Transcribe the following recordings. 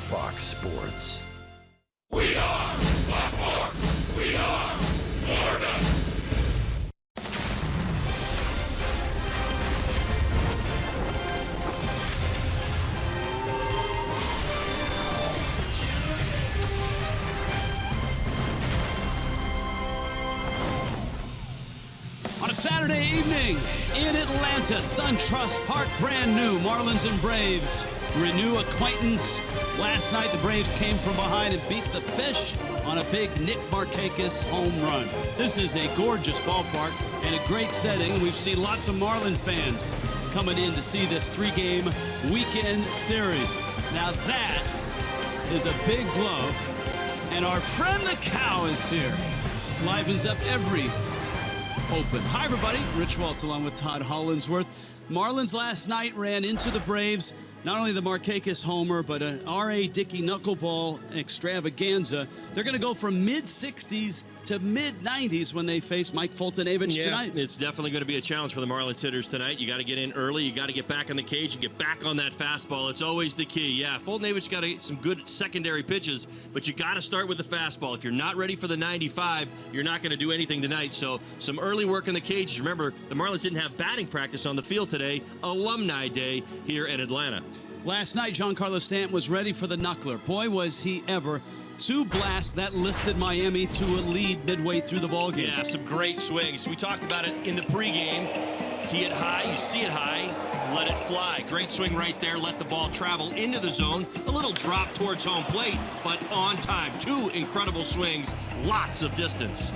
Fox Sports. We are Baltimore. We are Florida. On a Saturday evening in Atlanta, SunTrust Park, brand new. Marlins and Braves renew acquaintance. Last night, the Braves came from behind and beat the Fish on a big Nick Markakis home run. This is a gorgeous ballpark and a great setting. We've seen lots of Marlin fans coming in to see this three-game weekend series. Now that is a big glove, and our friend the Cow is here. Livens up every open. Hi, everybody. Rich Waltz along with Todd Hollinsworth. Marlins last night ran into the Braves. Not only the Markakis homer, but an R.A. Dickey knuckleball extravaganza. They're going to go from mid-60s to mid-90s when they face Mike Foltynewicz tonight. It's definitely going to be a challenge for the Marlins hitters tonight. You got to get in early. You got to get back on the cage and get back on that fastball. It's always the key. Yeah, Foltynewicz got some good secondary pitches, but you got to start with the fastball. If you're not ready for the 95, you're not going to do anything tonight. So some early work in the cages. Remember, the Marlins didn't have batting practice on the field today. Alumni Day here in Atlanta. Last night, Giancarlo Stanton was ready for the knuckler. Boy, was he ever. Two blasts that lifted Miami to a lead midway through the ballgame. Yeah, some great swings. We talked about it in the pregame. Tee it high, you see it high, let it fly. Great swing right there, let the ball travel into the zone. A little drop towards home plate, but on time. Two incredible swings, lots of distance.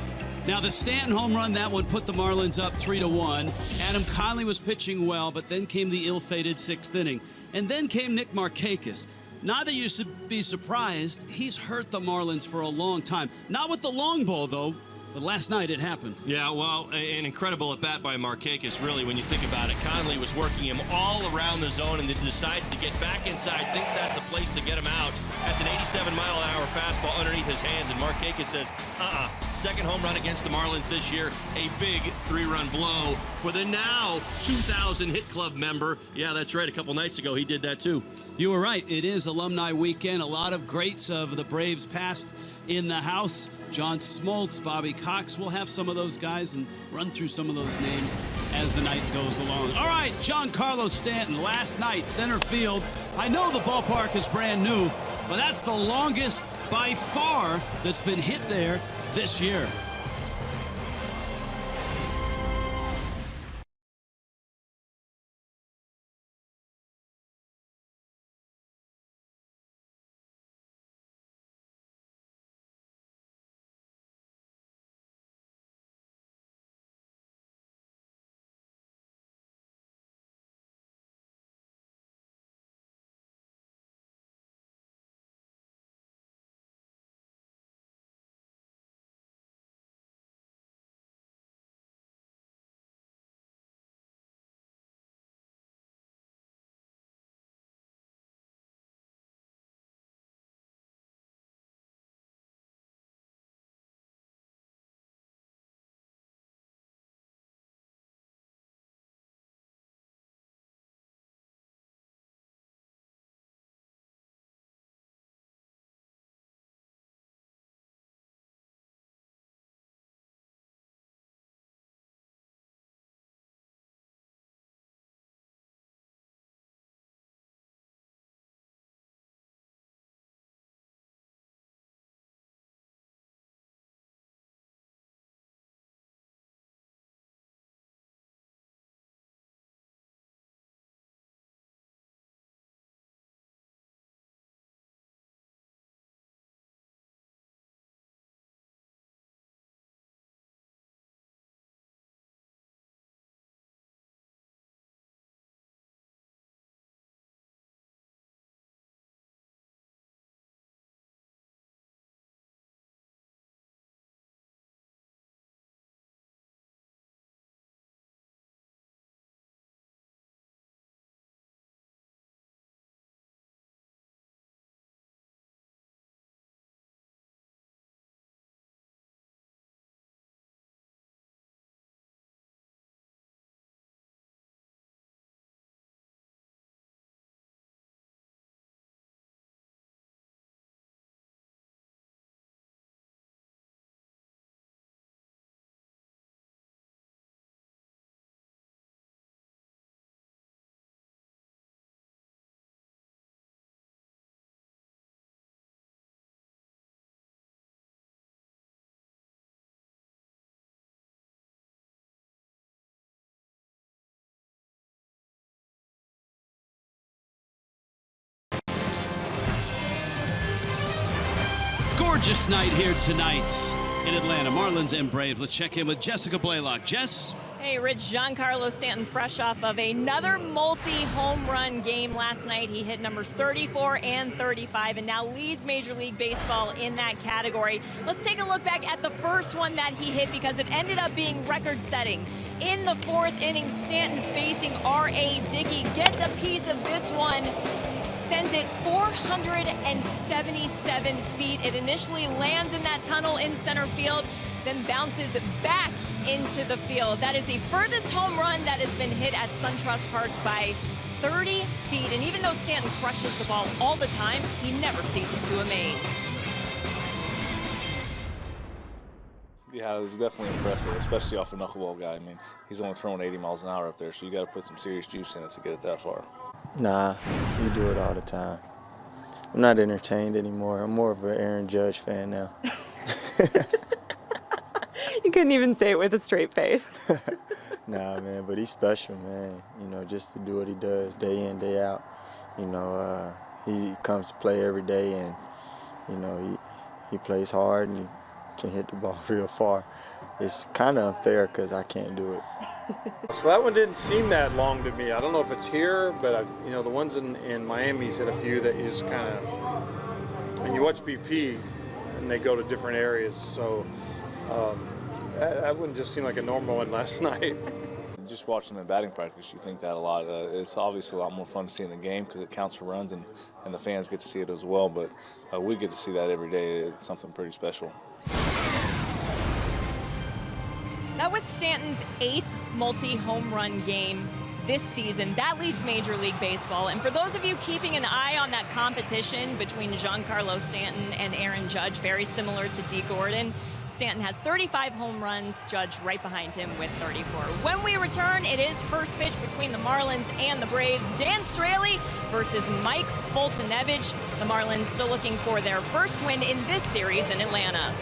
Now, the Stanton home run, that one put the Marlins up 3-1. Adam Conley was pitching well, but then came the ill-fated sixth inning. And then came Nick Markakis. Not that you should be surprised. He's hurt the Marlins for a long time. Not with the long ball, though. But last night it happened. Yeah, well, an incredible at-bat by Markakis, really, when you think about it. Conley was working him all around the zone and then decides to get back inside, thinks that's a place to get him out. That's an 87-mile-an-hour fastball underneath his hands, and Markakis says, second home run against the Marlins this year, a big three-run blow for the now 2,000 hit club member. Yeah, that's right, a couple nights ago he did that too. You were right. It is alumni weekend. A lot of greats of the Braves past in the house. John Smoltz, Bobby Cox. We'll have some of those guys and run through some of those names as the night goes along. All right, Giancarlo Stanton, last night, center field. I know the ballpark is brand new, but that's the longest by far that's been hit there this year. gorgeous night here tonight in Atlanta. Marlins and Braves. Let's check in with Jessica Blaylock. Jess? Hey, Rich, Giancarlo Stanton fresh off of another multi-home run game last night. He hit numbers 34 and 35 and now leads Major League Baseball in that category. Let's take a look back at the first one that he hit because it ended up being record-setting. In the fourth inning, Stanton facing R.A. Dickey gets a piece of this one, sends it 477 feet. It initially lands in that tunnel in center field, then bounces back into the field. That is the furthest home run that has been hit at SunTrust Park by 30 feet. And even though Stanton crushes the ball all the time, he never ceases to amaze. Yeah, it was definitely impressive, especially off a knuckleball guy. I mean, he's only throwing 80 miles an hour up there, so you got to put some serious juice in it to get it that far. Nah, we do it all the time. I'm not entertained anymore. I'm more of an Aaron Judge fan now. You couldn't even say it with a straight face. Nah, man, but he's special, man. You know, just to do what he does day in, day out. You know, he comes to play every day, and, you know, he plays hard and he can hit the ball real far. It's kind of unfair because I can't do it. So that one didn't seem that long to me. I don't know if it's here, but you know, the ones in Miami's hit a few that you just kind of, and you watch BP and they go to different areas. So that wouldn't just seem like a normal one last night. Just watching the batting practice, you think that a lot. It's obviously a lot more fun to see in the game because it counts for runs and the fans get to see it as well. But we get to see that every day. It's something pretty special. That was Stanton's 8th multi-home run game this season. That leads Major League Baseball. And for those of you keeping an eye on that competition between Giancarlo Stanton and Aaron Judge, very similar to Dee Gordon, Stanton has 35 home runs, Judge right behind him with 34. When we return, it is first pitch between the Marlins and the Braves. Dan Straley versus Mike Foltynewicz. The Marlins still looking for their first win in this series in Atlanta.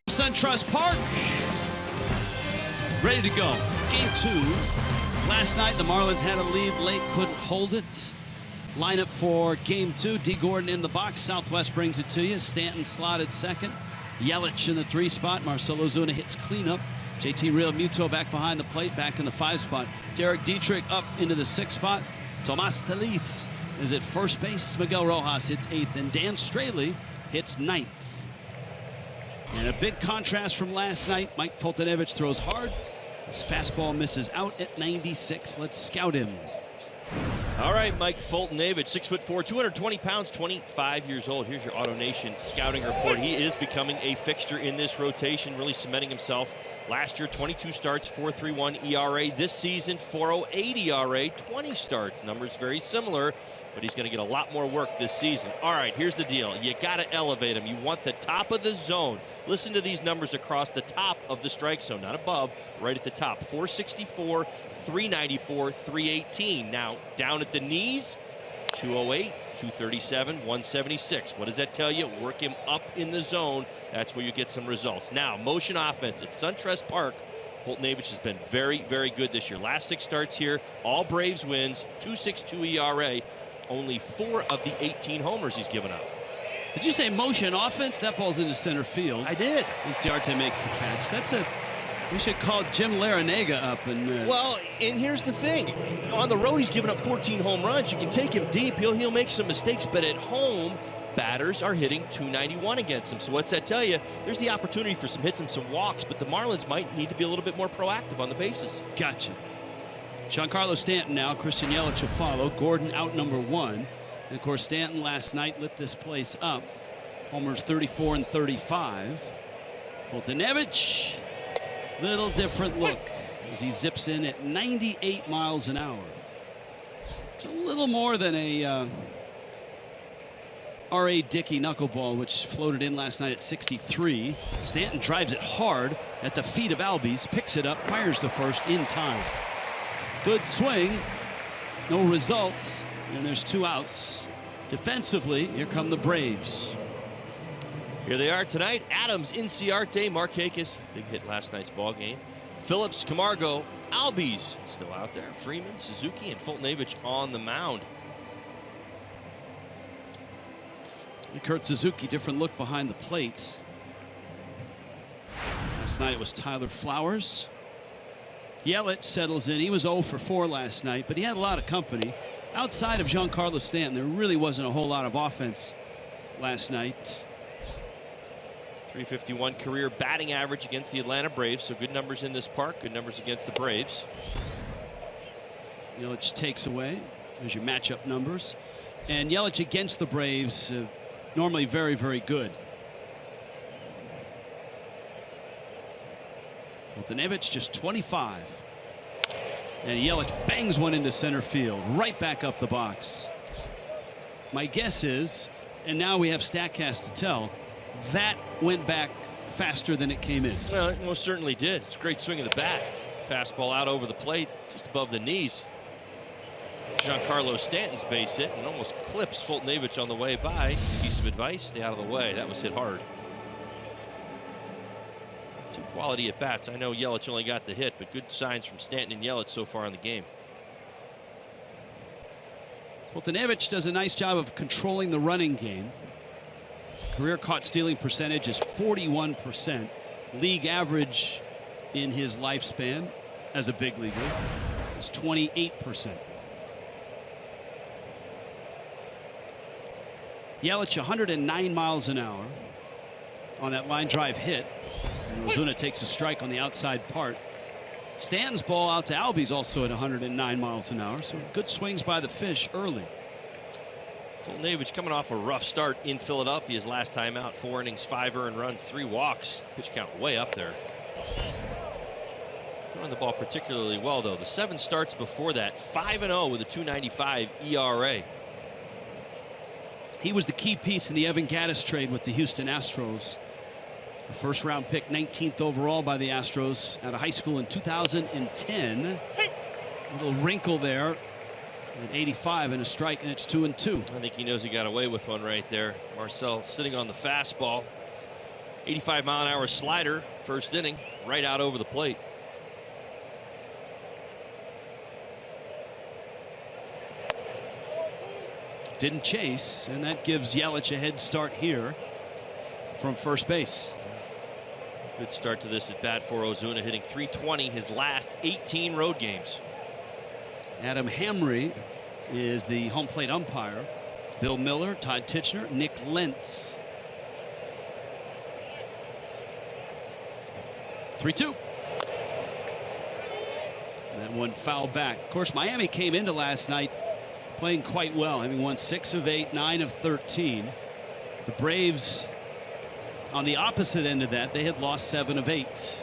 SunTrust Park, ready to go. Game 2. Last night, the Marlins had a lead late, couldn't hold it. Lineup for Game 2. Dee Gordon in the box. Southwest brings it to you. Stanton slotted second. Yelich in the 3 spot. Marcell Ozuna hits cleanup. JT Realmuto back behind the plate, back in the 5 spot. Derek Dietrich up into the 6 spot. Tomas Telis is at first base. Miguel Rojas hits 8th, and Dan Straley hits 9th. And a big contrast from last night. Mike Foltynewicz throws hard. His fastball misses out at 96. Let's scout him. All right, Mike Foltynewicz, 6'4", 220 pounds, 25 years old. Here's your AutoNation scouting report. He is becoming a fixture in this rotation, really cementing himself. Last year, 22 starts, 4.31 ERA. This season, 4.08 ERA, 20 starts. Numbers very similar, but he's going to get a lot more work this season. All right, here's the deal. You got to elevate him. You want the top of the zone. Listen to these numbers across the top of the strike zone, not above, right at the top. 464, 394, 318. Now, down at the knees, 208, 237, 176. What does that tell you? Work him up in the zone. That's where you get some results. Now, motion offense at SunTrust Park. Foltynewicz has been very, very good this year. Last 6 starts here, all Braves wins, 2.62 ERA. Only 4 of the 18 homers he's given up. Did you say motion offense? That ball's into center field. I did. And Ciarte makes the catch. That's a... We should call Jim Larrañaga up and... Well, and here's the thing. On the road, he's given up 14 home runs. You can take him deep. He'll make some mistakes. But at home, batters are hitting .291 against him. So what's that tell you? There's the opportunity for some hits and some walks. But the Marlins might need to be a little bit more proactive on the bases. Gotcha. Giancarlo Stanton now. Christian Yelich will follow. Gordon out number 1. And, of course, Stanton last night lit this place up. Homers 34 and 35. Foltynewicz, little different look as he zips in at 98 miles an hour. It's a little more than a R.A. Dickey knuckleball, which floated in last night at 63. Stanton drives it hard at the feet of Albies, picks it up, fires to first in time. Good swing, no results, and there's 2 outs. Defensively, here come the Braves. Here they are tonight. Adams, Inciarte, Markakis, big hit last night's ball game. Phillips, Camargo, Albies still out there. Freeman, Suzuki, and Foltynewicz on the mound. And Kurt Suzuki, different look behind the plate. Last night it was Tyler Flowers. Yelich settles in. He was 0 for 4 last night, but he had a lot of company. Outside of Giancarlo Stanton, there really wasn't a whole lot of offense last night. .351 career batting average against the Atlanta Braves, so good numbers in this park, good numbers against the Braves. Yelich takes away. There's your matchup numbers. And Yelich against the Braves, normally very, very good. Foltynewicz just 25. And Yelich bangs one into center field, right back up the box. My guess is, and now we have StatCast to tell, that went back faster than it came in. Well, it most certainly did. It's a great swing of the bat. Fastball out over the plate, just above the knees. Giancarlo Stanton's base hit and almost clips Foltynewicz on the way by. Piece of advice, stay out of the way. That was hit hard. 2 quality at bats. I know Yelich only got the hit, but good signs from Stanton and Yelich so far in the game. Foltynewicz does a nice job of controlling the running game. Career caught stealing percentage is 41%. League average in his lifespan as a big leaguer is 28%. Yelich 109 miles an hour on that line drive hit. And Ozuna takes a strike on the outside part. Stanton's ball out to Albies also at 109 miles an hour. So good swings by the Fish early. Foltynewicz coming off a rough start in Philadelphia his last time out. 4 innings, 5 earned runs, 3 walks. Pitch count way up there. Throwing the ball particularly well, though. The 7 starts before that, 5-0 with a 2.95 ERA. He was the key piece in the Evan Gattis trade with the Houston Astros. A first-round pick, 19th overall by the Astros out of high school in 2010. A little wrinkle there. At 85 and a strike, and it's 2-2. I think he knows he got away with one right there. Marcel sitting on the fastball. 85-mile-an-hour slider, first inning, right out over the plate. Didn't chase, and that gives Yelich a head start here from first base. Good start to this at bat for Ozuna, hitting .320 his last 18 road games. Adam Hamry is the home plate umpire. Bill Miller, Todd Tichenor, Nick Lentz. 3-2. That one fouled back. Of course, Miami came into last night playing quite well, having won 6 of 8, 9 of 13. The Braves, on the opposite end of that, they had lost 7 of 8.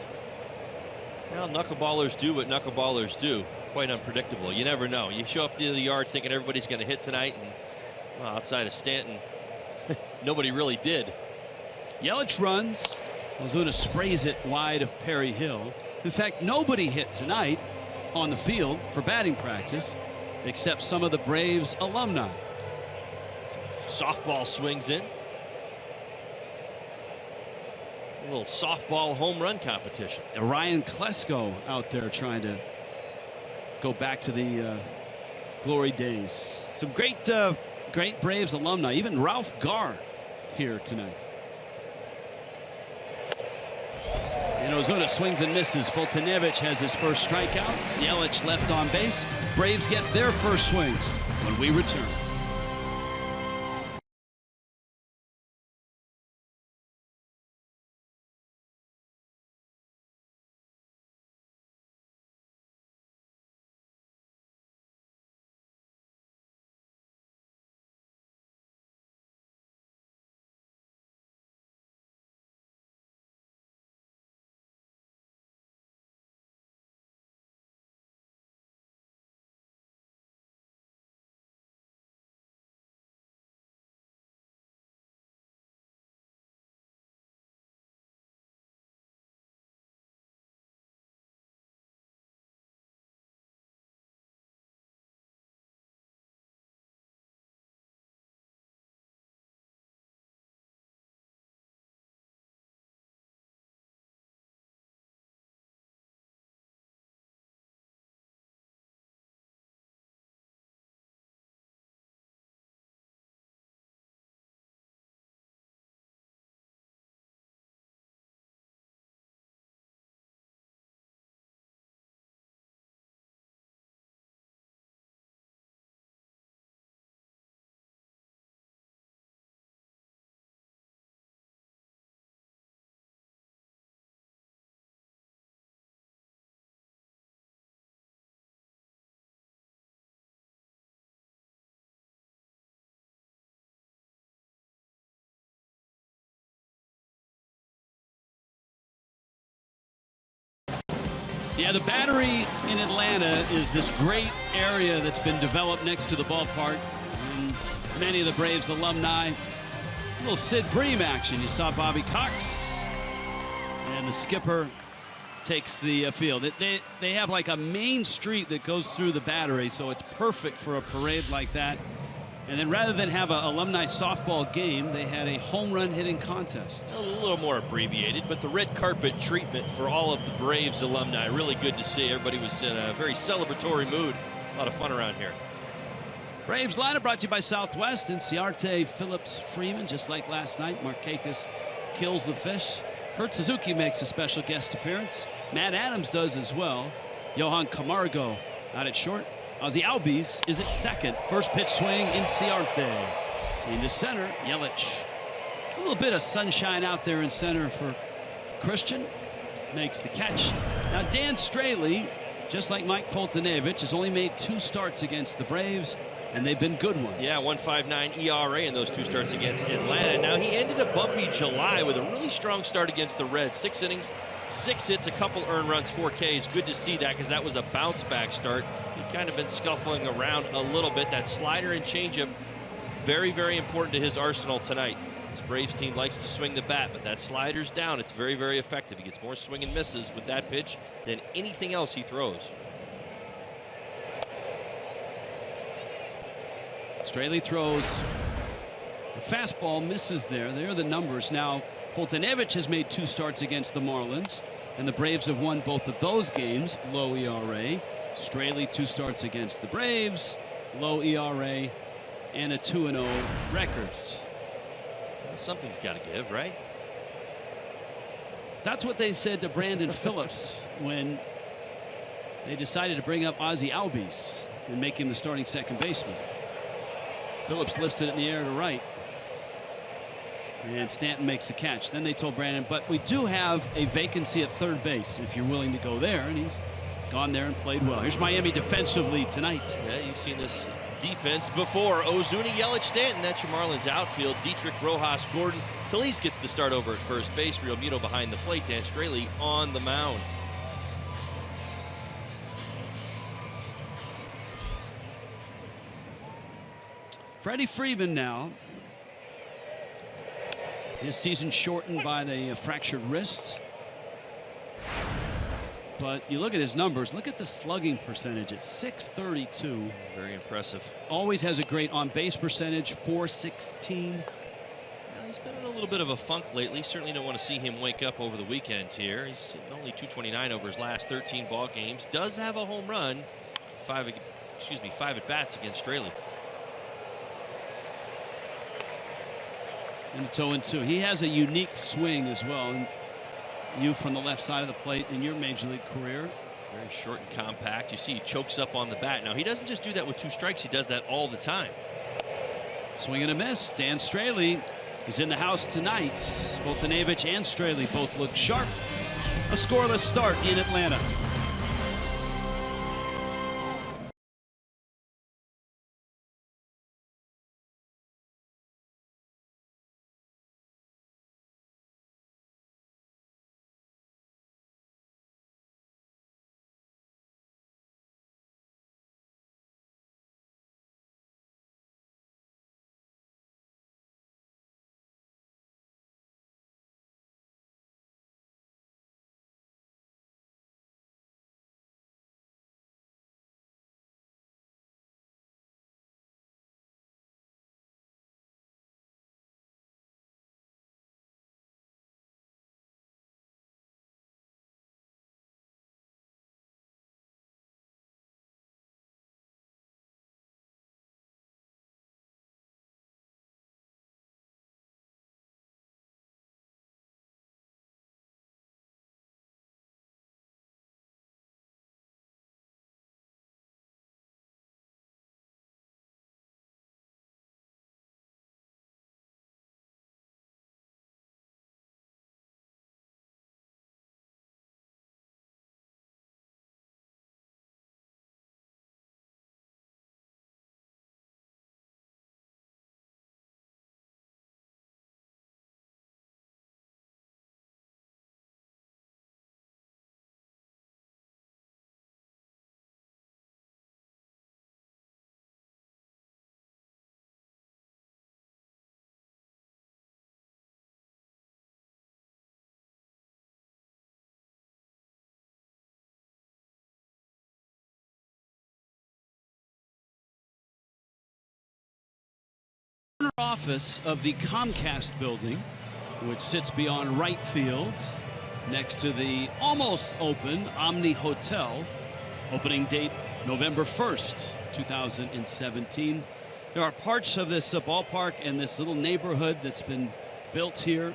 Well, knuckleballers do what knuckleballers do. Quite unpredictable. You never know. You show up to the yard thinking everybody's going to hit tonight, and well, outside of Stanton, nobody really did. Yelich runs. Ozuna sprays it wide of Perry Hill. In fact, nobody hit tonight on the field for batting practice except some of the Braves alumni. Softball swings in. A little softball home run competition. Ryan Klesko out there trying to go back to the glory days. Some great Braves alumni. Even Ralph Garr here tonight. And Ozuna swings and misses. Foltynewicz has his first strikeout. Yelich left on base. Braves get their first swings when we return. Yeah, the Battery in Atlanta is this great area that's been developed next to the ballpark. And many of the Braves alumni. A little Sid Bream action. You saw Bobby Cox. And the skipper takes the field. They have like a main street that goes through the Battery, so it's perfect for a parade like that. And then rather than have an alumni softball game, they had a home run hitting contest. A little more abbreviated, but the red carpet treatment for all of the Braves alumni, really good to see. Everybody was in a very celebratory mood. A lot of fun around here. Braves lineup brought to you by Southwest. and Ciarte, Phillips, Freeman, just like last night. Markakis kills the fish. Kurt Suzuki makes a special guest appearance. Matt Adams does as well. Johan Camargo out at short. Ozzy Albies is at second. First pitch swing in Ciarte. Into center, Yelich. A little bit of sunshine out there in center for Christian. Makes the catch. Now Dan Straley, just like Mike Foltynewicz, has only made 2 starts against the Braves, and they've been good ones. Yeah, 1.59 ERA in those 2 starts against Atlanta. Now he ended a bumpy July with a really strong start against the Reds. 6 innings, 6 hits, a couple earned runs, 4 Ks. Good to see that because that was a bounce back start. He'd kind of been scuffling around a little bit. That slider and changeup, very, very important to his arsenal tonight. This Braves team likes to swing the bat, but that slider's down. It's very, very effective. He gets more swing and misses with that pitch than anything else he throws. Straley throws. The fastball misses there. There are the numbers. Now, Foltynewicz has made 2 starts against the Marlins, and the Braves have won both of those games. Low ERA. Straley 2 starts against the Braves. Low ERA and a 2-0 records. Well, something's got to give, right? That's what they said to Brandon Phillips when they decided to bring up Ozzy Albies and make him the starting second baseman. Phillips lifts it in the air to right. And Stanton makes the catch. Then they told Brandon, but we do have a vacancy at third base if you're willing to go there. And he's gone there and played well. Here's Miami defensively tonight. Yeah, you've seen this defense before. Ozuna, Yelich, Stanton. That's your Marlins outfield. Dietrich, Rojas, Gordon. Talise gets the start over at first base. Real Muto behind the plate. Dan Straley on the mound. Freddie Freeman now. His season shortened by the fractured wrist. But you look at his numbers. Look at the slugging percentage. It's .632. Very impressive. Always has a great on-base percentage, .416. Well, he's been in a little bit of a funk lately. Certainly don't want to see him wake up over the weekend here. He's sitting only .229 over his last 13 ball games. Does have a home run. Five at bats against Straley. And it's 0-2. He has a unique swing as well. And you from the left side of the plate in your major league career. Very short and compact. You see he chokes up on the bat. Now he doesn't just do that with 2 strikes. He does that all the time. Swing and a miss. Dan Straley is in the house tonight. Foltynewicz and Straley both look sharp. A scoreless start in Atlanta. Office of the Comcast building, which sits beyond right field next to the almost open Omni Hotel. Opening date November 1st, 2017. There are parts of this ballpark and this little neighborhood that's been built here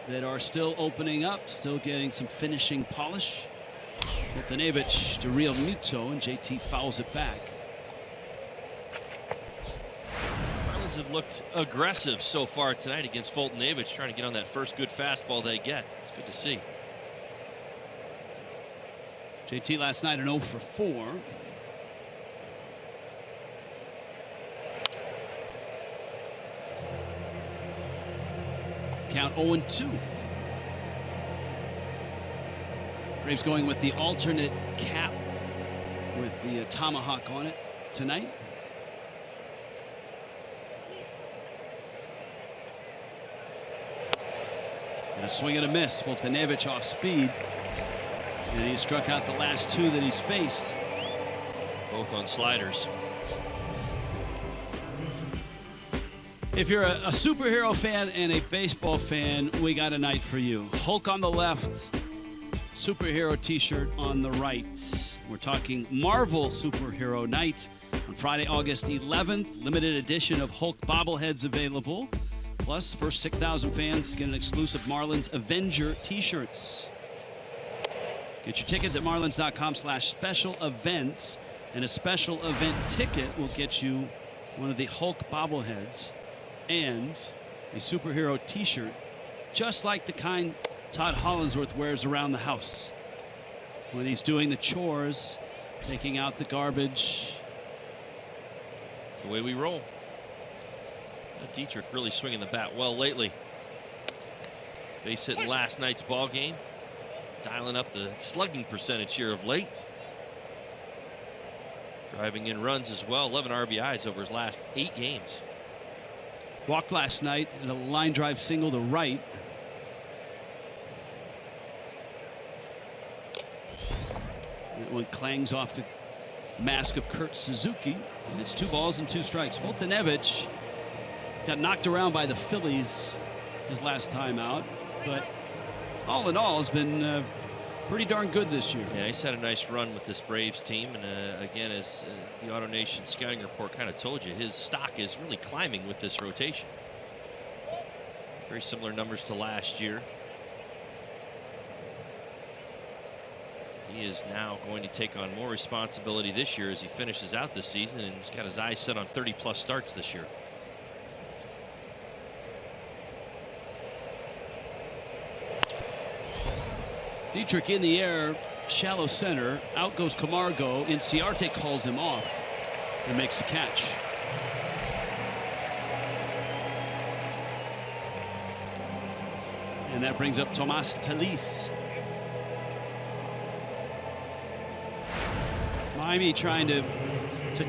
that are still opening up, still getting some finishing polish. Foltynewicz to Real Muto, and JT fouls it back. Have looked aggressive so far tonight against Foltynewicz, trying to get on that first good fastball they get. It's good to see. JT last night an 0 for 4. Count 0-2. Braves going with the alternate cap with the tomahawk on it tonight. And a swing and a miss. Foltynewicz off speed. And he struck out the last 2 that he's faced. Both on sliders. If you're a superhero fan and a baseball fan, we got a night for you. Hulk on the left, superhero t-shirt on the right. We're talking Marvel Superhero Night on Friday, August 11th. Limited edition of Hulk bobbleheads available. Plus, first 6,000 fans get an exclusive Marlins Avenger t-shirts. Get your tickets at marlins.com/special events, and a special event ticket will get you one of the Hulk bobbleheads and a superhero t-shirt, just like the kind Todd Hollandsworth wears around the house when he's doing the chores, taking out the garbage. It's the way we roll. Dietrich really swinging the bat well lately. Base hit in last night's ball game, dialing up the slugging percentage here of late. Driving in runs as well. 11 RBIs over his last 8 games. Walked last night and a line drive single to right. That one clangs off the mask of Kurt Suzuki. And it's 2 balls and 2 strikes. Foltynewicz got knocked around by the Phillies his last time out, but all in all has been pretty darn good this year. Yeah, he's had a nice run with this Braves team, and again, as the Auto Nation scouting report kind of told you, his stock is really climbing with this rotation. Very similar numbers to last year. He is now going to take on more responsibility this year as he finishes out this season, and he's got his eyes set on 30+ starts this year. Dietrich in the air, shallow center. Out goes Camargo. Inciarte calls him off and makes the catch. And that brings up Tomas Telis. Miami trying to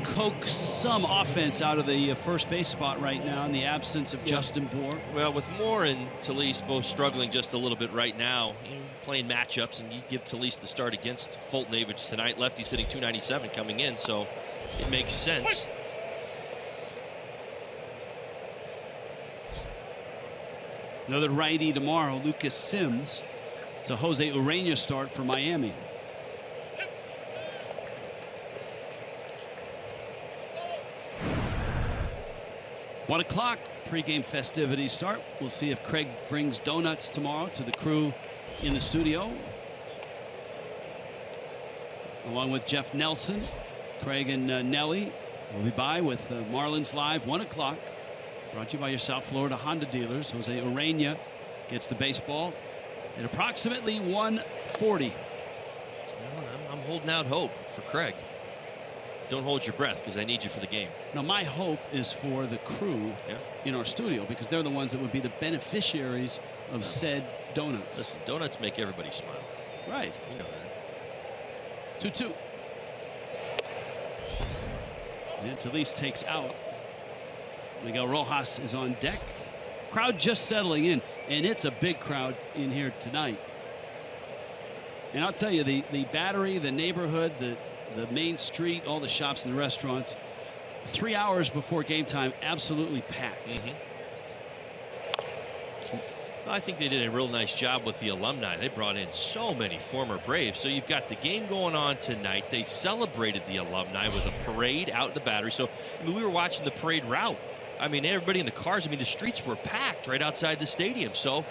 coax some offense out of the first base spot right now in the absence of Justin Bour. Well, with Moore and Telis both struggling just a little bit right now, playing matchups, and you give Telis the start against Foltynewicz tonight. Lefty's hitting .297 coming in, so it makes sense. Another righty tomorrow, Lucas Sims. It's a Jose Urena start for Miami. One o'clock, pregame festivities start. We'll see if Craig brings donuts tomorrow to the crew in the studio. Along with Jeff Nelson, Craig and Nelly will be by with the Marlins Live, 1 o'clock. Brought to you by your South Florida Honda dealers. Jose Urena gets the baseball at approximately 1:40. I'm holding out hope for Craig. Don't hold your breath, because I need you for the game. Now, my hope is for the crew in our studio, because they're the ones that would be the beneficiaries of said donuts. Listen, donuts make everybody smile. Right. You know that. 2-2. And Telis takes out. Miguel Rojas is on deck. Crowd just settling in, and it's a big crowd in here tonight. And I'll tell you, the Battery, the neighborhood, the main street, all the shops and the restaurants, 3 hours before game time, absolutely packed. Well, I think they did a real nice job with the alumni. They brought in so many former Braves. So you've got the game going on tonight. They celebrated the alumni with a parade out at the Battery. So I mean, we were watching the parade route. I mean, everybody in the cars, I mean, the streets were packed right outside the stadium. So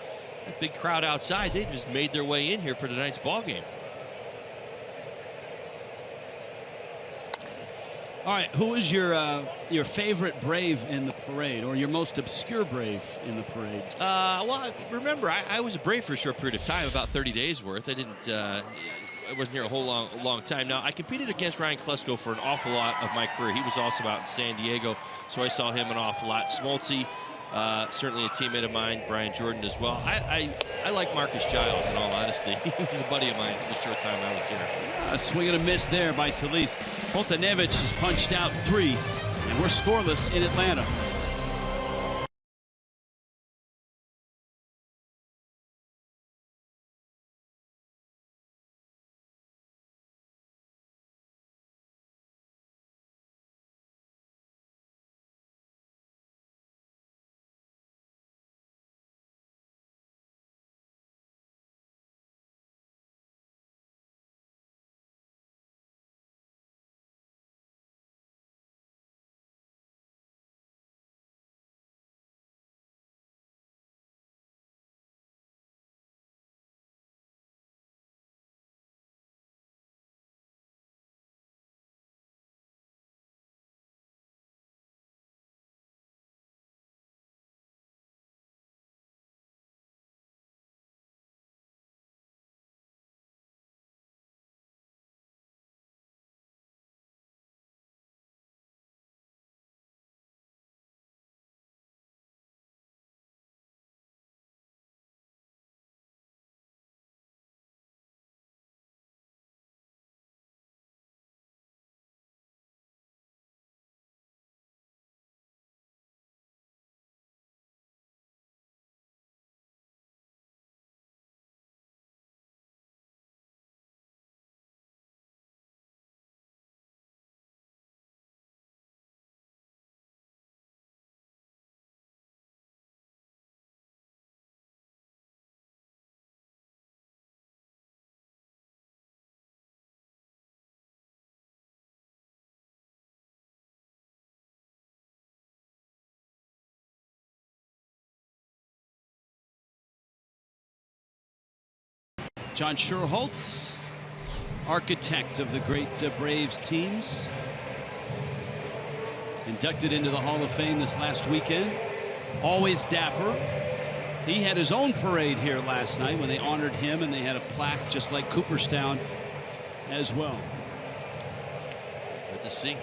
that big crowd outside, they just made their way in here for tonight's ball game. All right, who is your favorite Brave in the parade, or your most obscure Brave in the parade? Well, remember, I was a Brave for a short period of time, about 30 days worth. I wasn't here a whole long time. Now, I competed against Ryan Klesko for an awful lot of my career. He was also out in San Diego, so I saw him an awful lot. Smoltzy, certainly a teammate of mine, Brian Jordan as well. I like Marcus Giles, in all honesty. He was a buddy of mine for the short time I was here. A swing and a miss there by Telis. Foltynewicz has punched out 3, and we're scoreless in Atlanta. John Schuerholz, architect of the great Braves teams, inducted into the Hall of Fame this last weekend. Always dapper. He had his own parade here last night when they honored him, and they had a plaque just like Cooperstown as well. Good to see.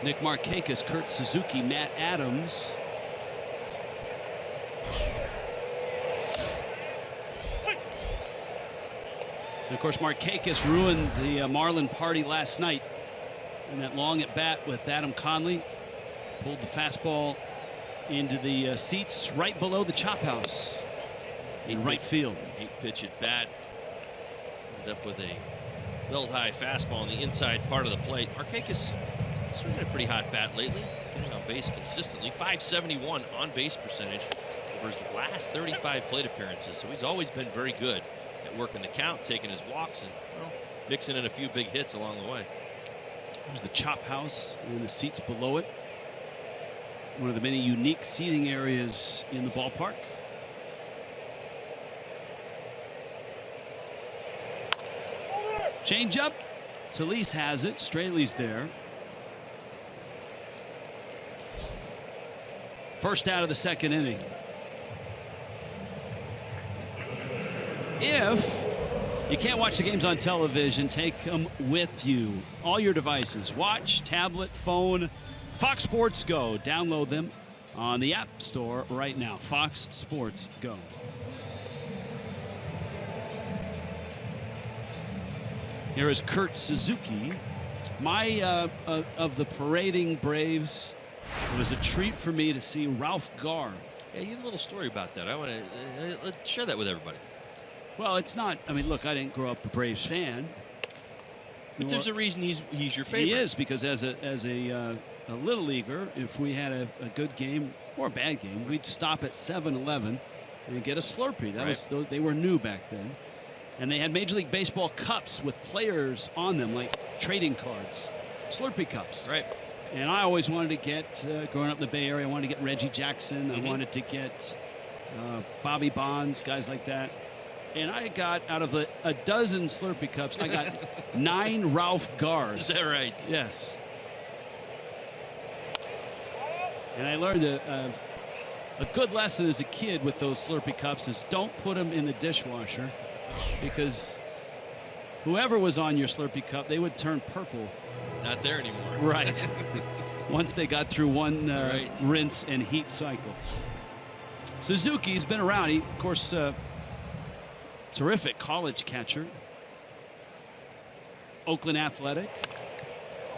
Nick Markakis, Kurt Suzuki, Matt Adams. And of course, Markakis ruined the Marlin party last night in that long at bat with Adam Conley. Pulled the fastball into the seats right below the chop house in right field. 8-pitch at bat. Ended up with a belt high fastball on the inside part of the plate. Markakis swinging a pretty hot bat lately, getting on base consistently. .571 on base percentage over his last 35 plate appearances. So he's always been very good at working the count, taking his walks, and well, mixing in a few big hits along the way. There's the chop house and the seats below it. One of the many unique seating areas in the ballpark. Change up. Talise has it. Straley's there. First out of the second inning. If you can't watch the games on television, take them with you. All your devices. Watch, tablet, phone. Fox Sports Go. Download them on the App Store right now. Fox Sports Go. Here is Kurt Suzuki. My of the parading Braves, it was a treat for me to see Ralph Garr. Yeah, you have a little story about that. I want to share that with everybody. Well, it's not. I mean, look, I didn't grow up a Braves fan. But there's a reason he's your favorite. He is, because as a little leaguer, if we had a good game or a bad game, we'd stop at 7-Eleven and get a Slurpee. That was they were new back then, and they had Major League Baseball cups with players on them, like trading cards, Slurpee cups. Right. And I always wanted to get, growing up in the Bay Area, I wanted to get Reggie Jackson. I wanted to get Bobby Bonds, guys like that. And I got, out of a dozen Slurpee cups, I got 9 Ralph Garrs. Is that right? Yes. And I learned a good lesson as a kid with those Slurpee cups is don't put them in the dishwasher, because whoever was on your Slurpee cup, they would turn purple. Not there anymore. Right. Once they got through one rinse and heat cycle. Suzuki's been around. He, of course, terrific college catcher. Oakland Athletic.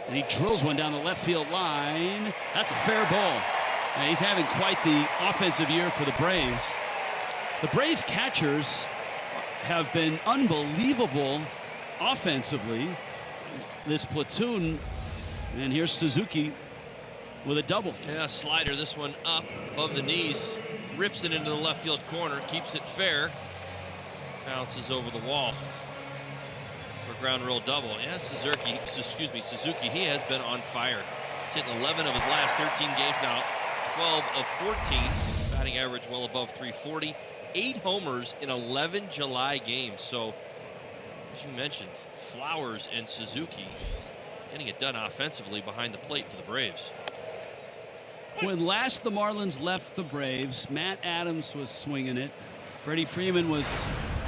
And he drills one down the left field line. That's a fair ball. And he's having quite the offensive year for the Braves. The Braves catchers have been unbelievable offensively. This platoon, and here's Suzuki with a double. Yeah, slider, this one up above the knees, rips it into the left field corner, keeps it fair, bounces over the wall for ground rule double. Yeah, Suzuki, he has been on fire. He's hitting 11 of his last 13 games now, 12 of 14, batting average well above 340, 8 homers in 11 July games. So, as you mentioned, Flowers and Suzuki getting it done offensively behind the plate for the Braves. When last the Marlins left the Braves, Matt Adams was swinging it. Freddie Freeman was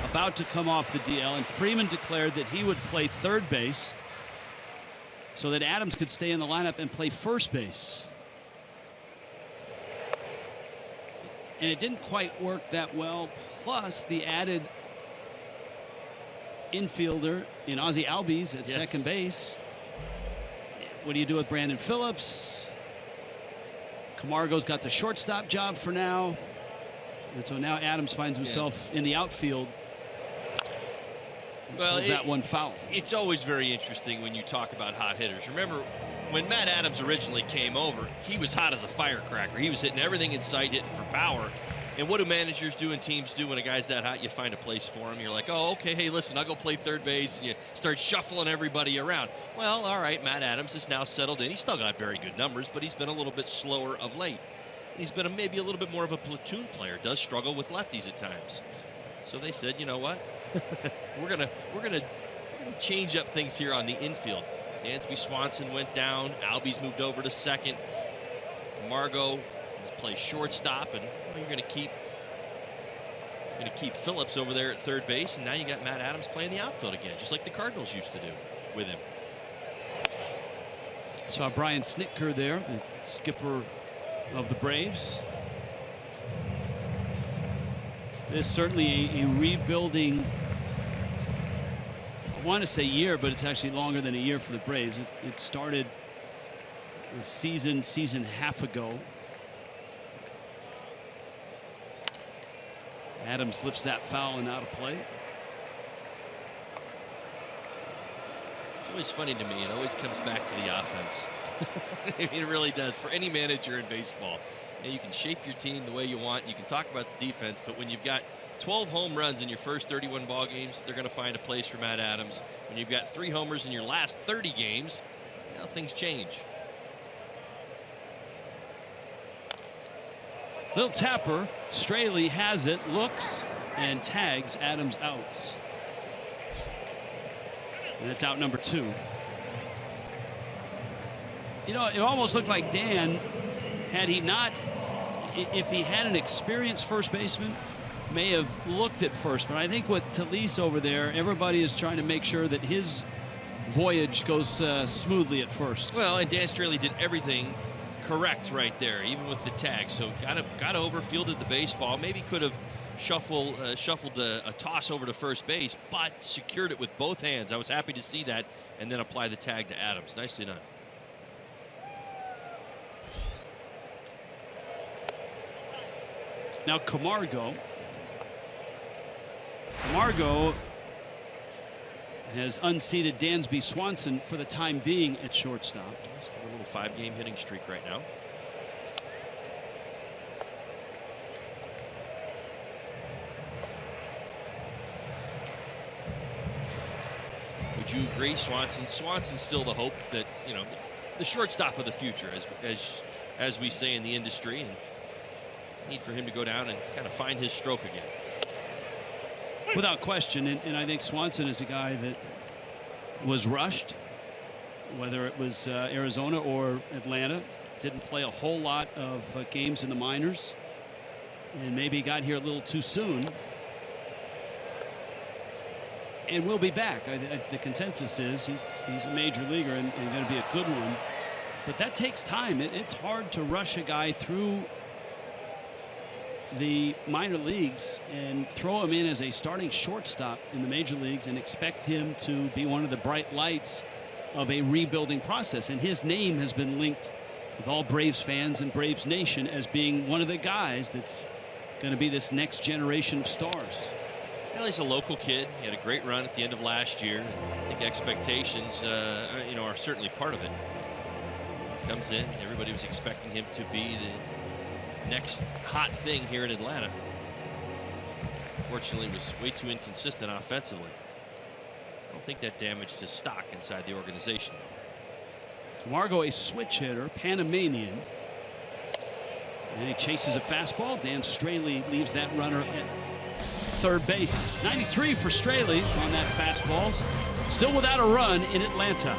about to come off the DL, and Freeman declared that he would play third base so that Adams could stay in the lineup and play first base. And it didn't quite work that well. Plus, the added infielder in Ozzie Albies at second base. What do you do with Brandon Phillips? Camargo's got the shortstop job for now. And so now Adams finds himself in the outfield. Well, that one foul. It's always very interesting when you talk about hot hitters. Remember, when Matt Adams originally came over, he was hot as a firecracker. He was hitting everything in sight, hitting for power. And what do managers do and teams do when a guy's that hot? You find a place for him. You're like, oh, okay, hey, listen, I'll go play third base. And you start shuffling everybody around. Well, all right, Matt Adams is now settled in. He's still got very good numbers, but he's been a little bit slower of late. He's been maybe a little bit more of a platoon player, does struggle with lefties at times. So they said, you know what? we're gonna change up things here on the infield. Dansby Swanson went down. Albies moved over to second. Camargo plays shortstop, and you're going to keep Phillips over there at third base, and now you got Matt Adams playing the outfield again, just like the Cardinals used to do with him. Saw Brian Snitker there, the skipper of the Braves. There's certainly a rebuilding, I want to say year, but it's actually longer than a year for the Braves. It started a season half ago. Adams lifts that foul and out of play. It's always funny to me. It always comes back to the offense. It really does. For any manager in baseball, you can shape your team the way you want. You can talk about the defense, but when you've got 12 home runs in your first 31 ball games, they're going to find a place for Matt Adams. When you've got 3 homers in your last 30 games, things change. Little tapper. Straley has it, looks, and tags Adams out. And it's out number 2. You know, it almost looked like Dan, had he not, if he had an experienced first baseman, may have looked at first. But I think with Talise over there, everybody is trying to make sure that his voyage goes smoothly at first. Well, and Dan Straley did everything correct right there, even with the tag. So got over, fielded the baseball. Maybe could have shuffled a toss over to first base, but secured it with both hands. I was happy to see that, and then apply the tag to Adams. Nicely done. Now Camargo has unseated Dansby Swanson for the time being at shortstop. He's got a little 5-game hitting streak right now. Would you agree, Swanson's still the hope that, the shortstop of the future, as we say in the industry, and need for him to go down and kind of find his stroke again. Without question, and I think Swanson is a guy that was rushed, whether it was Arizona or Atlanta. Didn't play a whole lot of games in the minors, and maybe got here a little too soon. And will be back. The consensus is he's a major leaguer and going to be a good one. But that takes time. It's hard to rush a guy through the minor leagues and throw him in as a starting shortstop in the major leagues and expect him to be one of the bright lights of a rebuilding process. And his name has been linked with all Braves fans and Braves Nation as being one of the guys that's going to be this next generation of stars. Well, he's a local kid. He had a great run at the end of last year. I think expectations, are certainly part of it. Comes in, everybody was expecting him to be the next hot thing here in Atlanta. Fortunately, was way too inconsistent offensively. I don't think that damaged his stock inside the organization. Camargo, a switch hitter, Panamanian. And he chases a fastball. Dan Straley leaves that runner at third base. 93 for Straley on that fastball. Still without a run in Atlanta.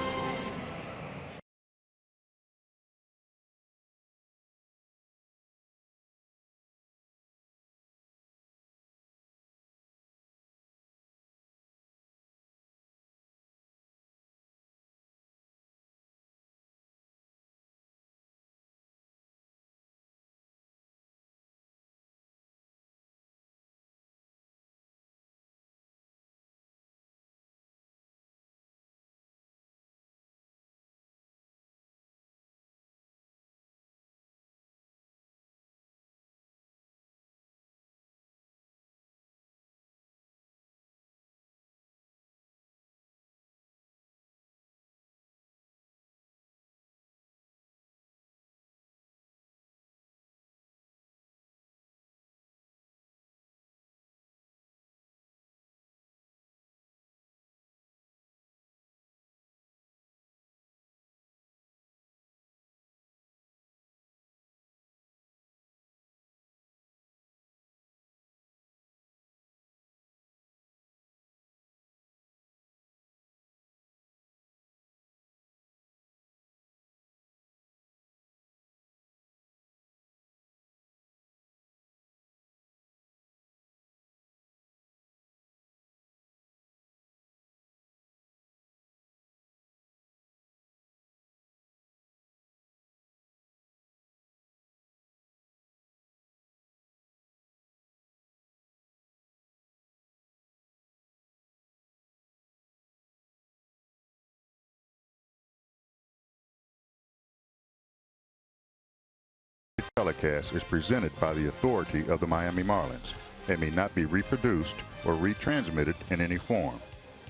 telecast is presented by the authority of the Miami Marlins. It may not be reproduced or retransmitted in any form,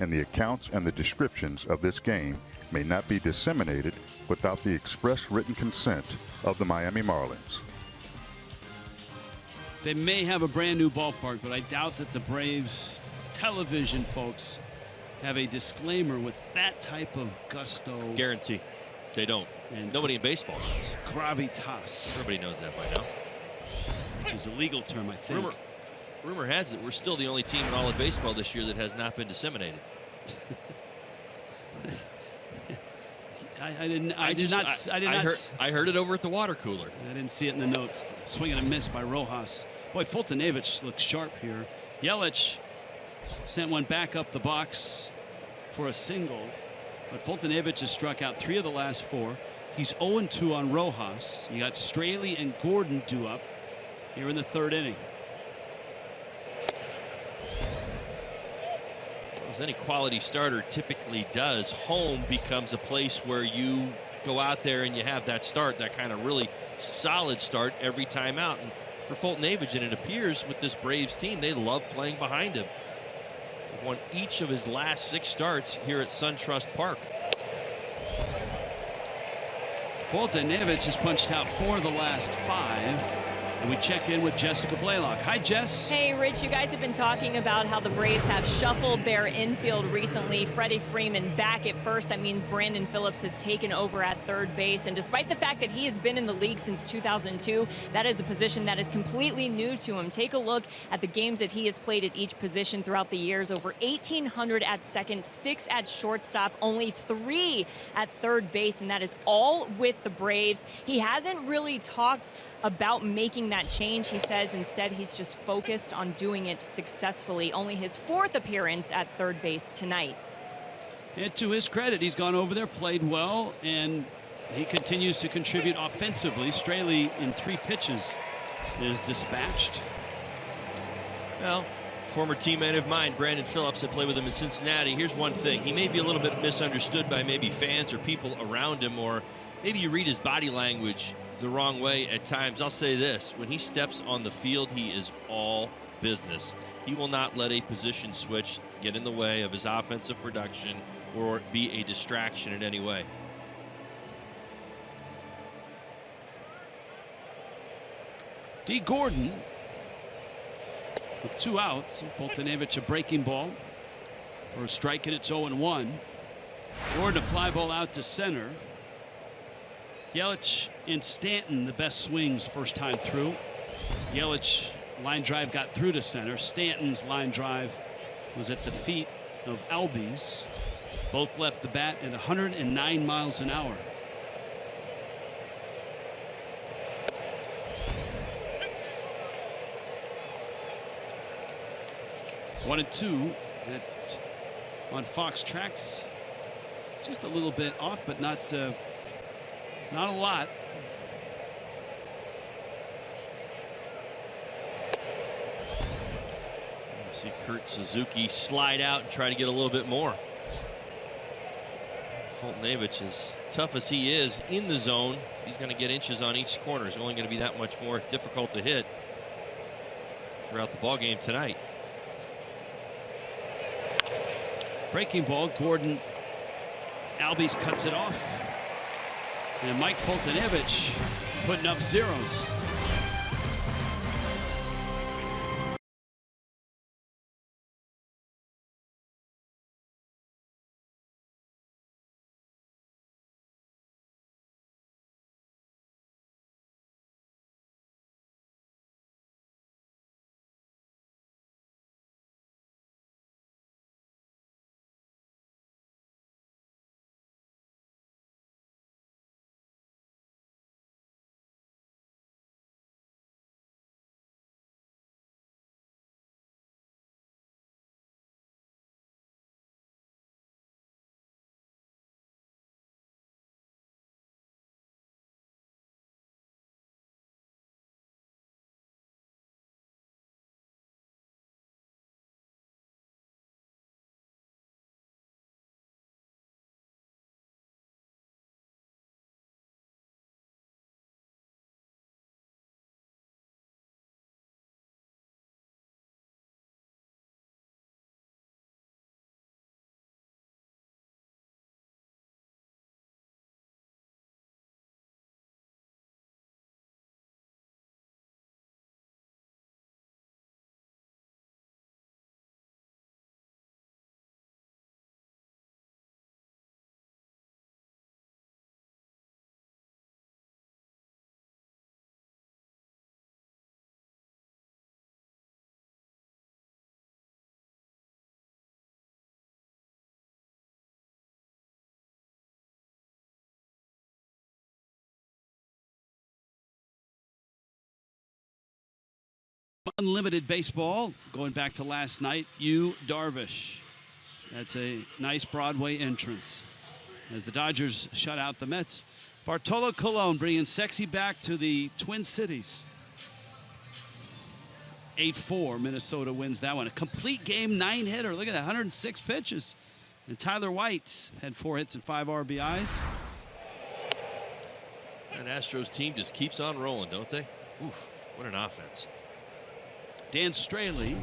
and the accounts and the descriptions of this game may not be disseminated without the express written consent of the Miami Marlins. They may have a brand new ballpark, but I doubt that the Braves television folks have a disclaimer with that type of gusto. Guarantee. They don't. And nobody in baseball does. Gravitas. Everybody knows that by now. Which is a legal term, I think. Rumor has it we're still the only team in all of baseball this year that has not been disseminated. I heard it over at the water cooler. I didn't see it in the notes. Swing and a miss by Rojas. Boy, Fultonevich looks sharp here. Yelich sent one back up the box for a single, but Fultonevich has struck out 3 of the last 4. He's 0-2 on Rojas. You got Straley and Gordon due up here in the 3rd inning. As any quality starter typically does, home becomes a place where you go out there and you have that start, that kind of really solid start every time out. And for Fultonevich, and it appears with this Braves team, they love playing behind him. Won each of his last 6 starts here at SunTrust Park. Fultonevich has punched out 4 of the last 5. And we check in with Jessica Blaylock. Hi, Jess. Hey, Rich. You guys have been talking about how the Braves have shuffled their infield recently. Freddie Freeman back at first. That means Brandon Phillips has taken over at 3rd base. And despite the fact that he has been in the league since 2002, that is a position that is completely new to him. Take a look at the games that he has played at each position throughout the years. Over 1,800 at second, 6 at shortstop, only 3 at 3rd base. And that is all with the Braves. He hasn't really talked about making that change. He says instead he's just focused on doing it successfully. Only his 4th appearance at 3rd base tonight. And to his credit, he's gone over there, played well, and he continues to contribute offensively. Straley in 3 pitches is dispatched. Well, former teammate of mine, Brandon Phillips, had played with him in Cincinnati. Here's one thing. He may be a little bit misunderstood by maybe fans or people around him, or maybe you read his body language the wrong way at times. I'll say this: when he steps on the field, he is all business. He will not let a position switch get in the way of his offensive production or be a distraction in any way. D. Gordon with 2 outs. Fultonevich a breaking ball for a strike, and it's 0-1. Gordon a fly ball out to center. Yelich and Stanton the best swings first time through. Yelich line drive got through to center. Stanton's line drive was at the feet of Albies. Both left the bat at 109 miles an hour. One and 2. That's on Fox Tracks. Just a little bit off, but not a lot. You see Kurt Suzuki slide out and try to get a little bit more. Fultonevich, as tough as he is in the zone, he's going to get inches on each corner. It's only going to be that much more difficult to hit throughout the ball game tonight. Breaking ball. Gordon. Albies cuts it off. And Mike Fultonevich putting up zeros. Unlimited baseball, going back to last night, Darvish. That's a nice Broadway entrance as the Dodgers shut out the Mets. Bartolo Colon bringing Sexy back to the Twin Cities. 8-4, Minnesota wins that one. A complete game, 9-hitter. Look at that, 106 pitches. And Tyler White had 4 hits and 5 RBIs. That Astros team just keeps on rolling, don't they? Oof, what an offense. Dan Straley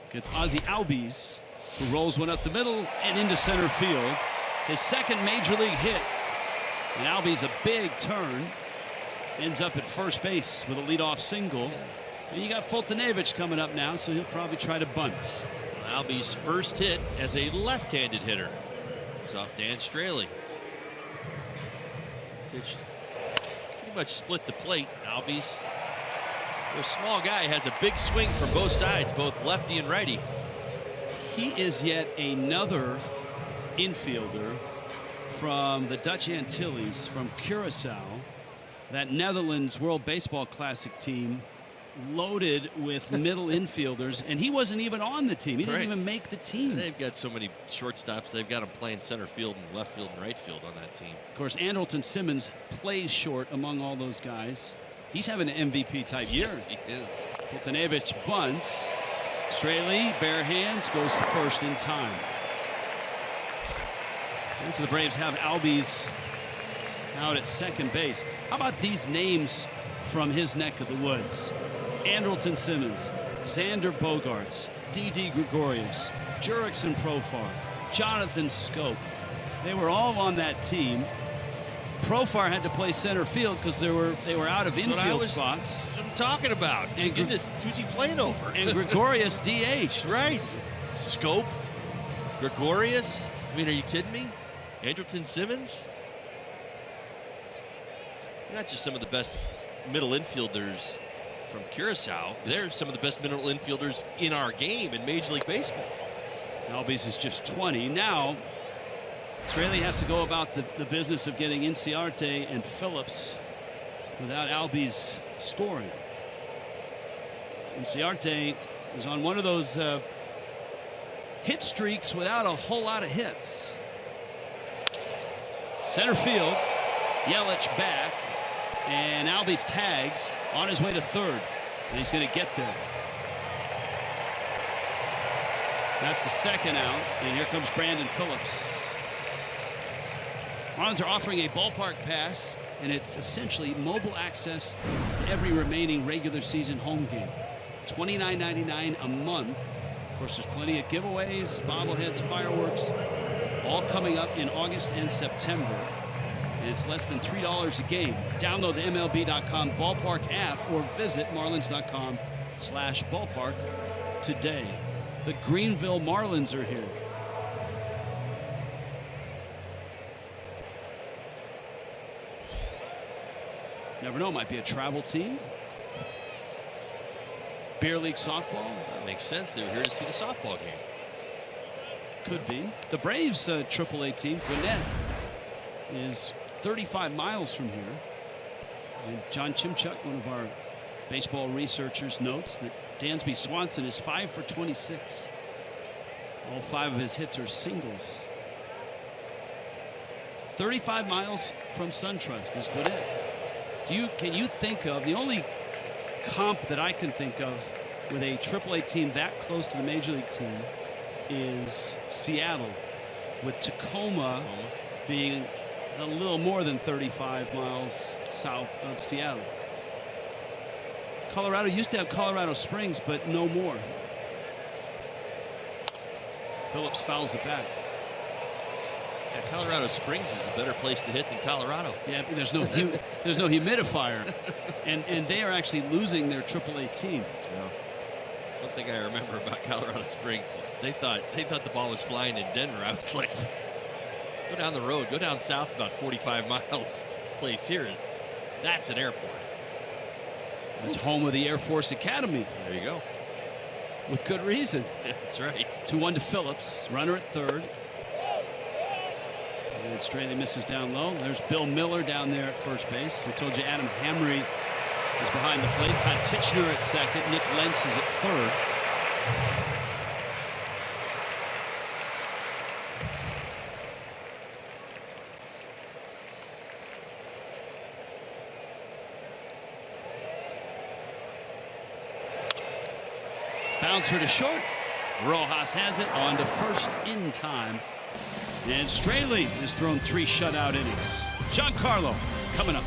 gets Ozzie Albies, who rolls one up the middle and into center field. His second major league hit. And Albies a big turn. Ends up at first base with a leadoff single. And you got Fultonevich coming up now, so he'll probably try to bunt. Albies' first hit as a left-handed hitter. It's off Dan Straley. Pitch pretty much split the plate. Albies, a small guy, has a big swing from both sides, both lefty and righty. He is yet another infielder from the Dutch Antilles, from Curacao, that Netherlands World Baseball Classic team, loaded with middle infielders, and he wasn't even on the team. He didn't even make the team. They've got so many shortstops. They've got them playing center field and left field and right field on that team. Of course, Andrelton Simmons plays short among all those guys. He's having an MVP type year. Yes, he is. Fultonevich bunts. Straley, bare hands, goes to first in time. And so the Braves have Albies out at second base. How about these names from his neck of the woods? Andrelton Simmons, Xander Bogaerts, Didi Gregorius, Jurickson Profar, Jonathan Scope. They were all on that team. Profar had to play center field because they were out of infield spots. That's what I'm talking about. And goodness, who's he playing over? And Gregorius DH'd. Right. Scope, Gregorius. I mean, are you kidding me? Andrelton Simmons. Not just some of the best middle infielders from Curacao. They're some of the best middle infielders in our game in Major League Baseball. Albies is just 20. Now, Straley has to go about the business of getting Inciarte and Phillips without Albies scoring. Inciarte is on one of those hit streaks without a whole lot of hits. Center field, Yelich back, and Albies tags on his way to third, and he's going to get there. That's the second out, and here comes Brandon Phillips. Marlins are offering a ballpark pass, and it's essentially mobile access to every remaining regular season home game. $29.99 a month. Of course, there's plenty of giveaways, bobbleheads, fireworks, all coming up in August and September. And it's less than $3 a game. Download the MLB.com ballpark app or visit marlins.com/ballpark today. The Greenville Marlins are here. Never know, might be a travel team. Beer League softball. That makes sense. They were here to see the softball game. Could be. The Braves AAA team, Gwinnett, is 35 miles from here. And John Chimchuk, one of our baseball researchers, notes that Dansby Swanson is 5 for 26. All 5 of his hits are singles. 35 miles from SunTrust is Gwinnett. Can you think of the only comp that I can think of with a AAA team that close to the Major League team is Seattle, with Tacoma being a little more than 35 miles south of Seattle. Colorado used to have Colorado Springs, but no more. Phillips fouls it back. Yeah, Colorado Springs is a better place to hit than Colorado. Yeah, there's no humidifier, and they are actually losing their AAA team. Yeah. One thing I remember about Colorado Springs is they thought the ball was flying in Denver. I was like, go down the road, go down south about 45 miles. This place here that's an airport. It's home of the Air Force Academy. There you go. With good reason. That's right. 2-1 to Phillips. Runner at third. And Straley misses down low. There's Bill Miller down there at first base. We told you Adam Hamry is behind the plate. Todd Titchener at second. Nick Lentz is at third. Bouncer to short. Rojas has it on to first in time. And Straley has thrown 3 shutout innings. Giancarlo coming up.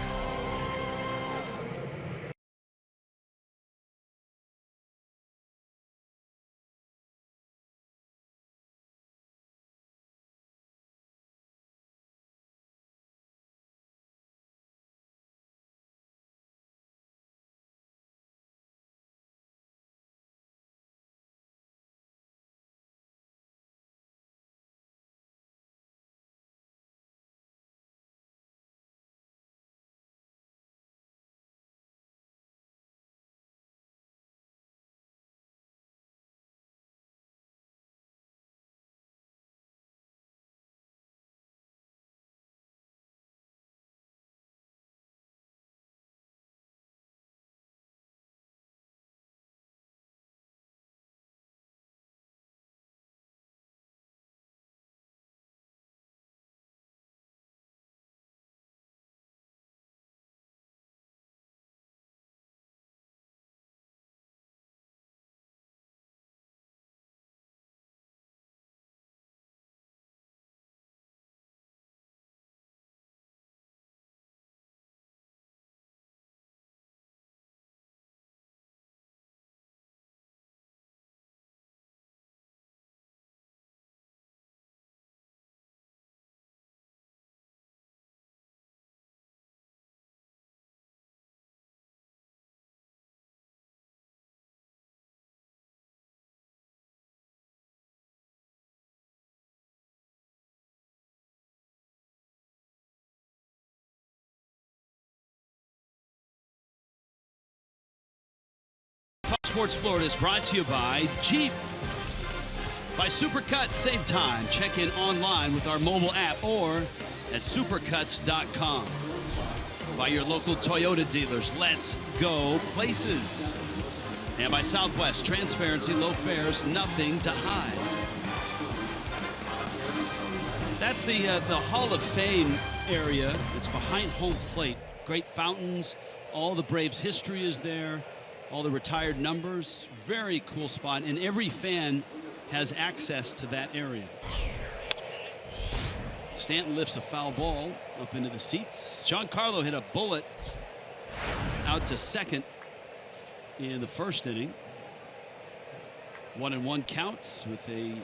Sports Florida is brought to you by Jeep. By Supercuts, save time. Check in online with our mobile app or at supercuts.com. By your local Toyota dealers, let's go places. And by Southwest, transparency, low fares, nothing to hide. That's the Hall of Fame area. It's behind home plate. Great fountains. All the Braves' history is there. All the retired numbers. Very cool spot. And every fan has access to that area. Stanton lifts a foul ball up into the seats. Giancarlo hit a bullet out to second in the first inning. 1-1 counts with a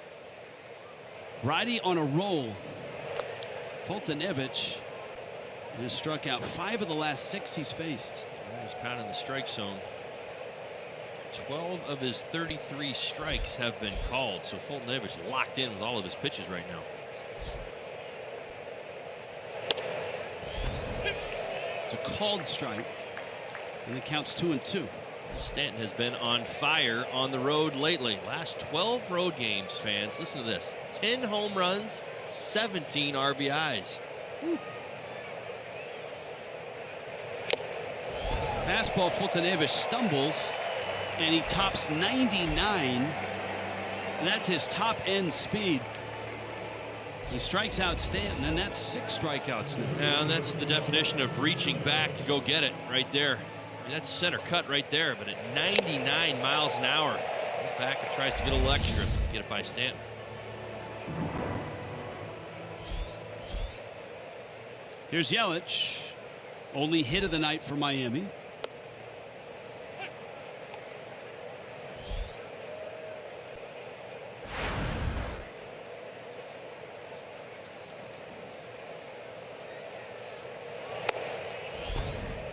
righty on a roll. Fultonevich has struck out 5 of the last 6 he's faced. He's pounding the strike zone. 12 of his 33 strikes have been called, so Fultonevich locked in with all of his pitches right now. It's a called strike, and it counts 2-2. Stanton has been on fire on the road lately. Last 12 road games, fans. Listen to this: 10 home runs, 17 RBIs. Woo. Fastball, Fultonevich stumbles, and he tops 99. That's his top end speed. He strikes out Stanton, and that's 6 strikeouts now. Yeah, and that's the definition of reaching back to go get it right there. I mean, that's center cut right there, but at 99 miles an hour, goes back and tries to get a little extra, get it by Stanton. Here's Yelich, only hit of the night for Miami.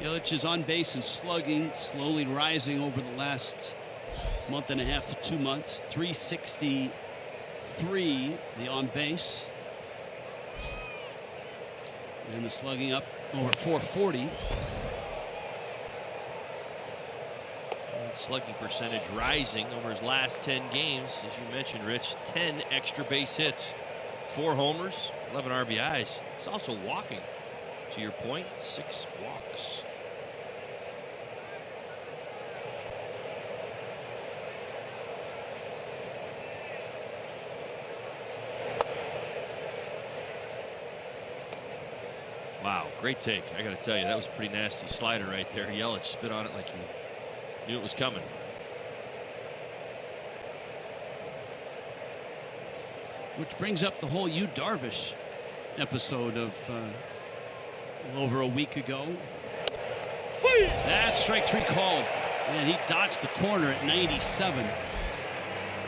Yelich is on base and slugging, slowly rising over the last month and a half to 2 months. 363, the on base. And the slugging up over 440. And slugging percentage rising over his last 10 games. As you mentioned, Rich, 10 extra base hits, 4 homers, 11 RBIs. He's also walking, to your point, 6 walks. Great take. I got to tell you, that was a pretty nasty slider right there. Yelich spit on it like he knew it was coming. Which brings up the whole Yu Darvish episode of a little over a week ago. That's strike 3 called. And he dodged the corner at 97.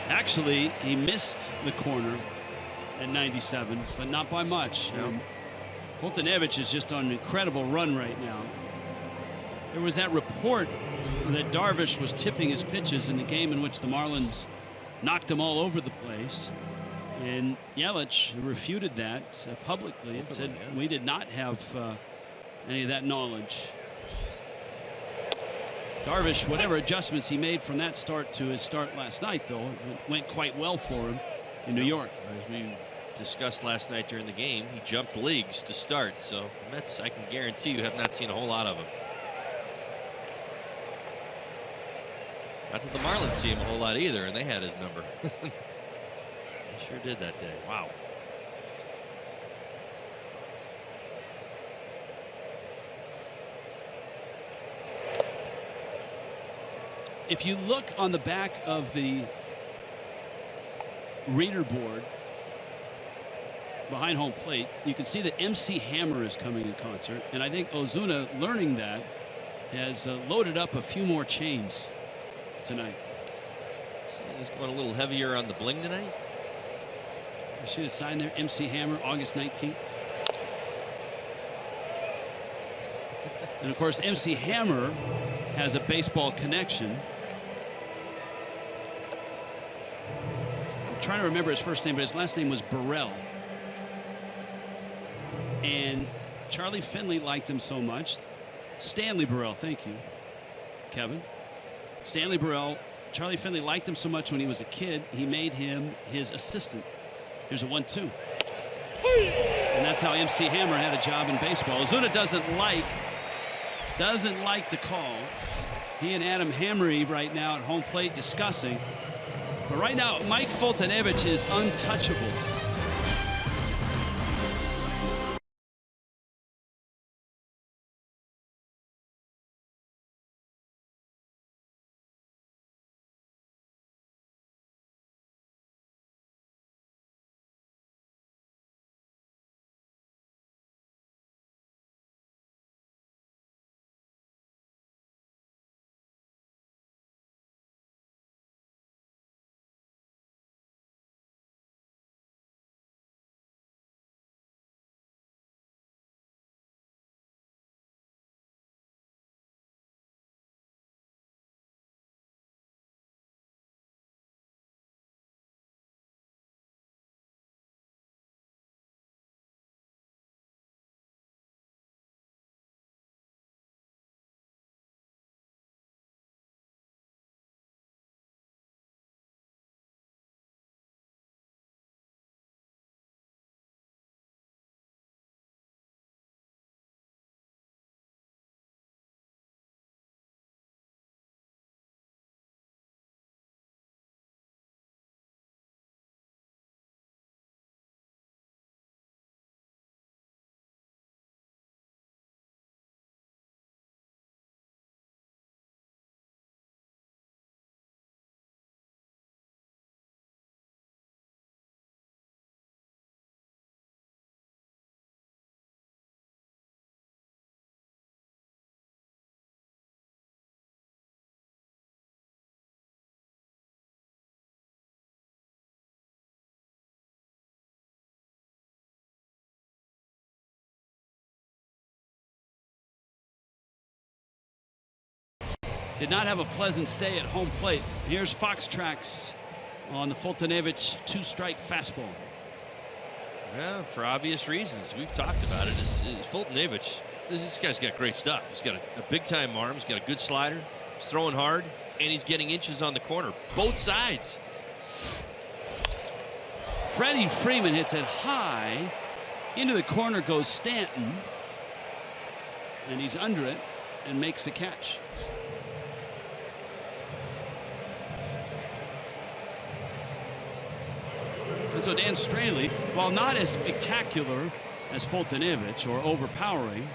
Actually, he missed the corner at 97, but not by much. Foltynewicz is just on an incredible run right now. There was that report that Darvish was tipping his pitches in the game in which the Marlins knocked him all over the place. And Yelich refuted that publicly and said, we did not have any of that knowledge. Darvish, whatever adjustments he made from that start to his start last night, though, it went quite well for him in New York. As we discussed last night during the game, he jumped leagues to start. So Mets, I can guarantee you, have not seen a whole lot of him. Not that the Marlins see him a whole lot either, and they had his number. They sure did that day. Wow. If you look on the back of the reader board behind home plate, you can see that MC Hammer is coming in concert, and I think Ozuna, learning that, has loaded up a few more chains tonight. So he's going a little heavier on the bling tonight. You see the sign there, MC Hammer, August 19th. And of course, MC Hammer has a baseball connection. I'm trying to remember his first name, but his last name was Burrell. And Charlie Finley liked him so much. Stanley Burrell, thank you, Kevin. Stanley Burrell, Charlie Finley liked him so much when he was a kid, he made him his assistant. Here's a 1-2. And that's how MC Hammer had a job in baseball. Ozuna doesn't like the call. He and Adam Hammery right now at home plate discussing. But right now, Mike Foltynewicz is untouchable. Did not have a pleasant stay at home plate. Here's Fox Tracks on the Foltynewicz 2-strike fastball. Yeah, for obvious reasons. We've talked about it. Foltynewicz, this guy's got great stuff. He's got a big-time arm. He's got a good slider. He's throwing hard, and he's getting inches on the corner. Both sides. Freddie Freeman hits it high. Into the corner goes Stanton. And he's under it and makes the catch. And so Dan Straley, while not as spectacular as Foltynewicz or overpowering,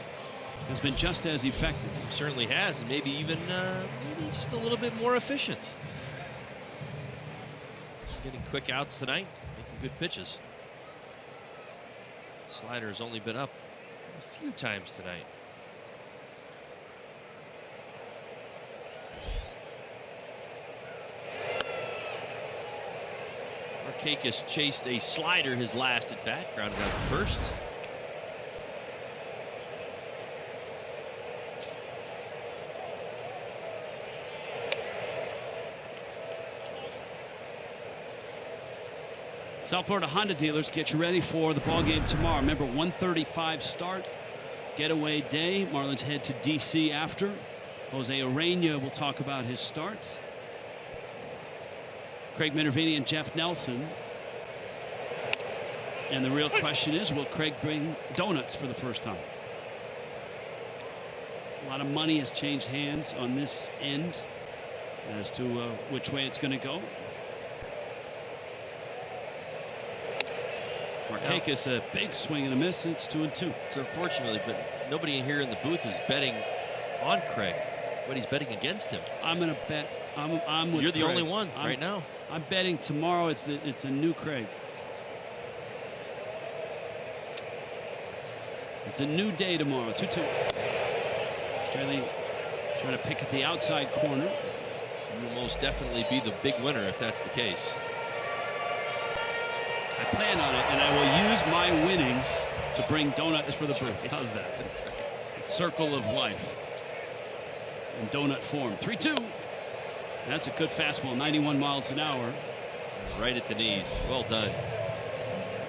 has been just as effective. He certainly has, and maybe even maybe just a little bit more efficient. Getting quick outs tonight, making good pitches. Slider has only been up a few times tonight. Markakis chased a slider his last at bat, grounded out to first. South Florida Honda dealers, get you ready for the ball game tomorrow. Remember, 1:35 start, getaway day. Marlins head to D.C. after. Jose Urena will talk about his start. Craig Minervini and Jeff Nelson. And the real question is, will Craig bring donuts for the first time? A lot of money has changed hands on this end as to which way it's going to go. Markakis, a big swing and a miss. It's 2-2. It's unfortunately, but nobody in here in the booth is betting on Craig, but he's betting against him. I'm going to bet. I'm with You're the Craig. only one right now. I'm betting tomorrow. It's a new Craig. It's a new day tomorrow. 2-2. Straley trying to pick at the outside corner. You will most definitely be the big winner if that's the case. I plan on it, and I will use my winnings to bring donuts for the booth. How's that? That's right. It's a circle of life in donut form. 3-2. That's a good fastball, 91 miles an hour. Right at the knees. Well done.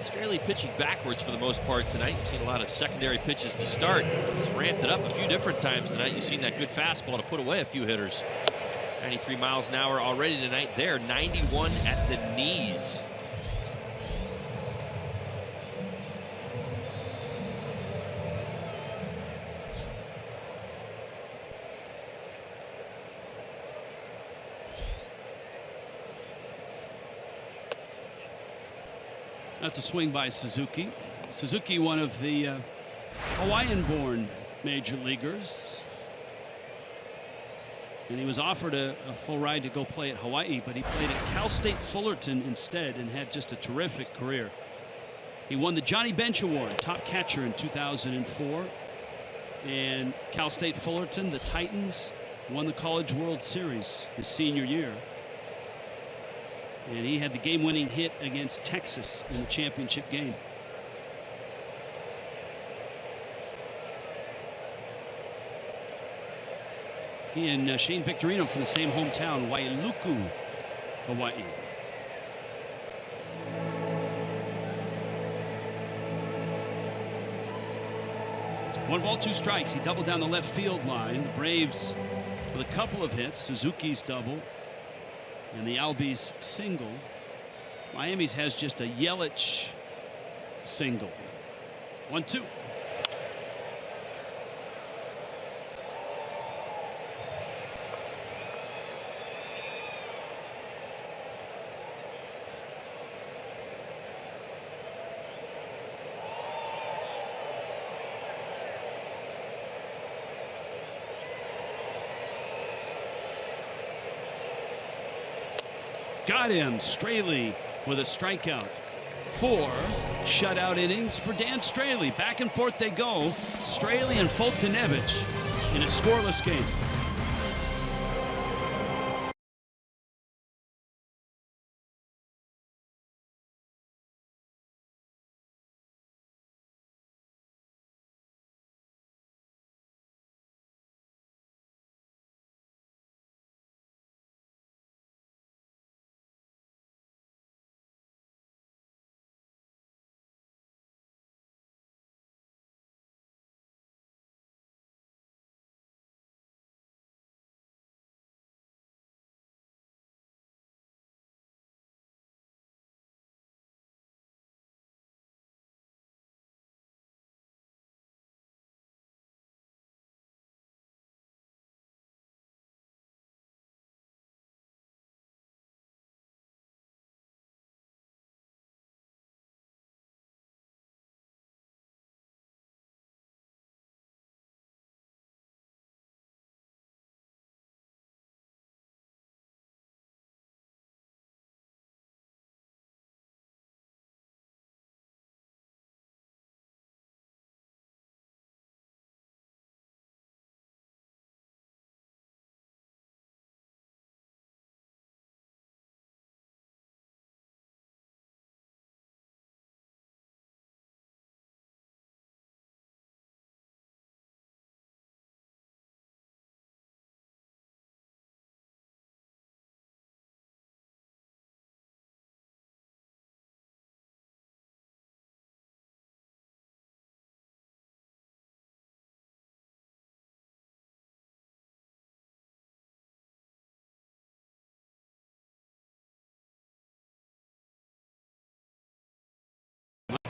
Straley pitching backwards for the most part tonight. You've seen a lot of secondary pitches to start. He's ramped it up a few different times tonight. You've seen that good fastball to put away a few hitters. 93 miles an hour already tonight there. 91 at the knees. That's a swing by Suzuki. Suzuki, one of the Hawaiian-born major leaguers. And he was offered a full ride to go play at Hawaii, but he played at Cal State Fullerton instead and had just a terrific career. He won the Johnny Bench Award, top catcher in 2004. And Cal State Fullerton, the Titans, won the College World Series his senior year. And he had the game-winning hit against Texas in the championship game. He and Shane Victorino from the same hometown, Wailuku, Hawaii. One ball, two strikes. He doubled down the left field line. The Braves with a couple of hits. Suzuki's double and the Albies single. Miami's has just a Yelich single. 1-2. Got him. Straley with a strikeout. 4 shutout innings for Dan Straley. Back and forth they go. Straley and Fultonevich in a scoreless game.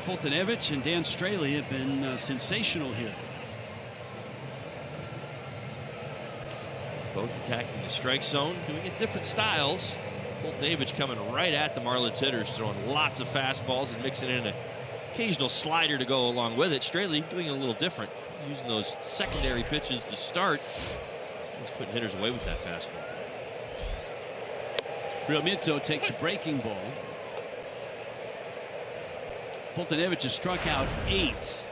Fultonevich and Dan Straley have been sensational here. Both attacking the strike zone, doing it different styles. Fultonevich coming right at the Marlins hitters, throwing lots of fastballs and mixing in an occasional slider to go along with it. Straley doing it a little different, using those secondary pitches to start. He's putting hitters away with that fastball. Realmuto takes a breaking ball. Fultonevich has struck out 8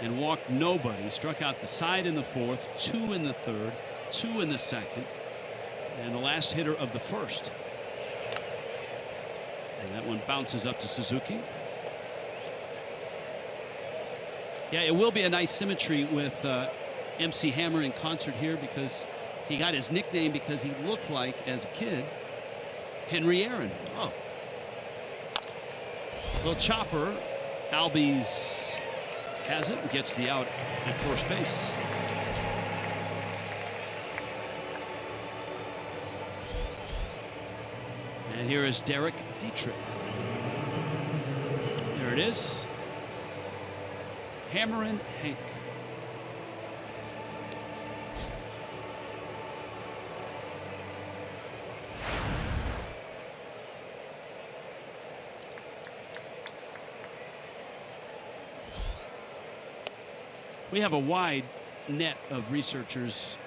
and walked nobody. Struck out the side in the 4th, 2 in the 3rd, 2 in the 2nd, and the last hitter of the 1st. And that one bounces up to Suzuki. Yeah, it will be a nice symmetry with MC Hammer in concert here, because he got his nickname because he looked like, as a kid, Henry Aaron. Oh. Little chopper. Albies has it and gets the out at first base. And here is Derek Dietrich. There it is. Hammerin' Hank. We have a wide net of researchers,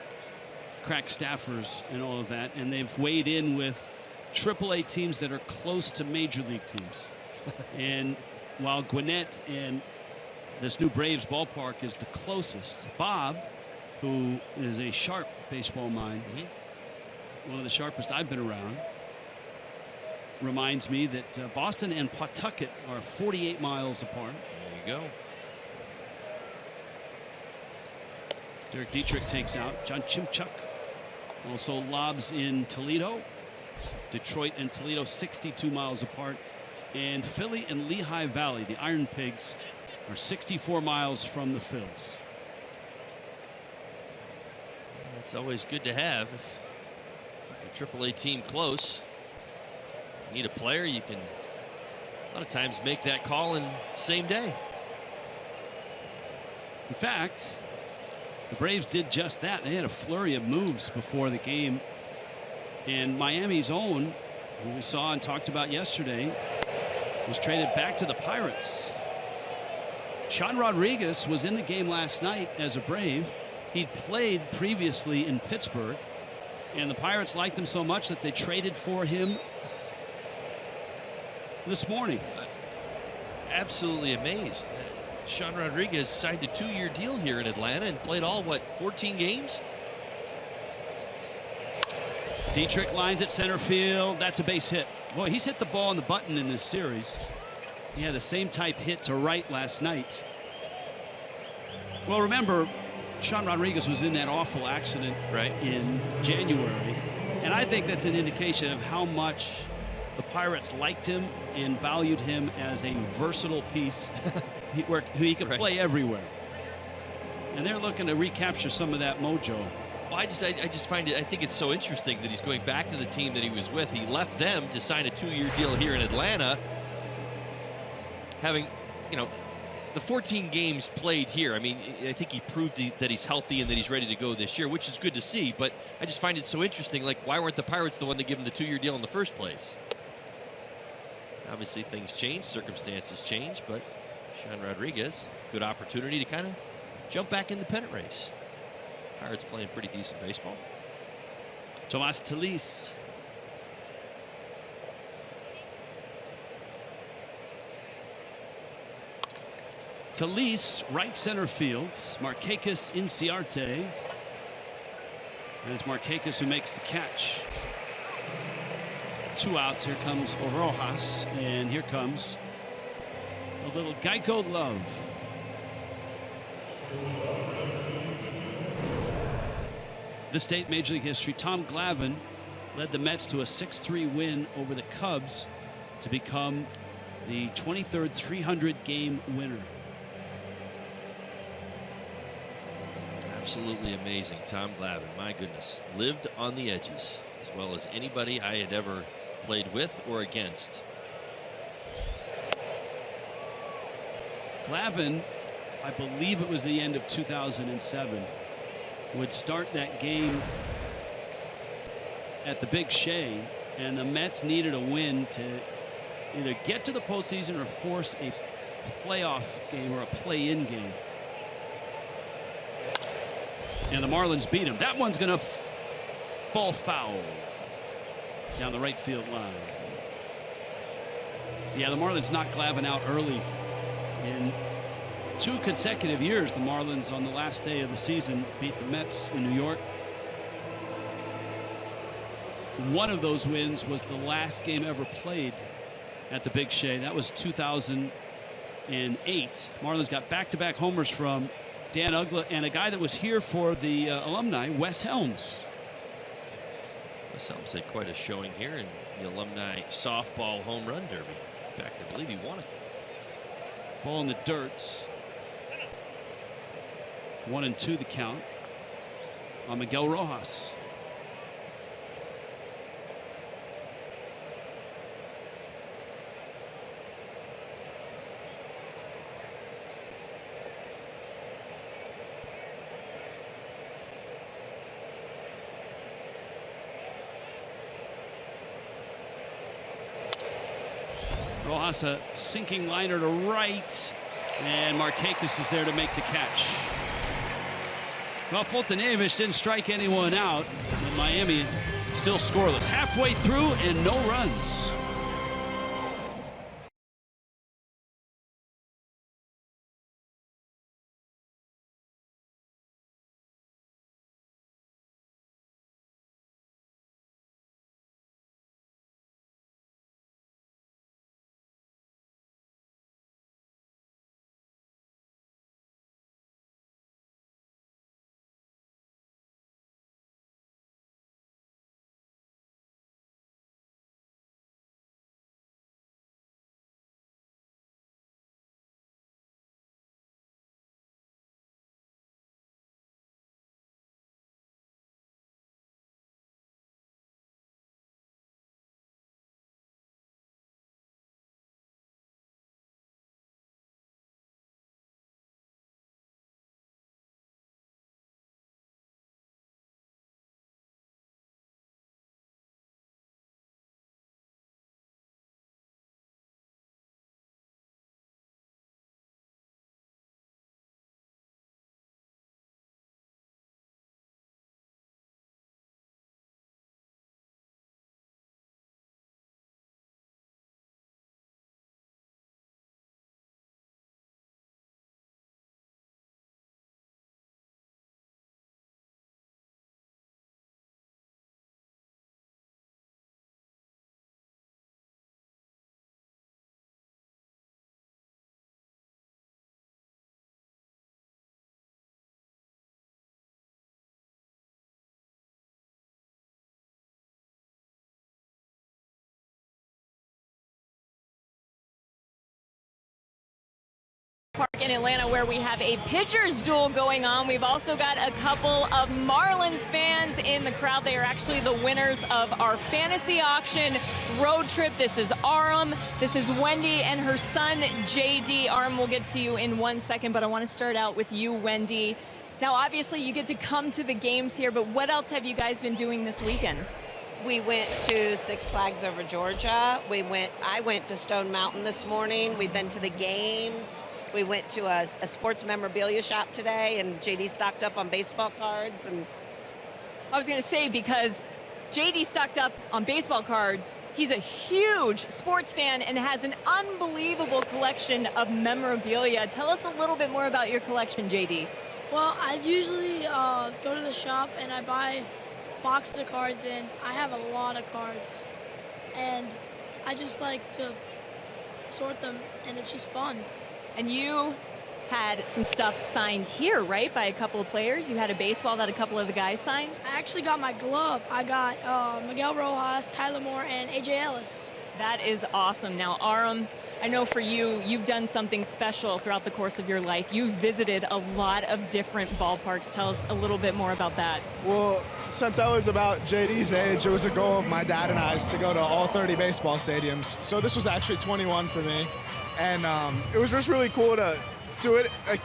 crack staffers, and all of that, and they've weighed in with AAA teams that are close to major league teams. And while Gwinnett and this new Braves ballpark is the closest, Bob, who is a sharp baseball mind, one of the sharpest I've been around, reminds me that Boston and Pawtucket are 48 miles apart. There you go. Derek Dietrich takes out John Chimchuk. Also lobs in Toledo. Detroit and Toledo 62 miles apart. And Philly and Lehigh Valley, the Iron Pigs, are 64 miles from the Phils. It's always good to have. If your AAA team close, you need a player, you can a lot of times make that call in the same day. In fact, the Braves did just that. They had a flurry of moves before the game. And Miami's own, who we saw and talked about yesterday, was traded back to the Pirates. Sean Rodriguez was in the game last night as a Brave. He'd played previously in Pittsburgh, and the Pirates liked him so much that they traded for him this morning. Absolutely amazed. Sean Rodriguez signed a 2-year deal here in Atlanta and played all, what, 14 games? Dietrich lines at center field. That's a base hit. Boy, he's hit the ball on the button in this series. He had the same type hit to right last night. Well, remember, Sean Rodriguez was in that awful accident in January. And I think that's an indication of how much the Pirates liked him and valued him as a versatile piece who he could play everywhere. And they're looking to recapture some of that mojo. Well, I just find it, I think it's so interesting that he's going back to the team that he was with. He left them to sign a 2-year deal here in Atlanta. Having, you know, the 14 games played here, I mean, I think he proved that he's healthy and that he's ready to go this year, which is good to see. But I just find it so interesting, like, why weren't the Pirates the one to give him the 2-year deal in the first place? Obviously, things change, circumstances change, but Sean Rodriguez, good opportunity to kind of jump back in the pennant race. Pirates playing pretty decent baseball. Tomas Talis. Talis, right center field. Markakis Inciarte. And it's Markakis who makes the catch. 2 outs. Here comes Orojas, and here comes a little Geico love. This date Major League history, Tom Glavine led the Mets to a 6-3 win over the Cubs to become the 23rd 300-game winner. Absolutely amazing. Tom Glavine, my goodness, lived on the edges as well as anybody I had ever played with or against. Glavine, I believe it was the end of 2007, would start that game at the Big Shea, and the Mets needed a win to either get to the postseason or force a playoff game or a play-in game. And the Marlins beat him. That one's going to fall foul down the right field line. Yeah, the Marlins knocked Glavine out early. In 2 consecutive years, the Marlins on the last day of the season beat the Mets in New York. One of those wins was the last game ever played at the Big Shea. That was 2008. Marlins got back-to-back homers from Dan Uggla and a guy that was here for the alumni, Wes Helms. Wes Helms had quite a showing here in the alumni softball home run derby. In fact, I believe he won it. Ball in the dirt. 1-2 the count on Miguel Rojas. Rojas, a sinking liner to right, and Markakis is there to make the catch. Well, Fultonevich didn't strike anyone out, and Miami still scoreless. Halfway through and no runs. Park in Atlanta, where we have a pitcher's duel going on. We've also got a couple of Marlins fans in the crowd. They are actually the winners of our fantasy auction road trip. This is Aram, this is Wendy and her son JD. Aram, we'll get to you in 1 second, but I want to start out with you, Wendy. Now, obviously, you get to come to the games here, but what else have you guys been doing this weekend? We went to Six Flags over Georgia. I went to Stone Mountain this morning. We've been to the games. We went to a sports memorabilia shop today, and JD stocked up on baseball cards. And I was going to say, because JD stocked up on baseball cards, he's a huge sports fan and has an unbelievable collection of memorabilia. Tell us a little bit more about your collection, JD. Well, I usually go to the shop and I buy boxes of cards, and I have a lot of cards. And I just like to sort them, and it's just fun. And you had some stuff signed here, right, by a couple of players? You had a baseball that a couple of the guys signed? I actually got my glove. I got Miguel Rojas, Tyler Moore, and AJ Ellis. That is awesome. Now, Aram, I know for you, you've done something special throughout the course of your life. You visited a lot of different ballparks. Tell us a little bit more about that. Well, since I was about JD's age, it was a goal of my dad and I's to go to all 30 baseball stadiums. So this was actually 21 for me. And it was just really cool to do it like,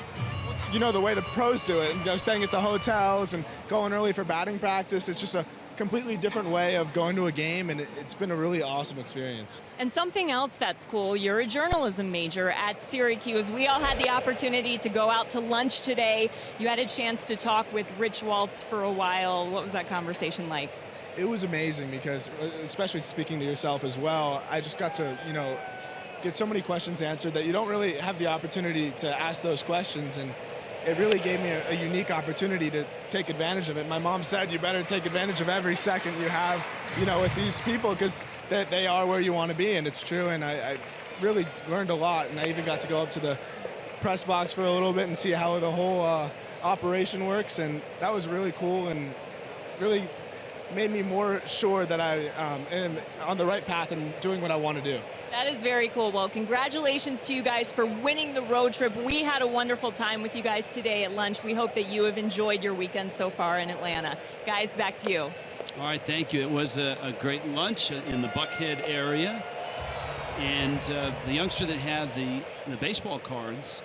you know, the way the pros do it, you know, staying at the hotels and going early for batting practice. It's just a completely different way of going to a game, and it's been a really awesome experience. And something else that's cool, you're a journalism major at Syracuse. We all had the opportunity to go out to lunch today. You had a chance to talk with Rich Waltz for a while. What was that conversation like? It was amazing because, especially speaking to yourself as well, I just got to, you know, get so many questions answered that you don't really have the opportunity to ask those questions, and it really gave me a unique opportunity to take advantage of it. My mom said you better take advantage of every second you have, you know, with these people, because they are where you want to be, and it's true. And I really learned a lot, and I even got to go up to the press box for a little bit and see how the whole operation works, and that was really cool and really made me more sure that I am on the right path and doing what I want to do. That is very cool. Well, congratulations to you guys for winning the road trip. We had a wonderful time with you guys today at lunch. We hope that you have enjoyed your weekend so far in Atlanta. Guys, back to you. All right, thank you. It was a great lunch in the Buckhead area. And the youngster that had the baseball cards,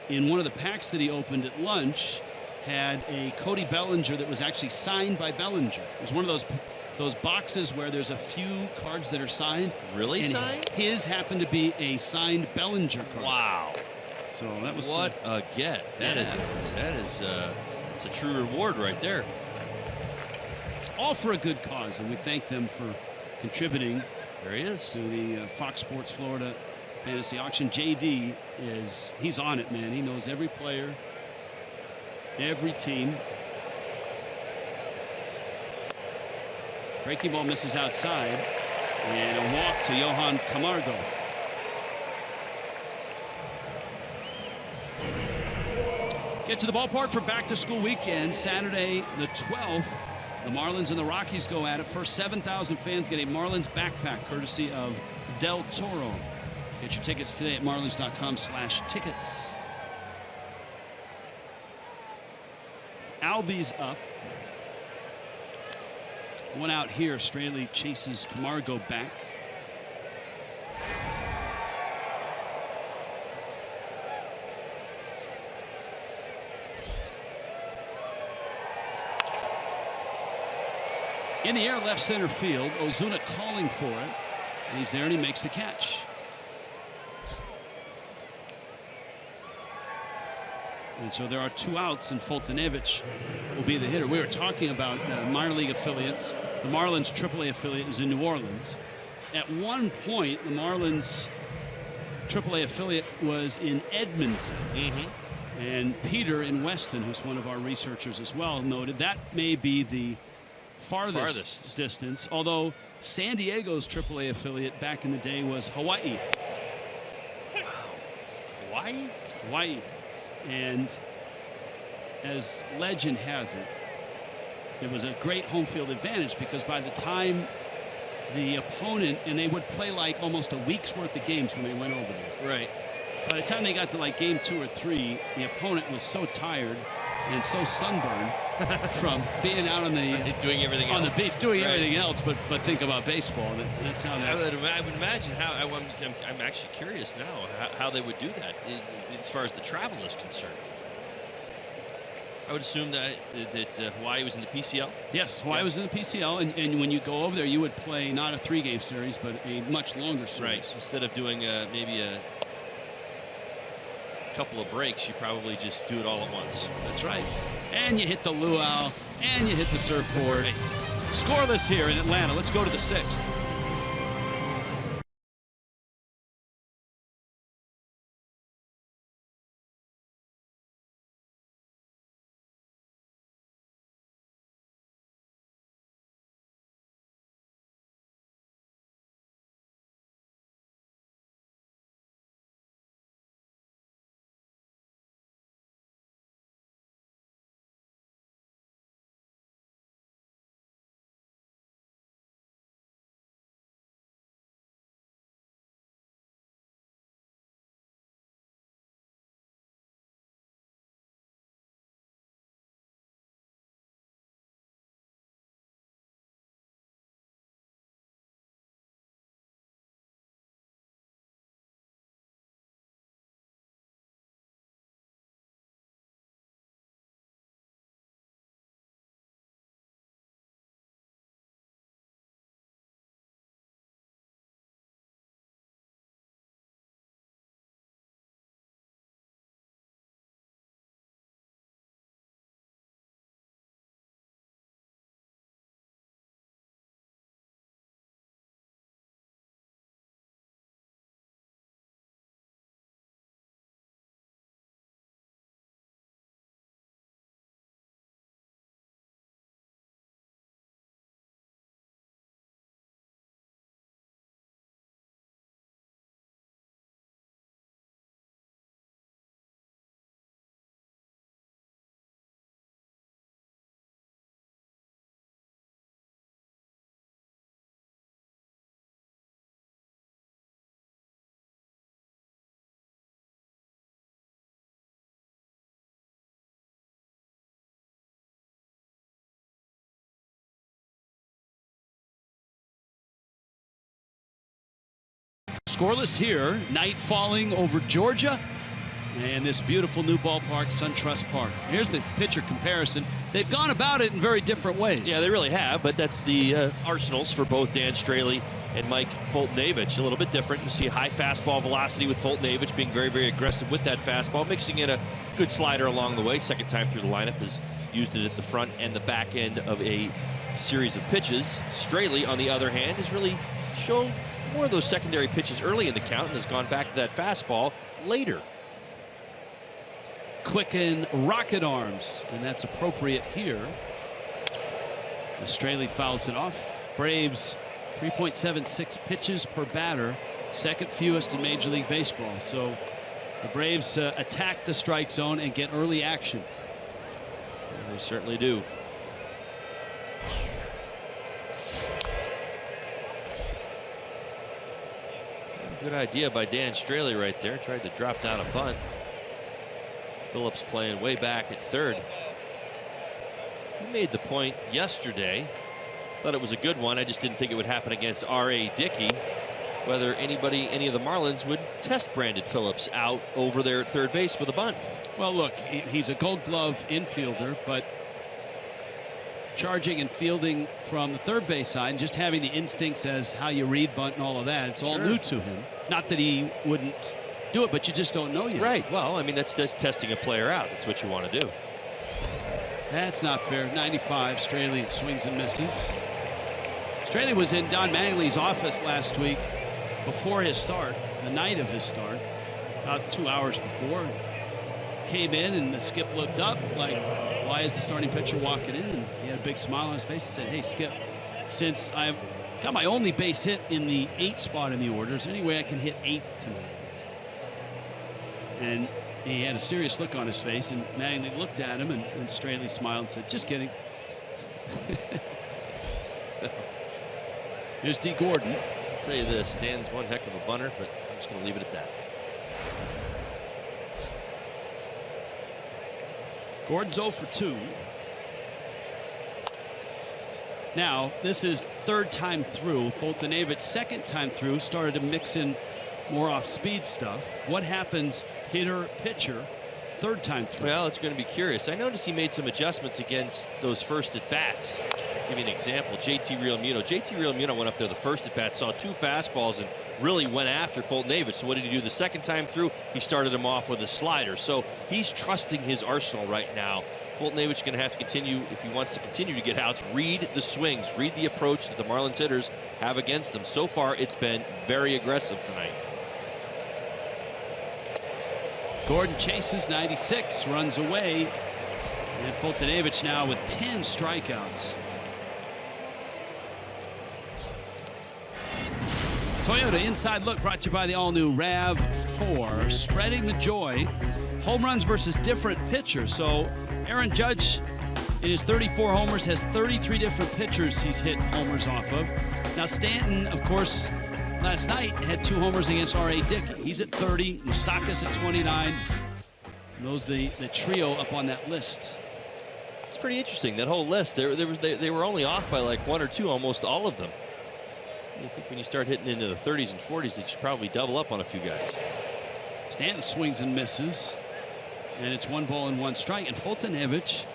in one of the packs that he opened at lunch, had a Cody Bellinger that was actually signed by Bellinger. It was one of those boxes where there's a few cards that are signed. Really and signed? His happened to be a signed Bellinger card. Wow. So that was what a get. That's a true reward right there. All for a good cause, and we thank them for contributing. There he is. To the Fox Sports Florida Fantasy Auction. JD he's on it, man. He knows every player, every team. Breaking ball misses outside, and a walk to Johan Camargo. Get to the ballpark for back-to-school weekend. Saturday the 12th, the Marlins and the Rockies go at it. First 7,000 fans get a Marlins backpack courtesy of Del Toro. Get your tickets today at marlins.com/tickets. Albie's up. One out here. Straley chases Camargo back. In the air, left center field. Ozuna calling for it. And he's there and he makes the catch. And so there are 2 outs, and Fultonevich will be the hitter. We were talking about minor league affiliates. The Marlins AAA affiliate is in New Orleans. At one point, the Marlins AAA affiliate was in Edmonton. And Peter in Weston, who's one of our researchers as well, noted that may be the farthest distance, although San Diego's AAA affiliate back in the day was Hawaii. Hawaii? Hawaii. And as legend has it, it was a great home field advantage, because by the time the opponent, and they would play like almost a week's worth of games when they went over there. Right. By the time they got to like game 2 or 3, the opponent was so tired and so sunburned from being out on the doing everything on else. The beach, doing everything else, but think about baseball. That's how that. I would imagine how. I'm actually curious now how they would do that as far as the travel is concerned. I would assume that Hawaii was in the PCL. Yes, Hawaii was in the PCL, and when you go over there, you would play not a 3-game series, but a much longer series. Right. Instead of doing maybe a couple of breaks, you probably just do it all at once. That's right. And you hit the luau, and you hit the surfboard. Right. Scoreless here in Atlanta. Let's go to the 6th. Scoreless here. Night falling over Georgia. And this beautiful new ballpark, SunTrust Park. Here's the pitcher comparison. They've gone about it in very different ways. Yeah, they really have, but that's the arsenals for both Dan Straley and Mike Foltynewicz. A little bit different. You see high fastball velocity with Foltynewicz being very, very aggressive with that fastball, mixing in a good slider along the way. Second time through the lineup has used it at the front and the back end of a series of pitches. Straley, on the other hand, has really shown more of those secondary pitches early in the count and has gone back to that fastball later. Quicken rocket arms, and that's appropriate here. Straley fouls it off. Braves 3.76 pitches per batter, second fewest in Major League Baseball. So the Braves attack the strike zone and get early action. They certainly do. Good idea by Dan Straley right there. Tried to drop down a bunt. Phillips playing way back at third. He made the point yesterday. Thought it was a good one. I just didn't think it would happen against R.A. Dickey. Whether any of the Marlins would test Brandon Phillips out over there at third base with a bunt. Well, look, he's a Gold Glove infielder, but charging and fielding from the third base side and just having the instincts as how you read bunt and all of that, it's all new to him. Not that he wouldn't do it, but you just don't know yet. Right. Well, I mean, that's testing a player out. That's what you want to do. That's not fair. 95. Straley swings and misses. Straley was in Don Mattingly's office last week before his start, the night of his start, about 2 hours before. Came in and the Skip looked up like, why is the starting pitcher walking in? And he had a big smile on his face. He said, hey, Skip, since I've got my only base hit in the 8th spot in the order, is there any way I can hit 8th tonight? And he had a serious look on his face, and Mattingly looked at him, and Straley smiled and said, just kidding. Here's D. Gordon. I'll tell you this, Dan's one heck of a bunter, but I'm just going to leave it at that. Gordon's 0 for 2. Now, this is third time through. Foltynewicz, second time through, started to mix in more off-speed stuff. What happens hitter, pitcher, third time through? Well, it's going to be curious. I noticed he made some adjustments against those first at-bats. Give you an example, JT Realmuto. JT Realmuto went up there the first at-bat, saw 2 fastballs, and really went after Foltynewicz. So what did he do the second time through? He started him off with a slider. So he's trusting his arsenal right now. Foltynewicz is going to have to continue, if he wants to continue to get outs, read the swings, read the approach that the Marlins hitters have against him. So far, it's been very aggressive tonight. Gordon chases 96, runs away, and Foltynewicz now with 10 strikeouts. Toyota Inside Look brought to you by the all-new RAV4, spreading the joy. Home runs versus different pitchers. So Aaron Judge, in his 34 homers, has 33 different pitchers he's hit homers off of. Now Stanton, of course, last night had 2 homers against R.A. Dickey. He's at 30, Moustakas at 29. And those the trio up on that list. It's pretty interesting, that whole list. They were only off by like 1 or 2, almost all of them. I think when you start hitting into the 30s and 40s, that you probably double up on a few guys. Stanton swings and misses, and it's 1 ball and 1 strike. And Foltynewicz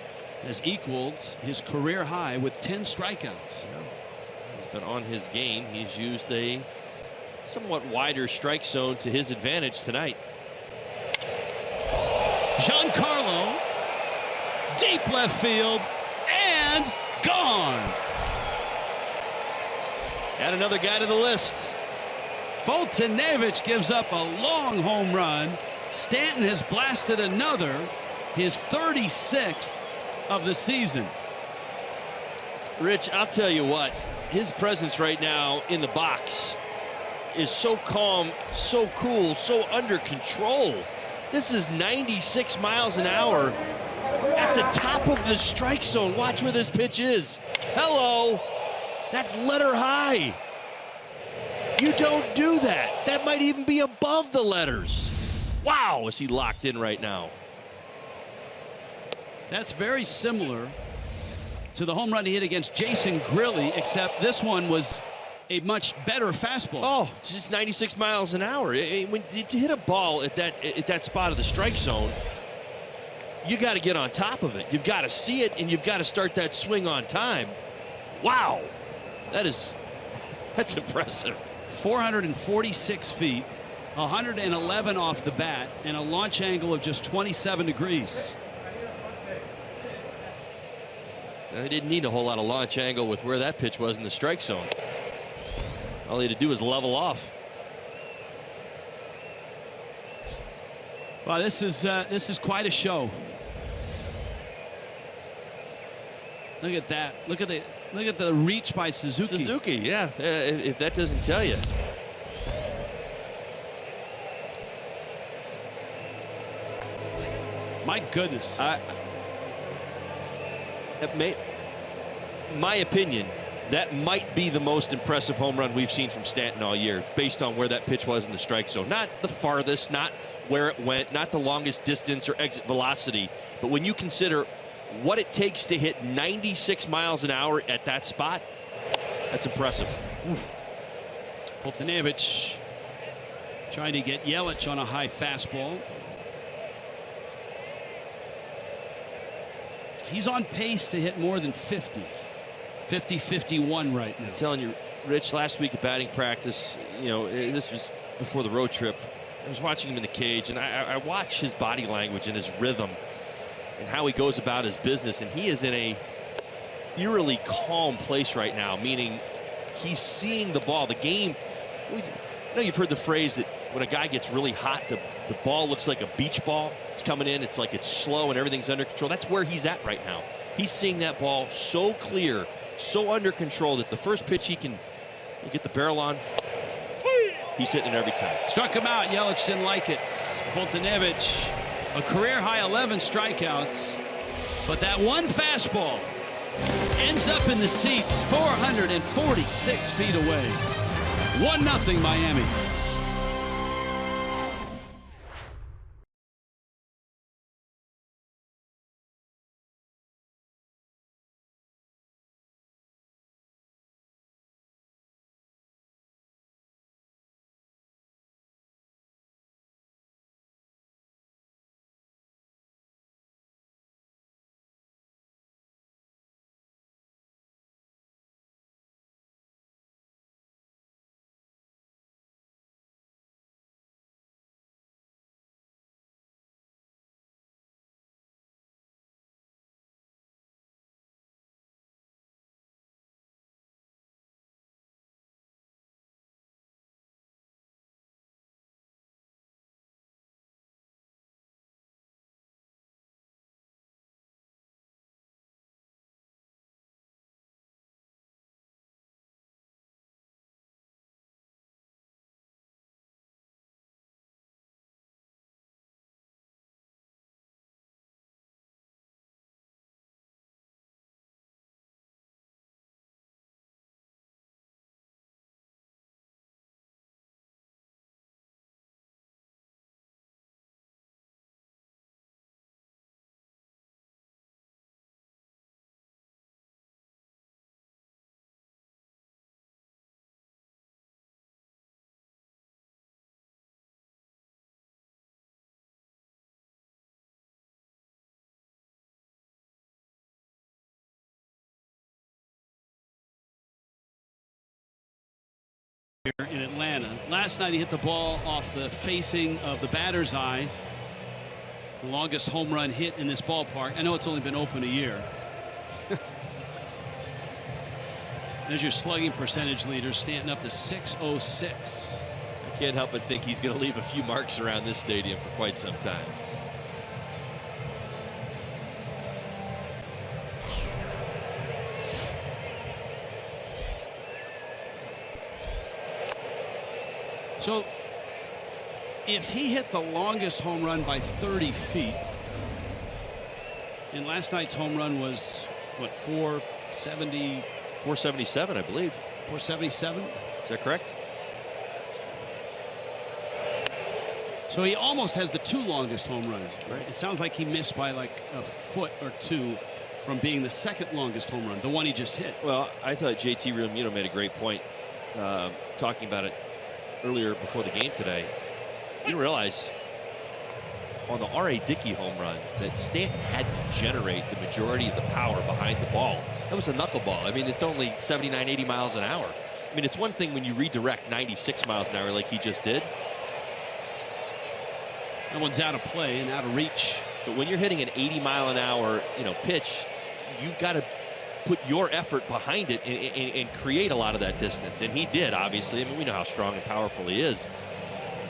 has equaled his career high with 10 strikeouts. Yeah. He's been on his game. He's used a somewhat wider strike zone to his advantage tonight. Giancarlo, deep left field, and gone. Add another guy to the list. Foltynewicz gives up a long home run. Stanton has blasted another, his 36th of the season. Rich, I'll tell you what, his presence right now in the box is so calm, so cool, so under control. This is 96 miles an hour at the top of the strike zone. Watch where this pitch is. Hello. That's letter high. You don't do that. That might even be above the letters. Wow, is he locked in right now? That's very similar to the home run he hit against Jason Grilli, except this one was a much better fastball. Oh, just 96 miles an hour. When to hit a ball at that spot of the strike zone, you got to get on top of it. You've got to see it, and you've got to start that swing on time. Wow, that's impressive. 446 feet, 111 off the bat, and a launch angle of just 27 degrees. They didn't need a whole lot of launch angle with where that pitch was in the strike zone. All he had to do was level off. Well, this is quite a show. Look at that. Look at the reach by Suzuki. Suzuki, yeah. If that doesn't tell you. My goodness. My opinion, that might be the most impressive home run we've seen from Stanton all year, based on where that pitch was in the strike zone. Not the farthest, not where it went, not the longest distance or exit velocity, but when you consider what it takes to hit 96 miles an hour at that spot, that's impressive. Foltynewicz trying to get Yelich on a high fastball. He's on pace to hit more than 50. 50-51 right now. I'm telling you, Rich, last week at batting practice, this was before the road trip. I was watching him in the cage, and I watch his body language and his rhythm and how he goes about his business, and he is in a eerily calm place right now, meaning he's seeing the ball. The game, you've heard the phrase that when a guy gets really hot, the ball looks like a beach ball. It's coming in, it's like it's slow and everything's under control. That's where he's at right now. He's seeing that ball so clear, so under control that the first pitch he can get the barrel on, he's hitting it every time. Struck him out. Yelich didn't like it. Foltynewicz, a career-high 11 strikeouts, but that one fastball ends up in the seats 446 feet away. 1-0 Miami. In Atlanta. Last night he hit the ball off the facing of the batter's eye. The longest home run hit in this ballpark. I know it's only been open a year. There's your slugging percentage leader, Stanton up to .606. I can't help but think he's going to leave a few marks around this stadium for quite some time. So if he hit the longest home run by 30 feet, and last night's home run was what, 470? 477, I believe. 477? Is that correct? So he almost has the two longest home runs. Right. It sounds like he missed by like a foot or two from being the second longest home run, the one he just hit. Well, I thought JT Realmuto made a great point. talking about it earlier before the game today. You didn't realize on the R.A. Dickey home run that Stanton had to generate the majority of the power behind the ball. That was a knuckleball. I mean, it's only 79, 80 miles an hour. I mean, it's one thing when you redirect 96 miles an hour like he just did. That one's out of play and out of reach. But when you're hitting an 80-mile-an-hour, pitch, you've got to put your effort behind it and create a lot of that distance. And he did, obviously. I mean, we know how strong and powerful he is.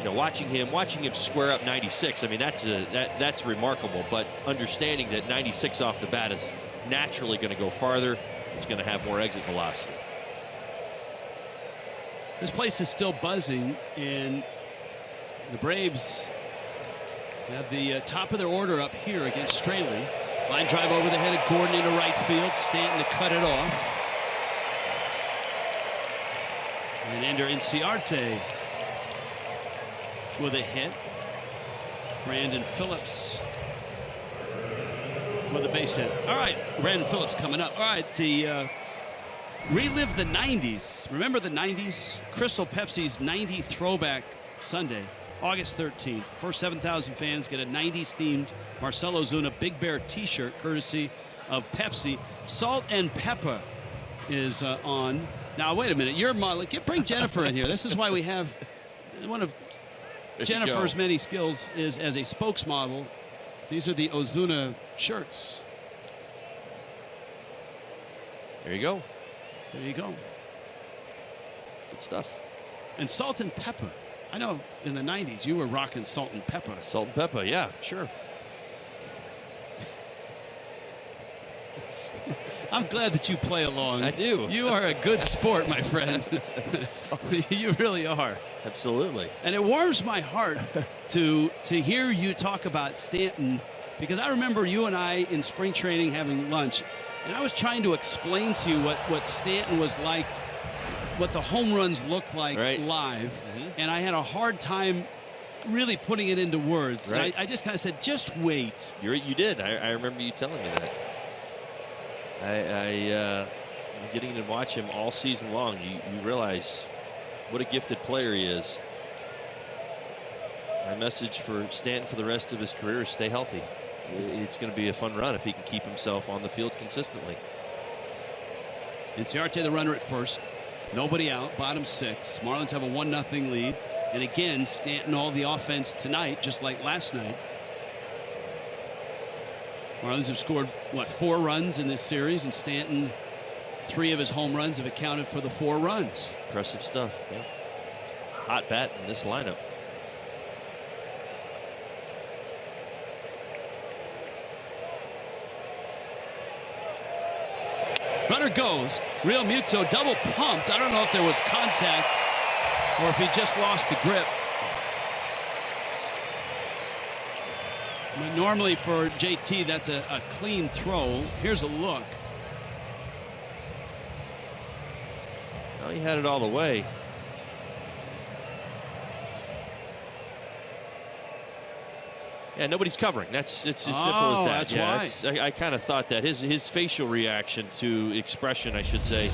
Watching him square up 96. I mean, that's remarkable. But understanding that 96 off the bat is naturally going to go farther, it's going to have more exit velocity. This place is still buzzing, and the Braves have the top of their order up here against Straley. Line drive over the head of Gordon into right field. Stanton to cut it off. And Ender Inciarte with a hit. Brandon Phillips with a base hit. All right, Brandon Phillips coming up. All right, the relive the 90s. Remember the 90s? Crystal Pepsi's 90 Throwback Sunday, August 13th. First 7,000 fans get a 90s themed Marcelo Ozuna Big Bear t-shirt courtesy of Pepsi. Salt and Pepper is on. Now, wait a minute. You're bring Jennifer in here. This is why we have one of Jennifer's many skills is as a spokesmodel. These are the Ozuna shirts. There you go. There you go. Good stuff. And Salt and Pepper. I know in the 90s you were rocking Salt and Pepper. Salt and Pepper, yeah, sure. I'm glad that you play along. I do. You are a good sport, my friend. You really are. Absolutely. And it warms my heart to hear you talk about Stanton, because I remember you and I in spring training having lunch, and I was trying to explain to you what Stanton was like, what the home runs look like live, and I had a hard time really putting it into words. Right. I just kind of said, just wait. You did. I remember you telling me that. I'm getting to watch him all season long. You realize what a gifted player he is. My message for Stanton for the rest of his career is stay healthy. It's going to be a fun run if he can keep himself on the field consistently. Inciarte the runner at first. Nobody out, bottom 6. Marlins have a 1-0 lead. And again, Stanton all the offense tonight, just like last night. Marlins have scored, 4 runs in this series, and Stanton, 3 of his home runs have accounted for the 4 runs. Impressive stuff. Yeah. Hot bat in this lineup. Runner goes. Real Muto double pumped. I don't know if there was contact or if he just lost the grip. But normally for JT, that's a clean throw. Here's a look. Well, he had it all the way. Yeah, nobody's covering. It's as simple as that. That's why. I kind of thought that his facial reaction to expression, I should say,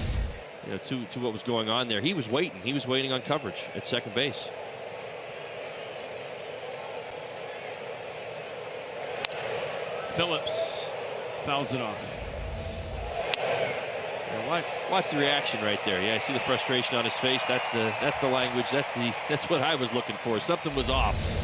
to what was going on there. He was waiting. He was waiting on coverage at second base. Phillips fouls it off. Yeah, watch the reaction right there. Yeah, I see the frustration on his face. That's the language. That's what I was looking for. Something was off.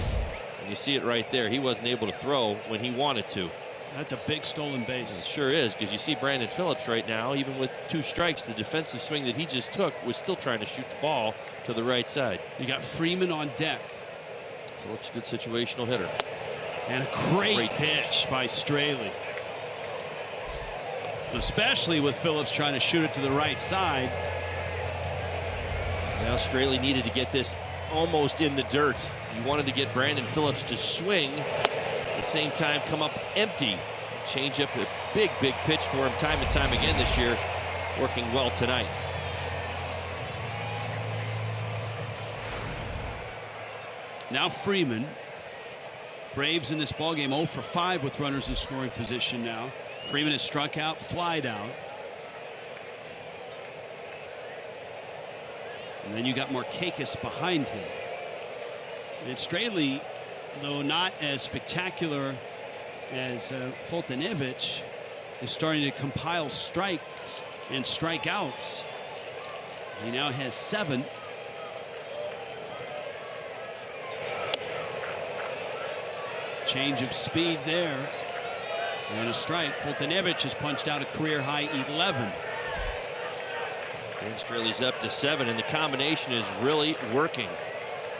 You see it right there. He wasn't able to throw when he wanted to. That's a big stolen base. It sure is, because you see Brandon Phillips right now, even with 2 strikes, the defensive swing that he just took was still trying to shoot the ball to the right side. You got Freeman on deck. Phillips, good situational hitter. And a great pitch by Straley. Especially with Phillips trying to shoot it to the right side. Now Straley needed to get this almost in the dirt. You wanted to get Brandon Phillips to swing, at the same time come up empty. Change up a big pitch for him time and time again this year, working well tonight. Now Freeman. Braves in this ballgame 0 for 5 with runners in scoring position now. Freeman has struck out, flied out. And then you got Markakis behind him. And Straley, though not as spectacular as Foltynewicz, is starting to compile strikes and strikeouts. He now has 7. Change of speed there. And a strike. Foltynewicz has punched out a career-high 11. Dan Straley's up to 7, and the combination is really working.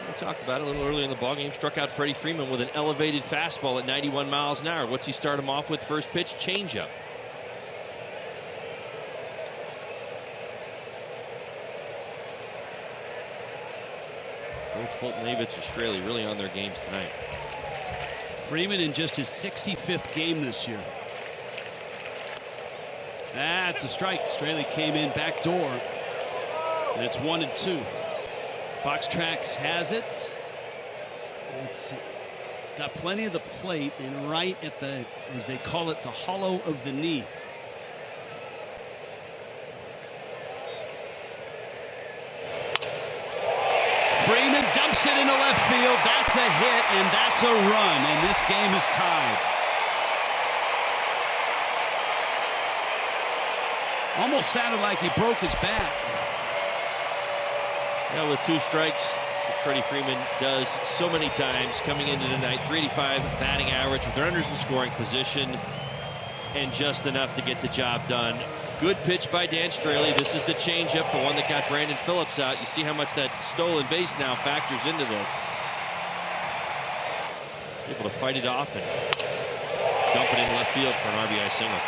We talked about it a little earlier in the ballgame. Struck out Freddie Freeman with an elevated fastball at 91 miles an hour. What's he start him off with? First pitch, changeup. Both Foltynewicz and Straley really on their games tonight. Freeman in just his 65th game this year. That's a strike. Straley came in back door. And it's 1-2. Fox Tracks has it. It's got plenty of the plate and right at the, as they call it, the hollow of the knee. Freeman dumps it into left field. That's a hit, and that's a run, and this game is tied. Almost sounded like he broke his bat. Yeah, with 2 strikes, Freddie Freeman does so many times coming into tonight. 385 batting average with runners in scoring position, and just enough to get the job done. Good pitch by Dan Straley. This is the changeup, the one that got Brandon Phillips out. You see how much that stolen base now factors into this. Able to fight it off and dump it in left field for an RBI single.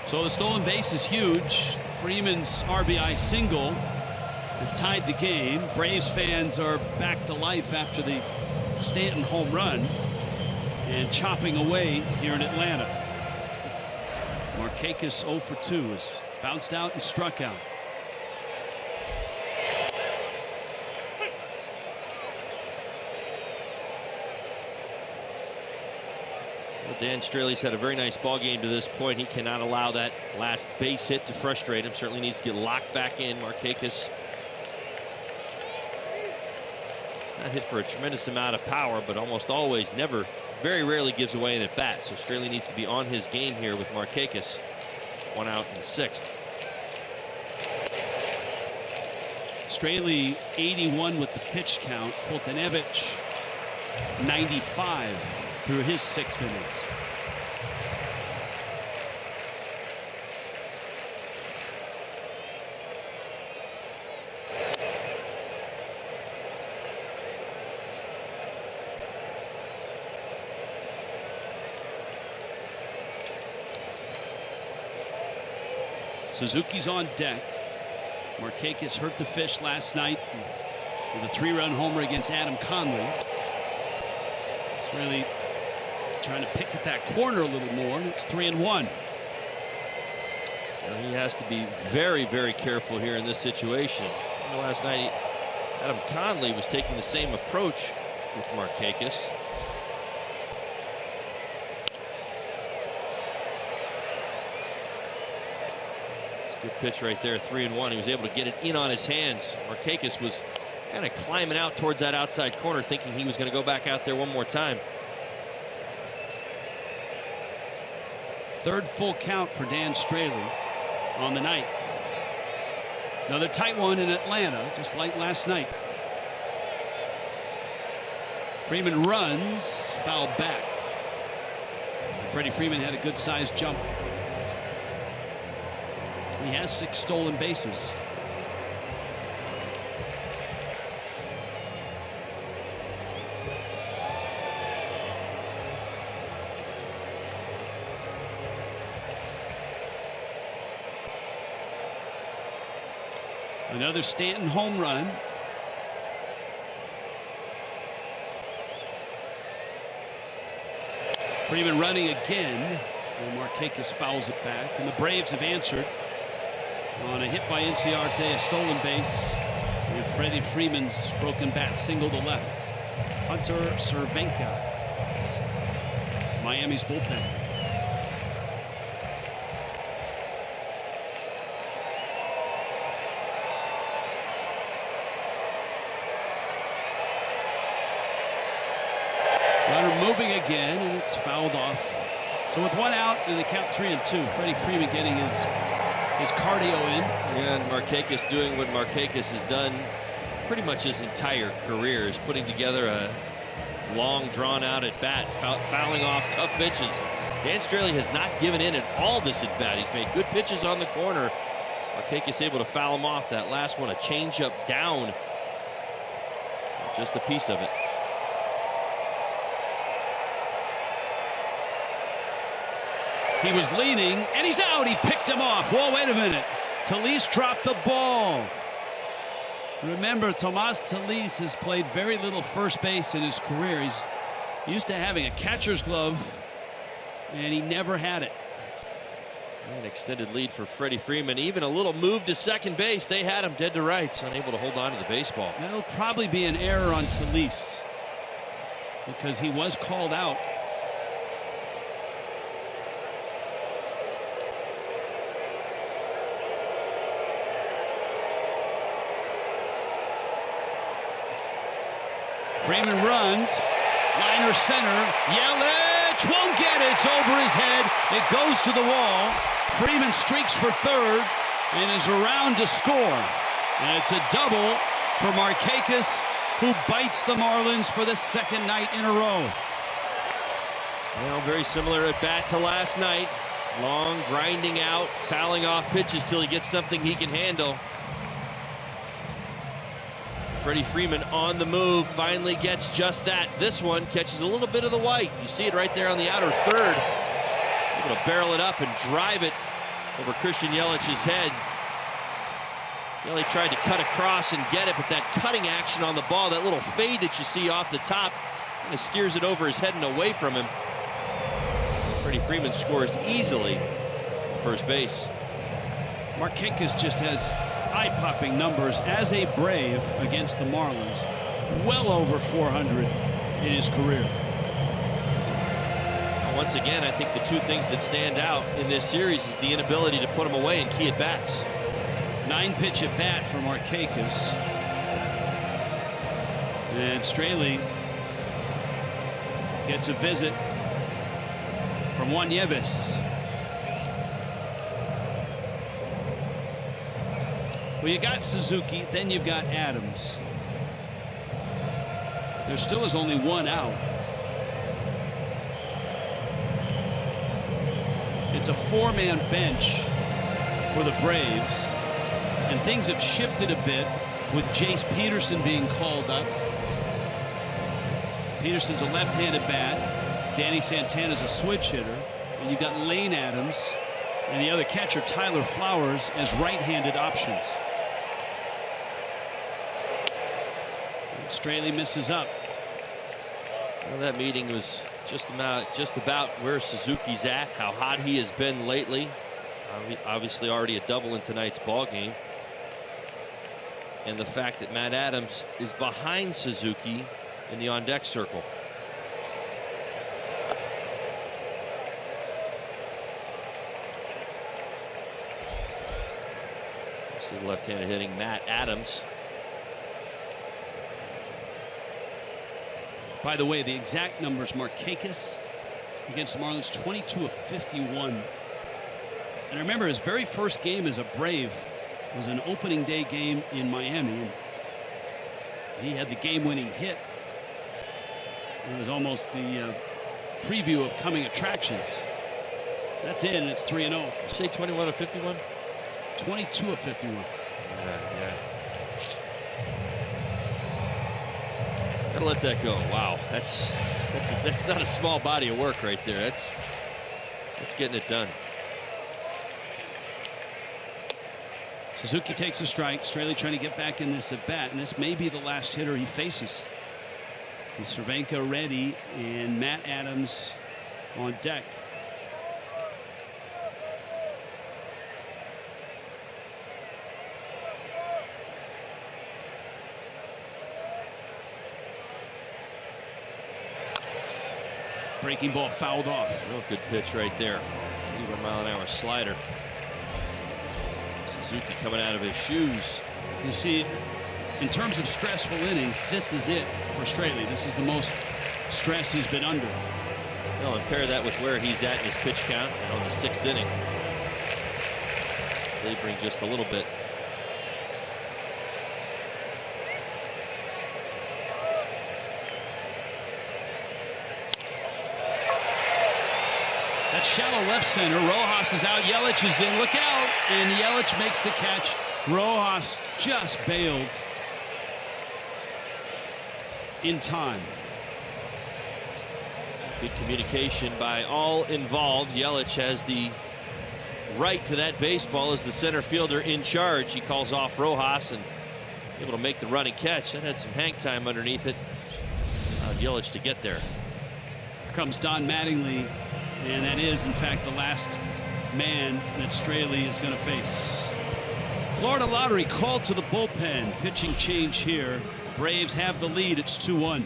So the stolen base is huge. Freeman's RBI single has tied the game. Braves fans are back to life after the Stanton home run and chopping away here in Atlanta. Markakis 0 for 2 is bounced out and struck out. Well, Dan Straley's had a very nice ball game to this point. He cannot allow that last base hit to frustrate him. Certainly needs to get locked back in. Markakis not hit for a tremendous amount of power, but almost always, never, very rarely gives away an at bat. So Straley needs to be on his game here with Markakis. 1 out in the 6th. Straley 81 with the pitch count. Foltynewicz 95 through his 6 innings. Suzuki's on deck. Markakis hurt the fish last night with a 3-run homer against Adam Conley. It's really trying to pick at that corner a little more. It's 3-1. He has to be very, very careful here in this situation. You know, last night, Adam Conley was taking the same approach with Markakis. Good pitch right there, 3-1. He was able to get it in on his hands. Markakis was kind of climbing out towards that outside corner, thinking he was going to go back out there one more time. 3rd full count for Dan Straley on the night. Another tight one in Atlanta, just like last night. Freeman runs, fouled back. Freddie Freeman had a good-sized jump. He has 6 stolen bases. Another Stanton home run. Freeman running again. And Markakis fouls it back. And the Braves have answered on a hit by Inciarte, a stolen base, and Freddie Freeman's broken bat single to left. Hunter Cervenka, Miami's bullpen. again, and it's fouled off. So with one out and the count 3-2, Freddie Freeman getting his cardio in. And Markakis doing what Markakis has done pretty much his entire career, is putting together a long, drawn-out at-bat, fouling off tough pitches. Dan Straley has not given in at all this at-bat. He's made good pitches on the corner. Markakis able to foul him off. That last one, a changeup down. Just a piece of it. He was leaning, and he's out. He picked him off. Whoa, wait a minute. Talise dropped the ball. Remember, Tomas Talise has played very little first base in his career. He's used to having a catcher's glove, and he never had it. An extended lead for Freddie Freeman. Even a little move to second base. They had him dead to rights, unable to hold on to the baseball. That'll probably be an error on Talise because he was called out. Freeman runs, liner center, Yelich won't get it, it's over his head, it goes to the wall. Freeman streaks for third and is around to score. And it's a double for Markakis, who bites the Marlins for the second night in a row. Well, very similar at bat to last night. Long, grinding out, fouling off pitches till he gets something he can handle. Freddie Freeman on the move, finally gets just that. This one catches a little bit of the white. You see it right there on the outer third. Able to barrel it up and drive it over Christian Yelich's head. Yelich tried to cut across and get it, but that cutting action on the ball, that little fade that you see off the top, kind of steers it over his head and away from him. Freddie Freeman scores easily first base. Markakis just has eye-popping numbers as a Brave against the Marlins. Well over 400 in his career. Once again, I think the two things that stand out in this series is the inability to put him away in key at-bats. 9-pitch at-bat for Markakis. And Straley gets a visit from Juan Nieves. Well, you got Suzuki, then you've got Adams. There still is only one out. It's a four-man bench for the Braves, and things have shifted a bit with Jace Peterson being called up. Peterson's a left-handed bat. Danny Santana's a switch hitter, and you've got Lane Adams and the other catcher Tyler Flowers as right-handed options. Straley misses up. Well, that meeting was just about where Suzuki's at, how hot he has been lately. Obviously already a double in tonight's ball game. And the fact that Matt Adams is behind Suzuki in the on-deck circle. See the left-handed hitting Matt Adams. By the way, the exact numbers: Markakis against the Marlins, 22 of 51. And remember, his very first game as a Brave was an opening day game in Miami. He had the game-winning hit. It was almost the preview of coming attractions. That's in, and it's 3-0. Did you say 21 of 51? 22 of 51. Yeah. Gotta let that go. Wow, that's not a small body of work right there. That's getting it done. Suzuki takes a strike. Straley trying to get back in this at bat, and this may be the last hitter he faces. And Cervenka ready, and Matt Adams on deck. Breaking ball fouled off. Real good pitch right there. 81-mile-an-hour slider. Suzuki coming out of his shoes. You see, in terms of stressful innings, this is it for Straley. This is the most stress he's been under. Well, and pair that with where he's at in his pitch count on the 6th inning. They bring just a little bit. That's shallow left center. Rojas is out. Yelich is in. Look out. And Yelich makes the catch. Rojas just bailed in time. Good communication by all involved. Yelich has the right to that baseball as the center fielder in charge. He calls off Rojas and able to make the running catch. That had some hang time underneath it. Yelich to get there. Here comes Don Mattingly, and that is, in fact, the last man that Straley is going to face. Florida Lottery called to the bullpen. Pitching change here. Braves have the lead. It's 2-1.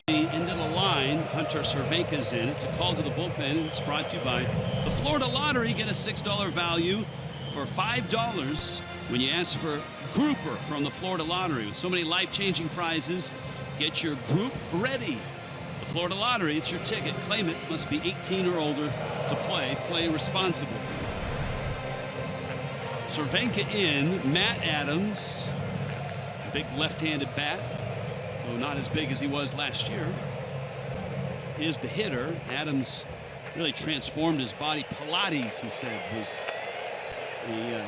Into the line, Hunter Cervenka's in. It's a call to the bullpen. It's brought to you by the Florida Lottery. Get a $6 value for $5 when you ask for Grouper from the Florida Lottery. With so many life-changing prizes, get your group ready. The Florida Lottery, it's your ticket. Claim it. Must be 18 or older to play. Play responsibly. Cervenka in. Matt Adams, big left-handed bat. Though not as big as he was last year, is the hitter. Adams really transformed his body. Pilates, he said, was the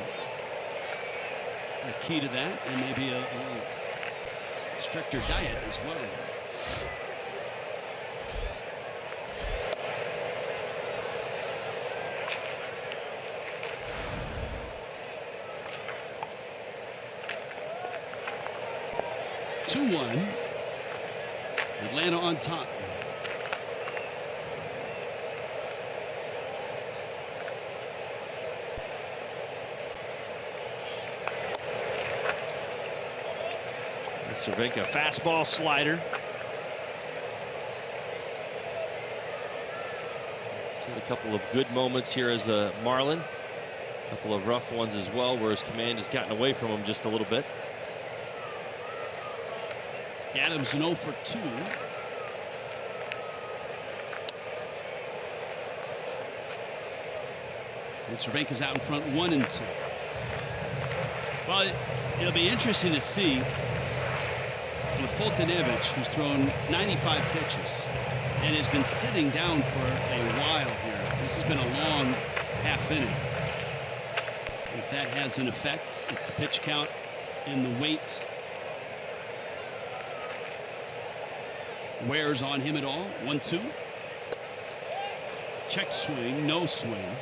key to that, and maybe a stricter diet as well. Two-1. Atlanta on top. Cervenka, fastball, slider. Seen a couple of good moments here as a Marlin. A couple of rough ones as well, where his command has gotten away from him just a little bit. Adams an 0 for 2. And Cervenka's out in front 1-2. Well, it'll be interesting to see with Fultonevich, who's thrown 95 pitches and has been sitting down for a while here. This has been a long half inning. If that has an effect, if the pitch count and the weight wears on him at all. 1-2. Check swing, no swing.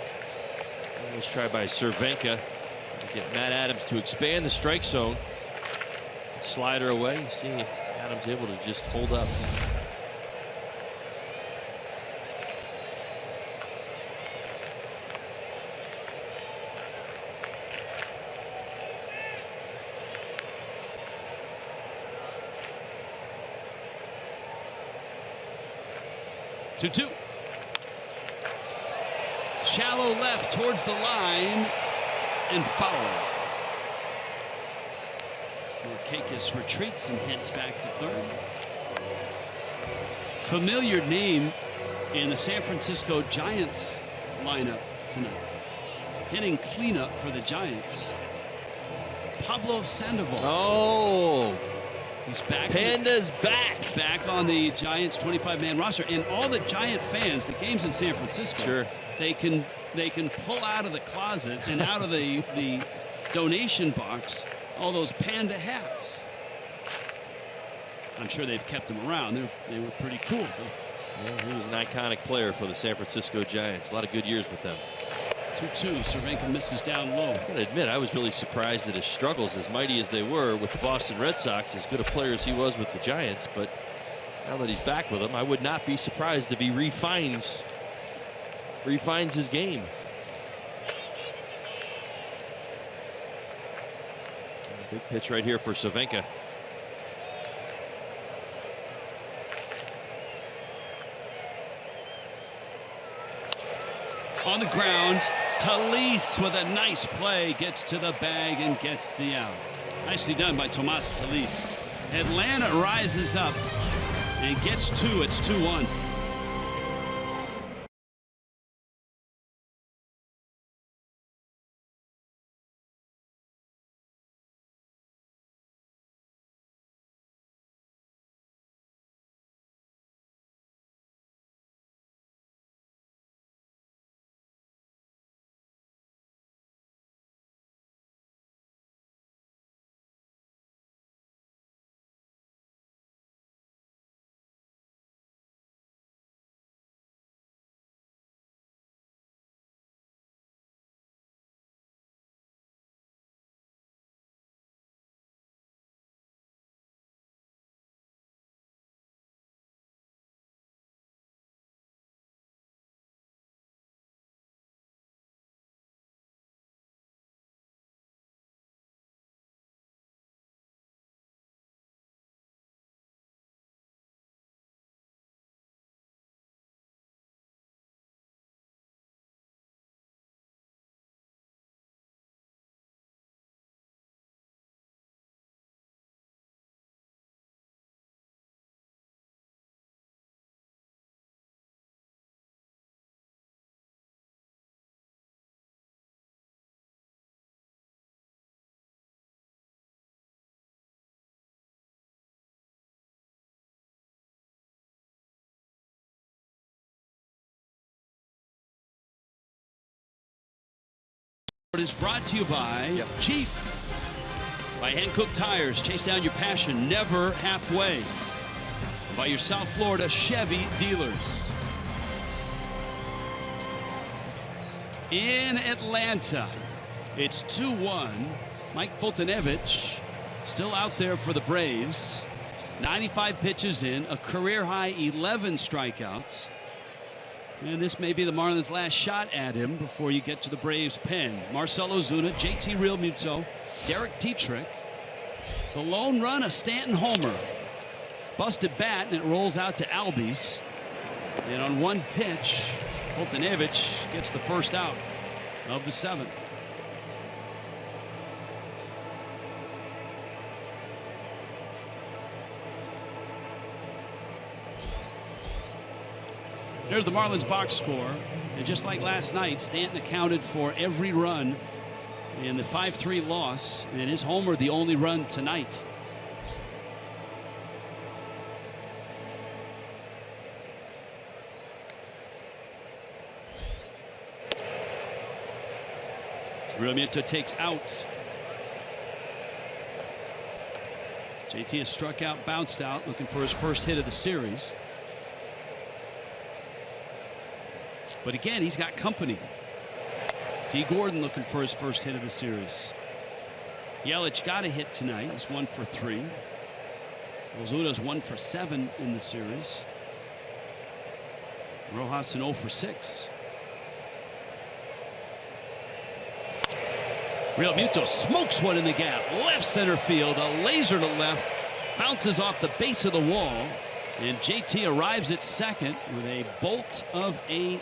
Nice try by Cervenka to get Matt Adams to expand the strike zone. Slider away. You see Adams able to just hold up. Shallow left towards the line and foul. Markakis retreats and heads back to third. Familiar name in the San Francisco Giants lineup tonight. Hitting cleanup for the Giants. Pablo Sandoval. Oh, he's back. Panda's back. Back on the Giants 25-man roster. And all the Giant fans, the game's in San Francisco. Sure. They can pull out of the closet and out of the donation box all those Panda hats. I'm sure they've kept them around. They were pretty cool. Yeah, he was an iconic player for the San Francisco Giants. A lot of good years with them. 2-2. Cervenka misses down low. I gotta admit, I was really surprised at his struggles, as mighty as they were with the Boston Red Sox, as good a player as he was with the Giants. But now that he's back with them, I would not be surprised if he refines his game. Big pitch right here for Cervenka. On the ground, Talise with a nice play gets to the bag and gets the out. Nicely done by Tomas Talise. Atlanta rises up and gets two. It's 2-1. It is brought to you by Jeep. By Hankook Tires. Chase down your passion, never halfway. By your South Florida Chevy dealers. In Atlanta, it's 2-1. Mike Fultonevich still out there for the Braves. 95 pitches in, a career high 11 strikeouts. And this may be the Marlins' last shot at him before you get to the Braves' pen. Marcell Ozuna, JT Realmuto, Derek Dietrich. The lone run, a Stanton homer. Busted bat, and it rolls out to Albies. And on one pitch, Fultonevich gets the first out of the 7th. There's the Marlins box score. And just like last night, Stanton accounted for every run in the 5-3 loss. And his homer the only run tonight. Realmuto takes out. JT has struck out, bounced out, looking for his first hit of the series. But again, he's got company. D. Gordon looking for his first hit of the series. Yelich got a hit tonight. He's 1 for 3. Ozuna's 1 for 7 in the series. Rojas an 0 for 6. Realmuto smokes one in the gap. Left center field. A laser to left. Bounces off the base of the wall. And JT arrives at second with a bolt of a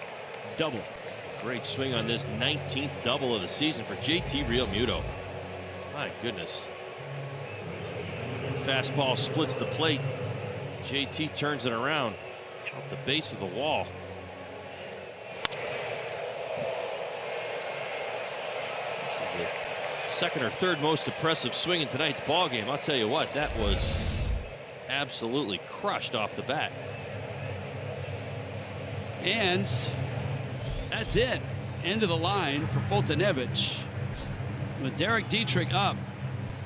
double. Great swing on this 19th double of the season for JT Realmuto. My goodness. Fastball splits the plate. JT turns it around off the base of the wall. This is the second or third most impressive swing in tonight's ball game. I'll tell you what, that was absolutely crushed off the bat. And that's it. End of the line for Foltynewicz. With Derek Dietrich up,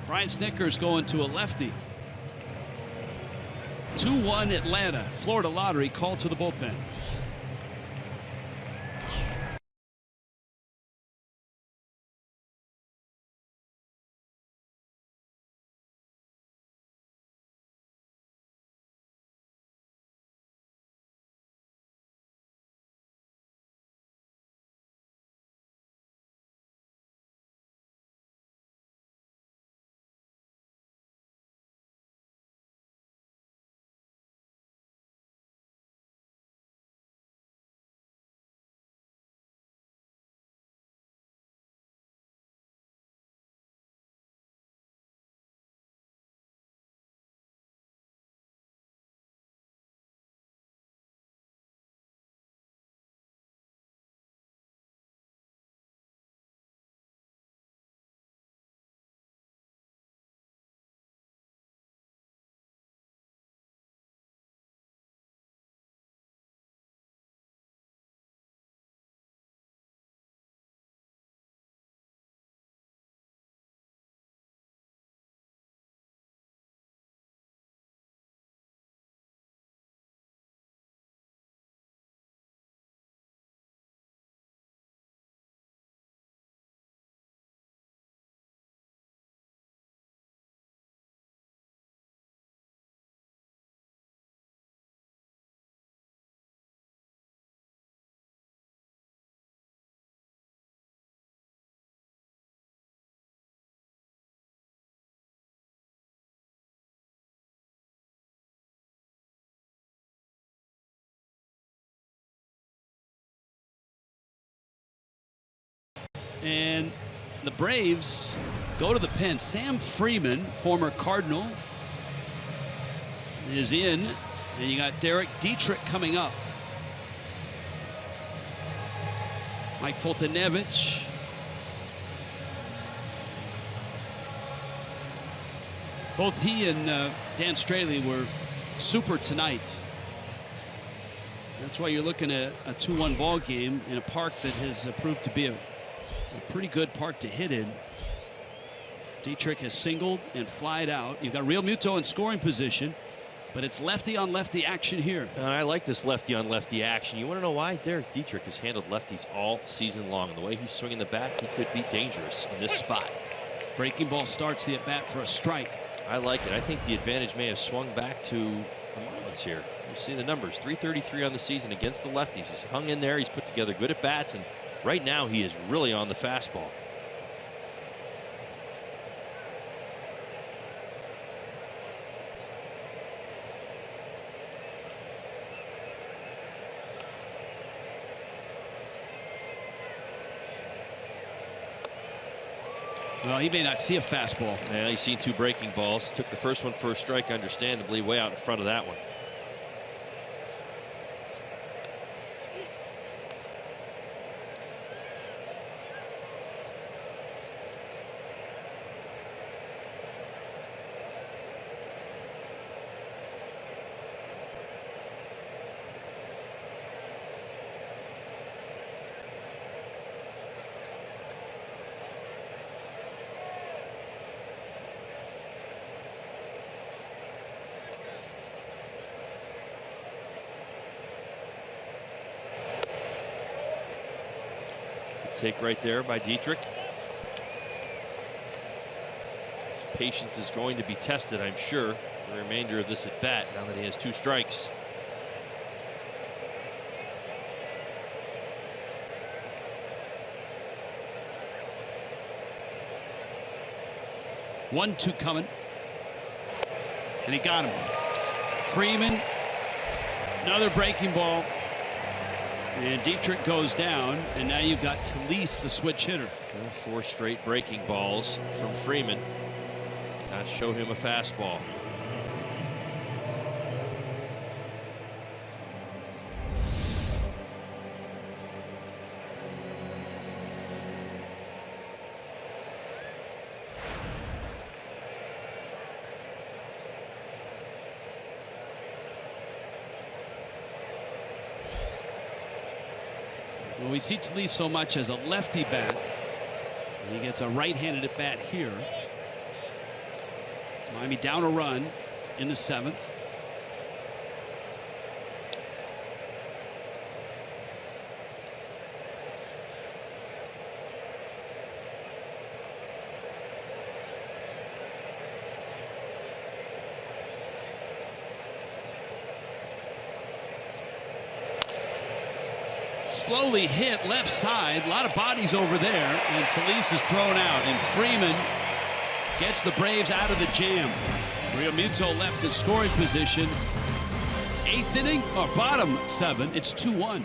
Brian Snitker's going to a lefty. 2-1 Atlanta. Florida Lottery called to the bullpen. And the Braves go to the pen. Sam Freeman, former Cardinal, is in. And you got Derek Dietrich coming up. Mike Foltynewicz. Both he and Dan Straley were super tonight. That's why you're looking at a 2-1 ball game in a park that has proved to be a pretty good park to hit in. Dietrich has singled and flied out. You've got Realmuto in scoring position, but it's lefty on lefty action here. And I like this lefty on lefty action. You want to know why? Derek Dietrich has handled lefties all season long. And the way he's swinging the bat, he could be dangerous in this spot. Breaking ball starts the at bat for a strike. I like it. I think the advantage may have swung back to the Marlins here. You see the numbers, 333 on the season against the lefties. He's hung in there. He's put together good at bats, and right now he is really on the fastball. Well, he may not see a fastball. Yeah, he's seen two breaking balls. Took the first one for a strike, understandably, way out in front of that one. Take right there by Dietrich. His patience is going to be tested, I'm sure, the remainder of this at bat now that he has two strikes. One, two coming. And he got him. Freeman, another breaking ball. And Dietrich goes down, and now you've got Talise, the switch hitter. 4 straight breaking balls from Freeman. Got to show him a fastball. Well, we see Talise so much as a lefty bat. And he gets a right-handed at bat here. Miami down a run in the 7th. Slowly hit left side. A lot of bodies over there. And Talise is thrown out. And Freeman gets the Braves out of the jam. Real Muto left in scoring position. 8th inning, or bottom 7. It's 2-1.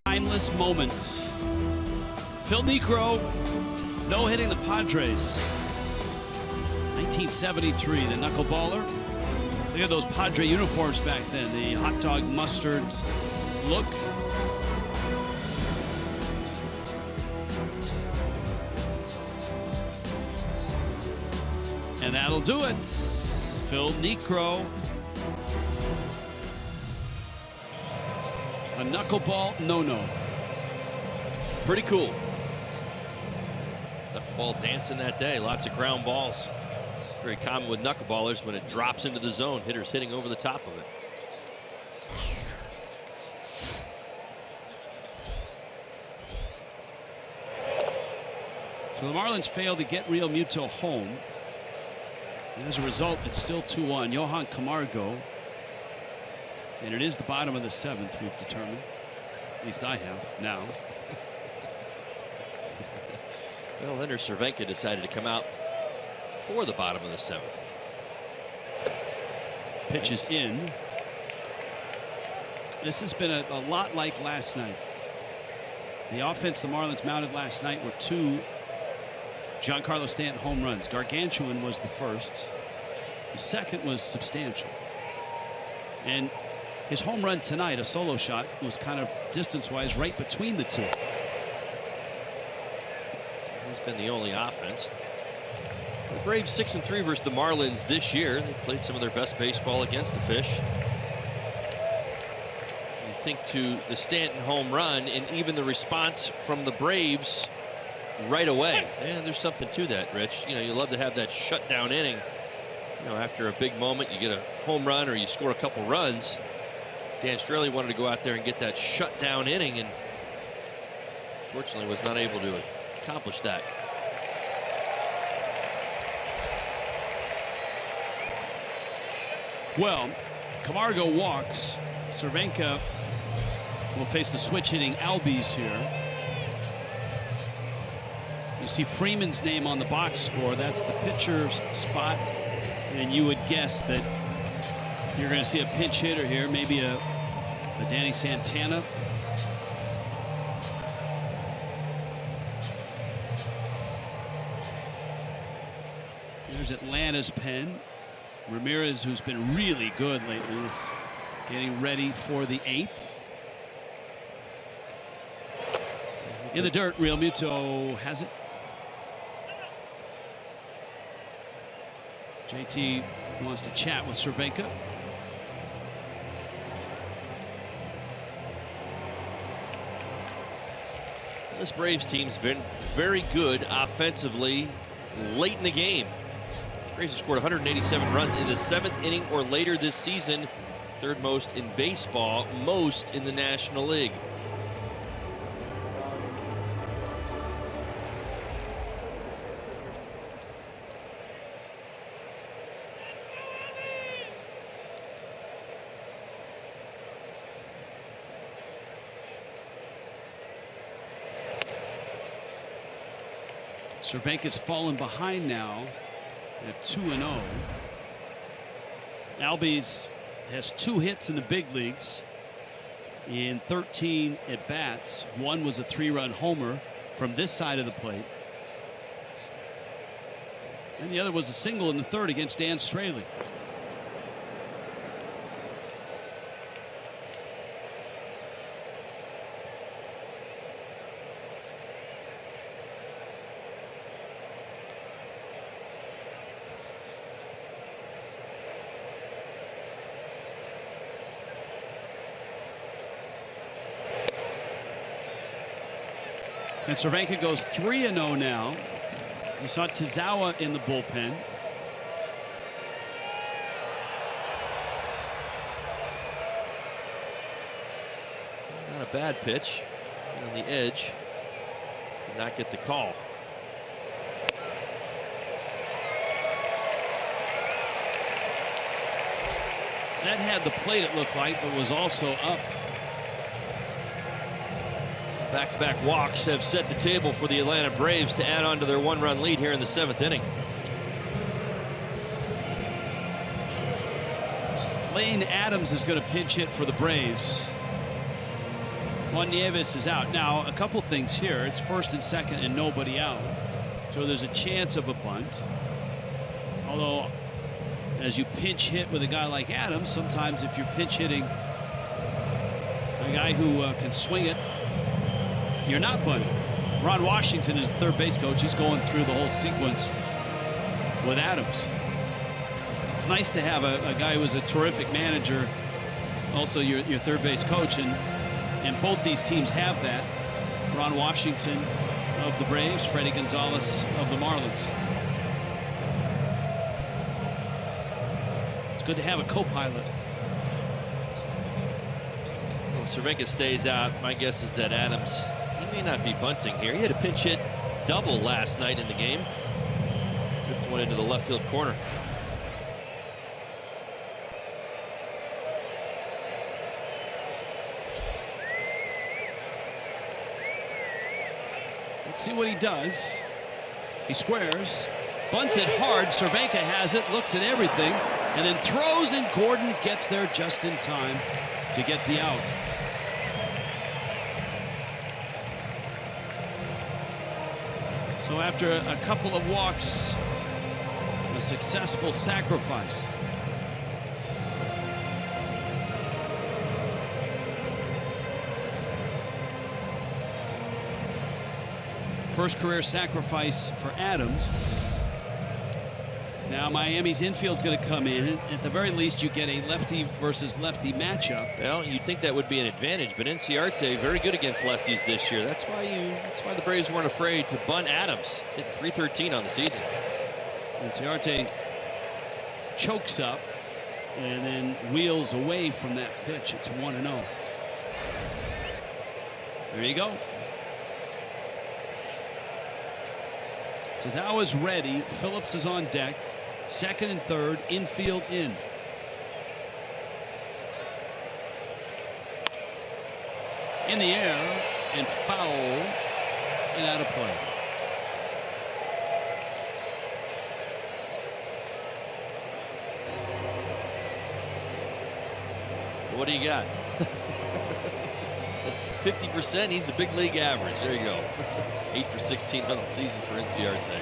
Timeless moments. Phil Niekro no-hitting the Padres. 1973, the knuckleballer. Look at those Padre uniforms back then. The hot dog mustard look. And that'll do it. Phil Niekro. A knuckleball no-no. Pretty cool. Knuckleball dancing that day. Lots of ground balls. Very common with knuckleballers when it drops into the zone. Hitters hitting over the top of it. So the Marlins failed to get Real Muto home. And as a result, it's still 2-1. Johan Camargo. And it is the bottom of the 7th, we've determined. At least I have now. Well, Leonard Cervenka decided to come out for the bottom of the 7th. Pitch is in. This has been a lot like last night. The offense the Marlins mounted last night were 2 Giancarlo Stanton home runs. Gargantuan was the first. The second was substantial. And his home run tonight, a solo shot, was kind of distance-wise right between the 2. He's been the only offense. The Braves 6-3 versus the Marlins this year. They played some of their best baseball against the Fish. You think to the Stanton home run and even the response from the Braves right away. And there's something to that, Rich. You know, you love to have that shutdown inning. You know, after a big moment, you get a home run or you score a couple runs. Dan Straley wanted to go out there and get that shutdown inning, and fortunately was not able to accomplish that. Well, Camargo walks. Cervenka will face the switch hitting Albies here. You see Freeman's name on the box score. That's the pitcher's spot. And you would guess that you're going to see a pinch hitter here, maybe a Danny Santana. Here's Atlanta's pen. Ramirez, who's been really good lately, is getting ready for the 8th. In the dirt, Real Muto has it. JT wants to chat with Cervenka. This Braves team's been very good offensively late in the game. Braves have scored 187 runs in the 7th inning or later this season. 3rd most in baseball, most in the National League. Cervenka's fallen behind now at 2-0. Albies has 2 hits in the big leagues in 13 at bats. One was a 3-run homer from this side of the plate, and the other was a single in the 3rd against Dan Straley. And Cervenka goes 3-0 now. We saw Tazawa in the bullpen. Not a bad pitch. On the edge. Did not get the call. That had the plate, it looked like, but was also up. Back-to-back walks have set the table for the Atlanta Braves to add on to their 1-run lead here in the 7th inning. Lane Adams is going to pinch hit for the Braves. Juan Nieves is out. Now, a couple things here. It's 1st and 2nd and nobody out. So there's a chance of a bunt. Although, as you pinch hit with a guy like Adams, sometimes if you're pinch hitting a guy who can swing it, you're not bunting. Ron Washington is the 3rd base coach. He's going through the whole sequence with Adams. It's nice to have a guy who is a terrific manager, also your 3rd base coach, and both these teams have that. Ron Washington of the Braves, Freddie Gonzalez of the Marlins. It's good to have a co-pilot. Well, Cervenka stays out. My guess is that Adams, he may not be bunting here. He had a pinch hit double last night in the game. Ripped one into the left field corner. Let's see what he does. He squares, bunts it hard. Cervenka has it, looks at everything, and then throws, and Gordon gets there just in time to get the out. So after a couple of walks, a successful sacrifice. First career sacrifice for Adams. Now Miami's infield's going to come in. At the very least, you get a lefty versus lefty matchup. Well, you'd think that would be an advantage, but Inciarte very good against lefties this year. That's why the Braves weren't afraid to bunt Adams. Hit .313 on the season. Inciarte chokes up and then wheels away from that pitch. It's 1-0. There you go. Tazawa's ready. Phillips is on deck. 2nd and 3rd, infield in. in the air and foul and out of play. What do you got? 50%, he's the big league average. There you go. 8 for 16 on the season for Inciarte.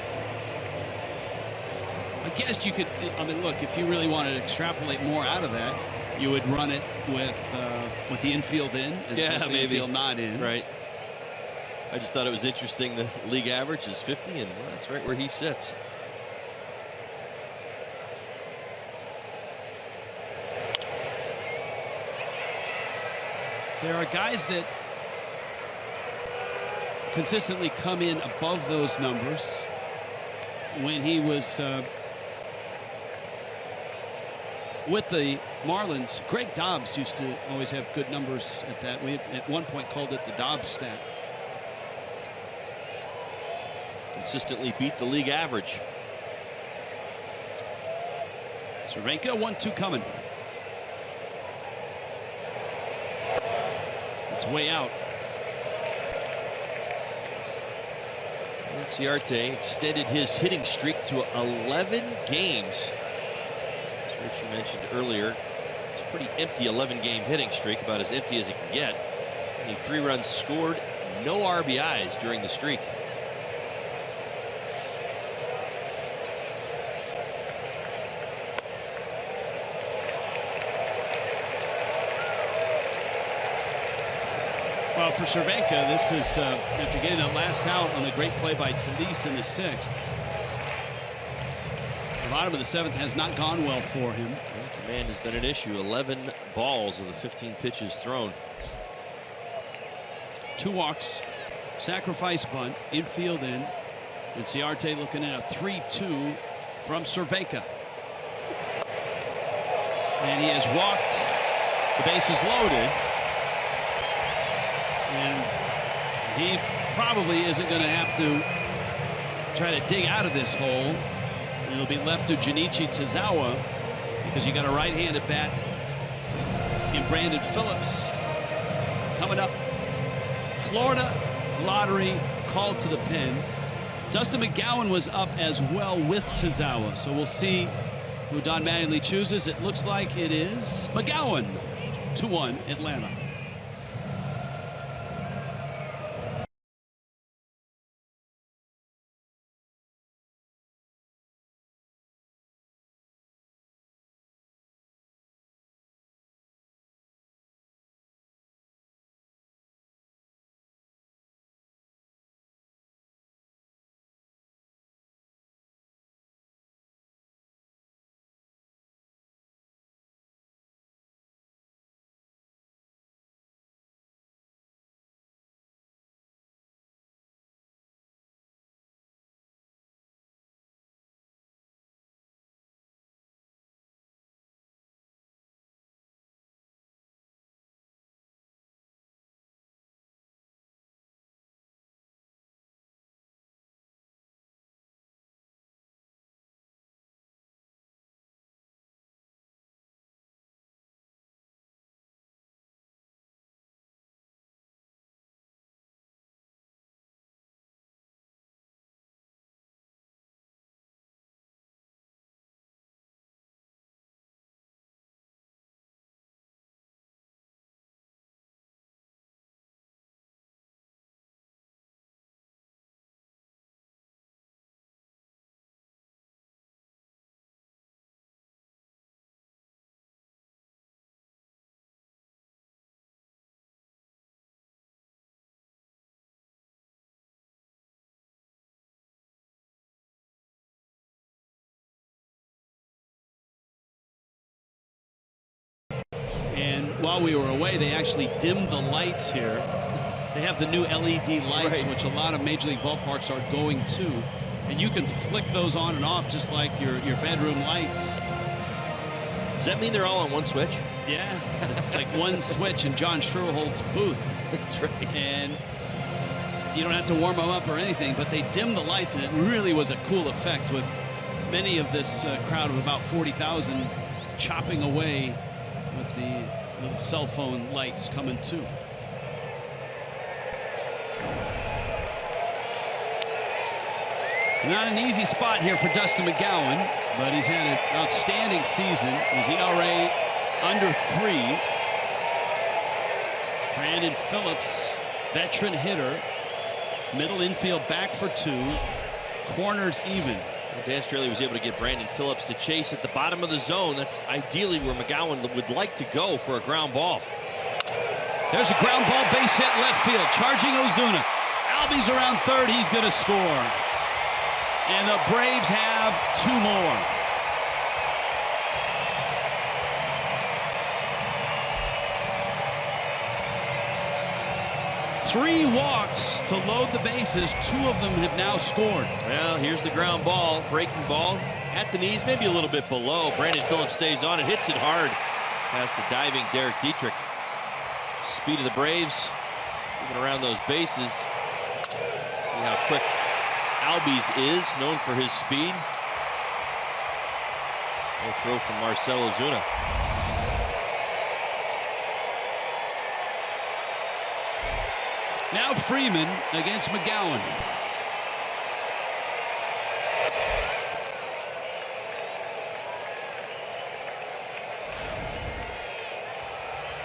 I guess you could, I mean, look, if you really wanted to extrapolate more out of that, you would run it with the infield in as opposed to the infield not in. Right. I just thought it was interesting. The league average is 50, and that's right where he sits. There are guys that consistently come in above those numbers. When he was with the Marlins, Greg Dobbs used to always have good numbers at that. We at one point called it the Dobbs stat. Consistently beat the league average. Cervenka, 1-2 coming. It's way out. Inciarte extended his hitting streak to 11 games. As Richie mentioned earlier, it's a pretty empty 11-game hitting streak, about as empty as it can get. Only 3 runs scored, no RBIs during the streak. Well, for Cervenka, this is after getting a last out on a great play by Talise in the 6th. The bottom of the 7th has not gone well for him. Well, command has been an issue. 11 balls of the 15 pitches thrown. 2 walks, sacrifice bunt, infield in. Inciarte looking at a 3-2 from Cervenka. And he has walked. The base is loaded. And he probably isn't going to have to try to dig out of this hole. It'll be left to Junichi Tazawa because you got a right-handed bat in Brandon Phillips. Coming up, Florida lottery called to the pen. Dustin McGowan was up as well with Tazawa, so we'll see who Don Mattingly chooses. It looks like it is McGowan. 2-1 Atlanta. And while we were away, they actually dimmed the lights here. They have the new LED lights, right, which a lot of Major League ballparks are going to. And you can flick those on and off just like your bedroom lights. Does that mean they're all on one switch? Yeah, it's like one switch in John Sherwold's booth. That's right. And you don't have to warm them up or anything, but they dimmed the lights, and it really was a cool effect with many of this crowd of about 40,000 chopping away with the cell phone lights coming too. Not an easy spot here for Dustin McGowan, but he's had an outstanding season. His ERA under 3. Brandon Phillips, veteran hitter. Middle infield back for 2. Corners even. Well, Dan Straley was able to get Brandon Phillips to chase at the bottom of the zone. That's ideally where McGowan would like to go for a ground ball. There's a ground ball, base hit left field. Charging Ozuna. Albies around third. He's going to score. And the Braves have 2 more. Three walks to load the bases. 2 of them have now scored. Well, here's the ground ball. Breaking ball at the knees, maybe a little bit below. Brandon Phillips stays on it, hits it hard past the diving Derek Dietrich. Speed of the Braves moving around those bases. See how quick Albies is, known for his speed. No throw from Marcell Ozuna. Now Freeman against McGowan.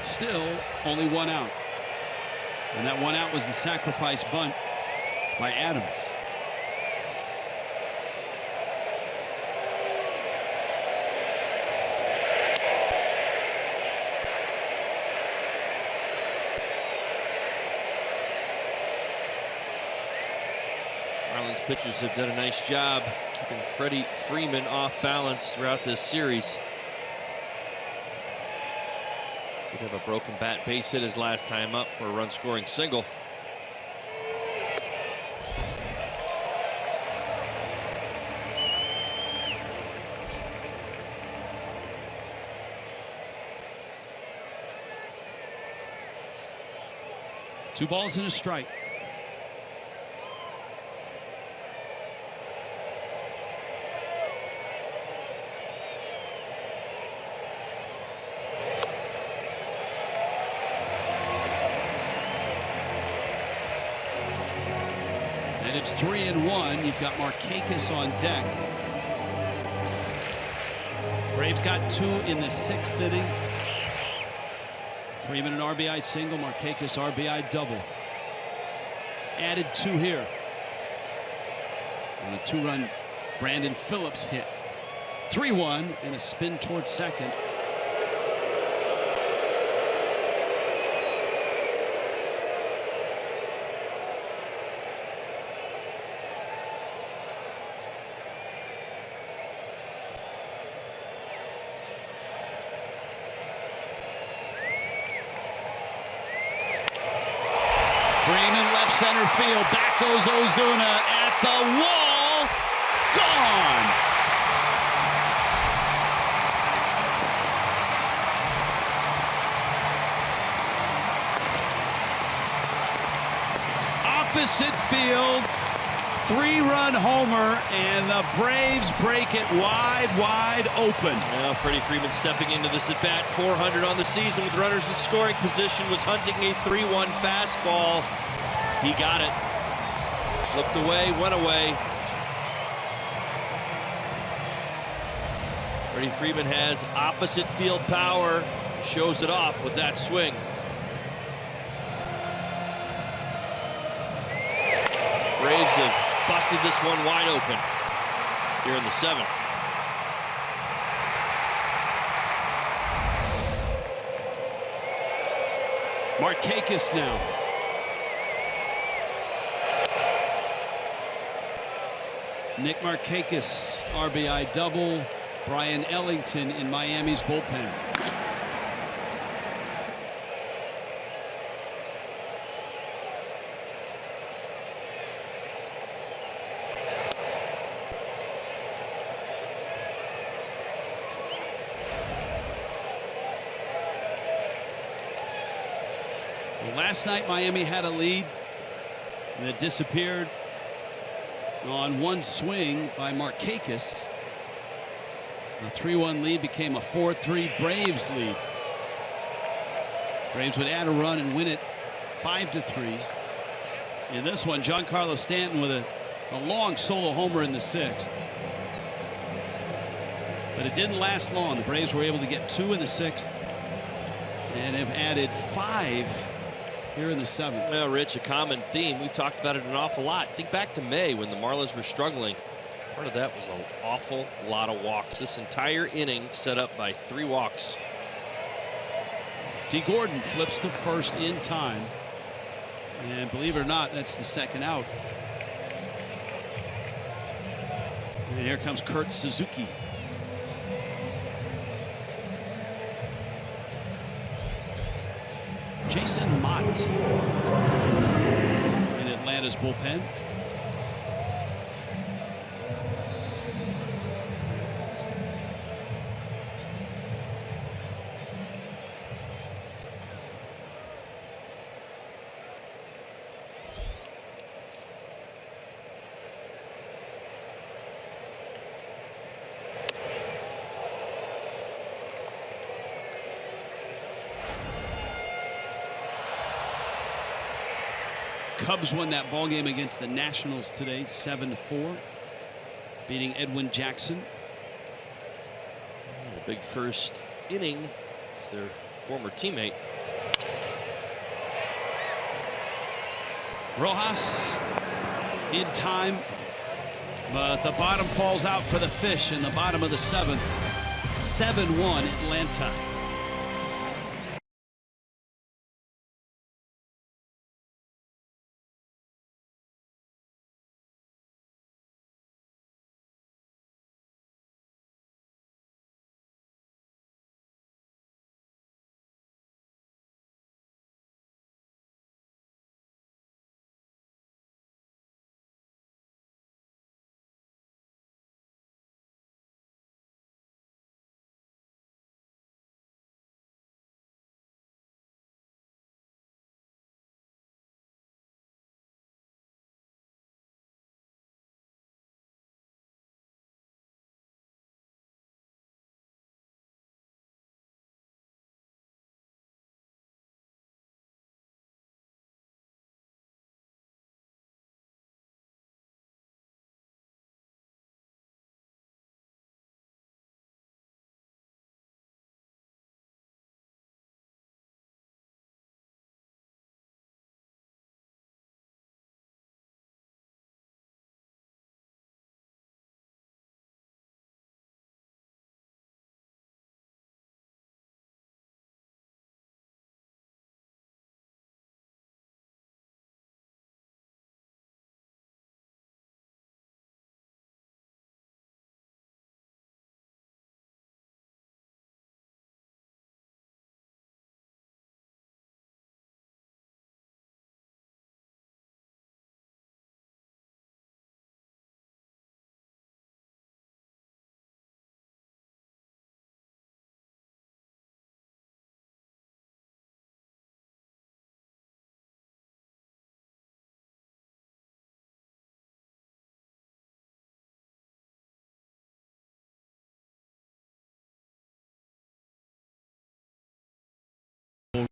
Still only 1 out. And that 1 out was the sacrifice bunt by Adams. Marlins pitchers have done a nice job keeping Freddie Freeman off balance throughout this series. Did have a broken bat base hit his last time up for a run scoring single. Two balls and a strike. And it's 3-1. You've got Markakis on deck. Braves got 2 in the 6th inning. Freeman an RBI single, Markakis RBI double. Added 2 here. And a 2-run Brandon Phillips hit. 3-1 and a spin towards second. Freeman left center field. Back goes Ozuna at the wall. Gone. Opposite field. 3-run homer, and the Braves break it wide open. Now Freddie Freeman stepping into this at bat. 400 on the season with runners in scoring position. Was hunting a 3-1 fastball. He got it. Looked away, went away. Freddie Freeman has opposite field power. Shows it off with that swing. Braves have busted this one wide open here in the 7th. Markakis now. Nick Markakis RBI double. Brian Ellington in Miami's bullpen. Last night Miami had a lead and it disappeared on one swing by Markakis. The 3-1 lead became a 4-3 Braves lead. Braves would add a run and win it 5-3. In this one, Giancarlo Stanton with a A long solo homer in the 6th. But it didn't last long. The Braves were able to get 2 in the 6th and have added 5 here in the 7th. Well, Rich, a common theme. We've talked about it an awful lot. Think back to May when the Marlins were struggling. Part of that was an awful lot of walks. This entire inning set up by 3 walks. D. Gordon flips to first in time. And believe it or not, that's the 2nd out. And here comes Kurt Suzuki. Jason Mott in Atlanta's bullpen. Cubs won that ball game against the Nationals today, 7-4, beating Edwin Jackson. The big first inning is their former teammate. Rojas in time, but the bottom falls out for the Fish in the bottom of the 7th. 7-1 Atlanta.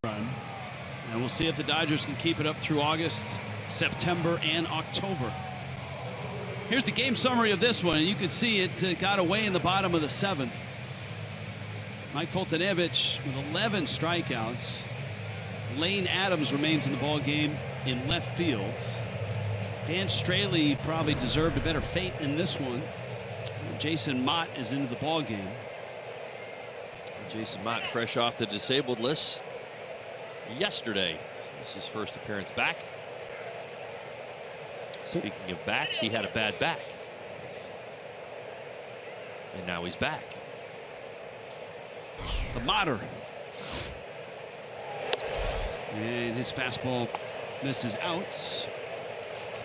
Run, and we'll see if the Dodgers can keep it up through August, September, and October. Here's the game summary of this one, and you can see it got away in the bottom of the 7th. Mike Foltynewicz with 11 strikeouts. Lane Adams remains in the ball game in left field. Dan Straley probably deserved a better fate in this one. Jason Mott is into the ball game. Jason Mott fresh off the disabled list yesterday. This is his first appearance back. Speaking of backs, he had a bad back. And now he's back. The Motter. And his fastball misses out.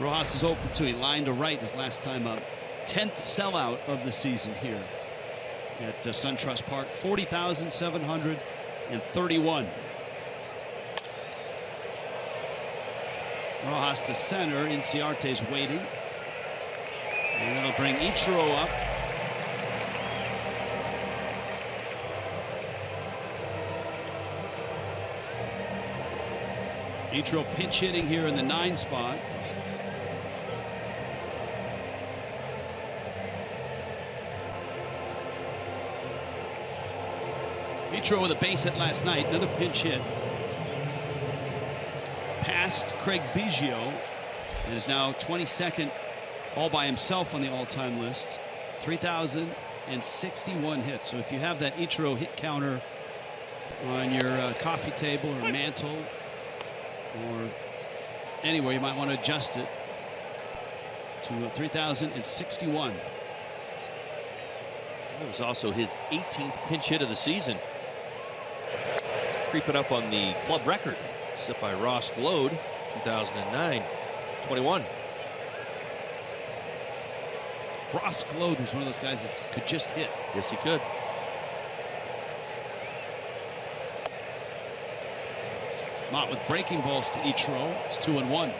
Rojas is 0 for 2. He lined to right his last time up. 10th sellout of the season here at SunTrust Park. 40,731. Rojas to center. Inciarte's waiting. And that'll bring Ichiro up. Ichiro pinch hitting here in the 9 spot. Ichiro with a base hit last night, another pinch hit. Passed Craig Biggio and is now 22nd all by himself on the all-time list. 3,061 hits. So if you have that Ichiro hit counter on your coffee table or mantle or anywhere, you might want to adjust it to 3,061. It was also his 18th pinch hit of the season. Creeping up on the club record set by Ross Glode, 2009, 21. Ross Glode was one of those guys that could just hit. Yes, he could. Mott with breaking balls to Ichiro. It's 2-1.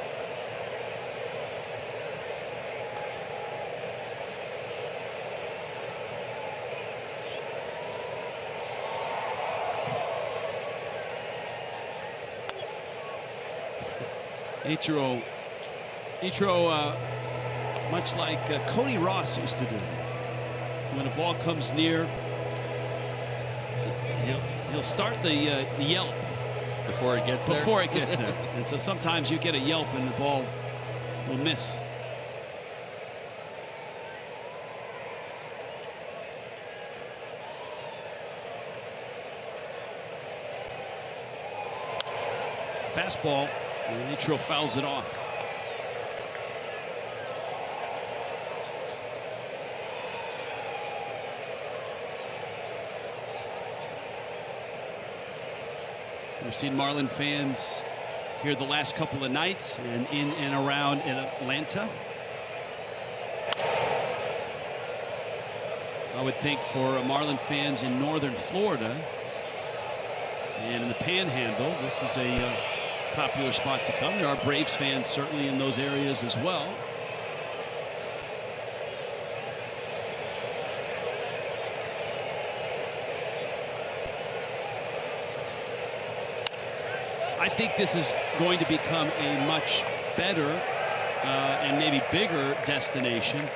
Ichiro, much like Cody Ross used to do. When a ball comes near, he'll start the yelp before it gets there. Before it gets there, and so sometimes you get a yelp and the ball will miss. Fastball, and Ichiro fouls it off. We've seen Marlin fans here the last couple of nights and in and around in Atlanta. I would think for Marlin fans in northern Florida and in the Panhandle, this is a popular spot to come. There are Braves fans certainly in those areas as well. I think this is going to become a much better and maybe bigger destination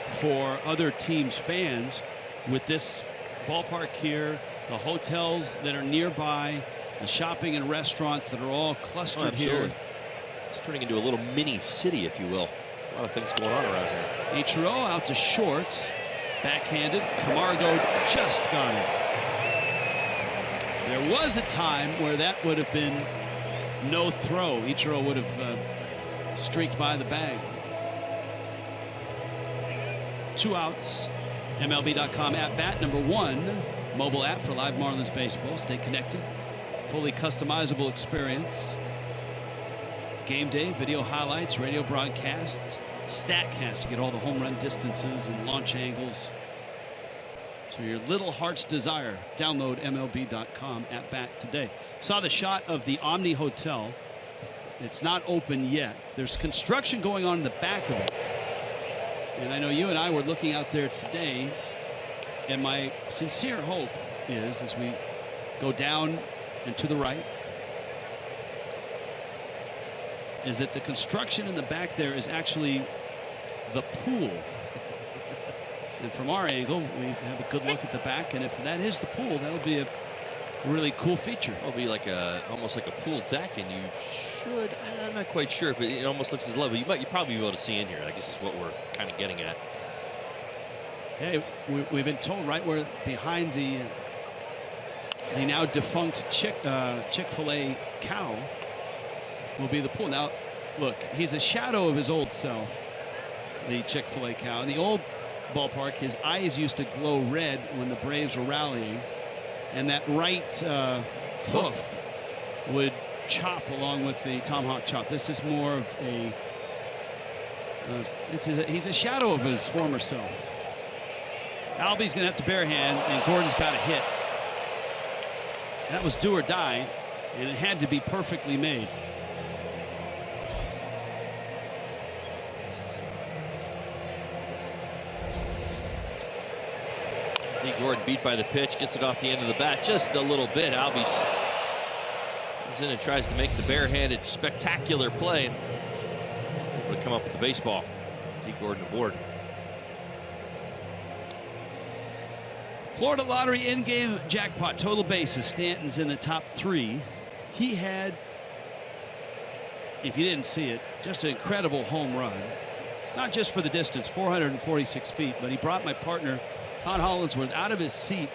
for other teams' fans with this ballpark here, the hotels that are nearby, the shopping and restaurants that are all clustered here. It's turning into a little mini city, if you will. A lot of things going on around here. Ichiro out to short, backhanded. Camargo just got it. There was a time where that would have been no throw. Ichiro would have streaked by the bag. 2 outs. MLB.com at bat #1 mobile app for live Marlins baseball. Stay connected. Fully customizable experience. Game day, video highlights, radio broadcast, StatCast. You get all the home run distances and launch angles to your little heart's desire. Download MLB.com at bat today. Saw the shot of the Omni Hotel. It's not open yet. There's construction going on in the back of it. And I know you and I were looking out there today, and my sincere hope is, as we go down and to the right, is that the construction in the back there is actually the pool. And from our angle, we have a good look at the back, and if that is the pool, that'll be a really cool feature. It'll be like almost like a pool deck, and you should, I'm not quite sure if it almost looks as level. You probably be able to see in here. I guess is what we're kind of getting at. Hey, we've been told right where behind the now defunct Chick-fil-A cow will be the pool. Now, look, he's a shadow of his old self, the Chick-fil-A cow. In the old ballpark, his eyes used to glow red when the Braves were rallying, and that right hoof would chop along with the tomahawk chop. This is more of a he's a shadow of his former self. Albie's gonna have to barehand, and Gordon's got a hit. That was do or die, and it had to be perfectly made. Lee Gordon beat by the pitch, gets it off the end of the bat just a little bit. Albie comes in and tries to make the barehanded spectacular play. Able to come up with the baseball. Lee Gordon aboard. Florida Lottery in-game jackpot total bases. Stanton's in the top 3. He had, if you didn't see it, just an incredible home run. Not just for the distance, 446 feet, but he brought my partner, Todd Hollinsworth, out of his seat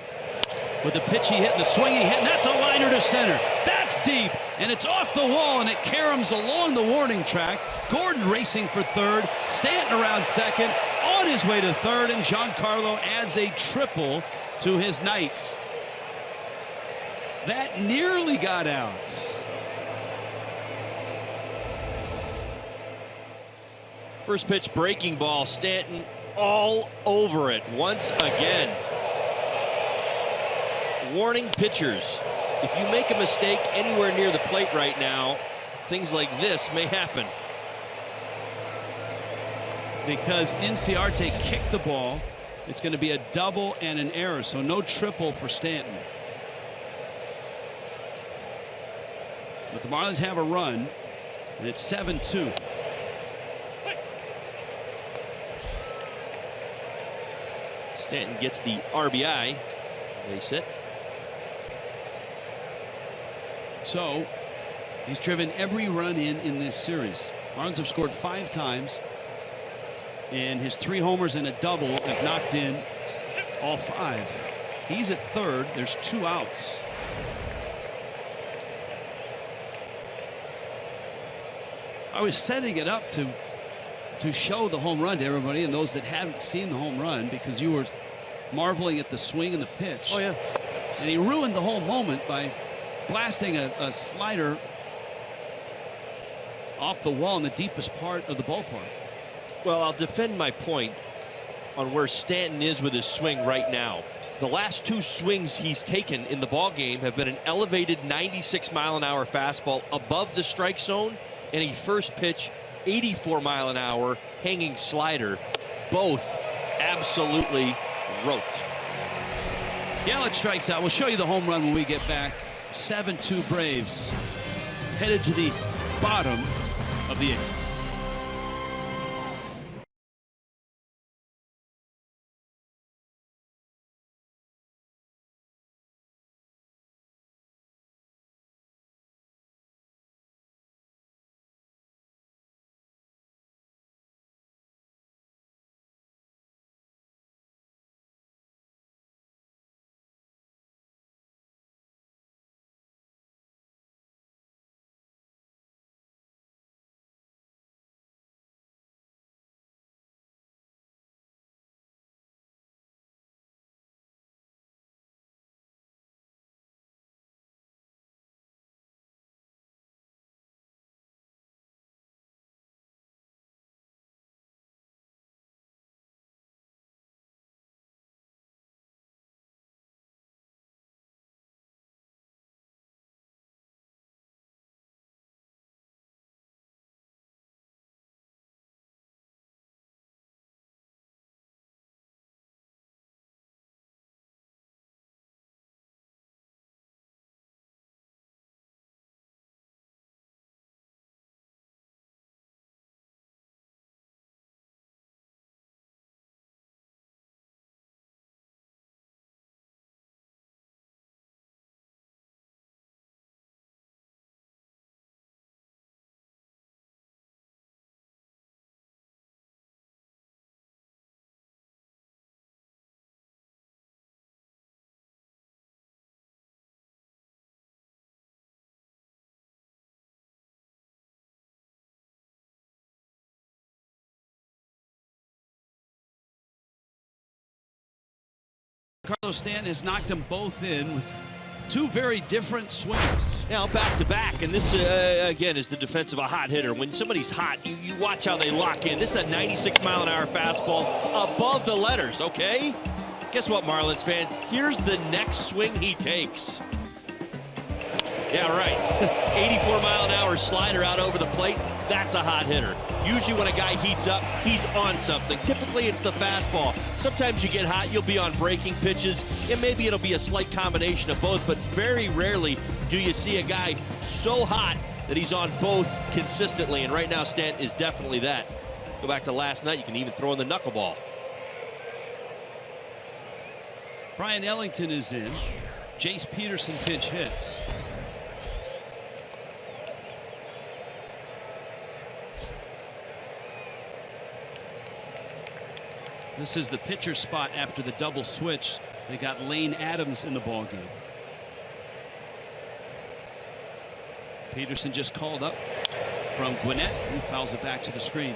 with the pitch he hit and the swing he hit, and that's a liner to center. That's deep, and it's off the wall, and it caroms along the warning track. Gordon racing for third, Stanton around second, on his way to third, and Giancarlo adds a triple to his night. That nearly got out. First pitch breaking ball. Stanton all over it once again. Warning pitchers, if you make a mistake anywhere near the plate right now, things like this may happen. Because Inciarte kicked the ball, it's going to be a double and an error, so no triple for Stanton. But the Marlins have a run, and it's 7-2. Stanton gets the RBI. They sit. So he's driven every run in this series. Marlins have scored 5 times, and his 3 homers and a double have knocked in all 5. He's at third. There's 2 outs. I was setting it up to show the home run to everybody and those that haven't seen the home run, because you were marveling at the swing and the pitch. Oh, yeah. And he ruined the whole moment by blasting a slider off the wall in the deepest part of the ballpark. Well, I'll defend my point on where Stanton is with his swing right now. The last 2 swings he's taken in the ball game have been an elevated 96-mile-an-hour fastball above the strike zone and a first pitch 84-mile-an-hour hanging slider. Both absolutely roped. Yelich strikes out. We'll show you the home run when we get back. 7-2 Braves headed to the bottom of the 8th. Carlos Stanton has knocked them both in with 2 very different swings. Now back to back, and this again is the defense of a hot hitter. When somebody's hot, you watch how they lock in. This is a 96-mile-an-hour fastball above the letters, okay? Guess what, Marlins fans? Here's the next swing he takes. Yeah, right. 84-mile-an-hour slider out over the plate. That's a hot hitter. Usually when a guy heats up, he's on something. Typically, it's the fastball. Sometimes you get hot, you'll be on breaking pitches, and maybe it'll be a slight combination of both, but very rarely do you see a guy so hot that he's on both consistently, and right now Stanton is definitely that. Go back to last night, you can even throw in the knuckleball. Brian Ellington is in. Jace Peterson pinch hits. This is the pitcher spot after the double switch. They got Lane Adams in the ballgame. Peterson just called up from Gwinnett, who fouls it back to the screen.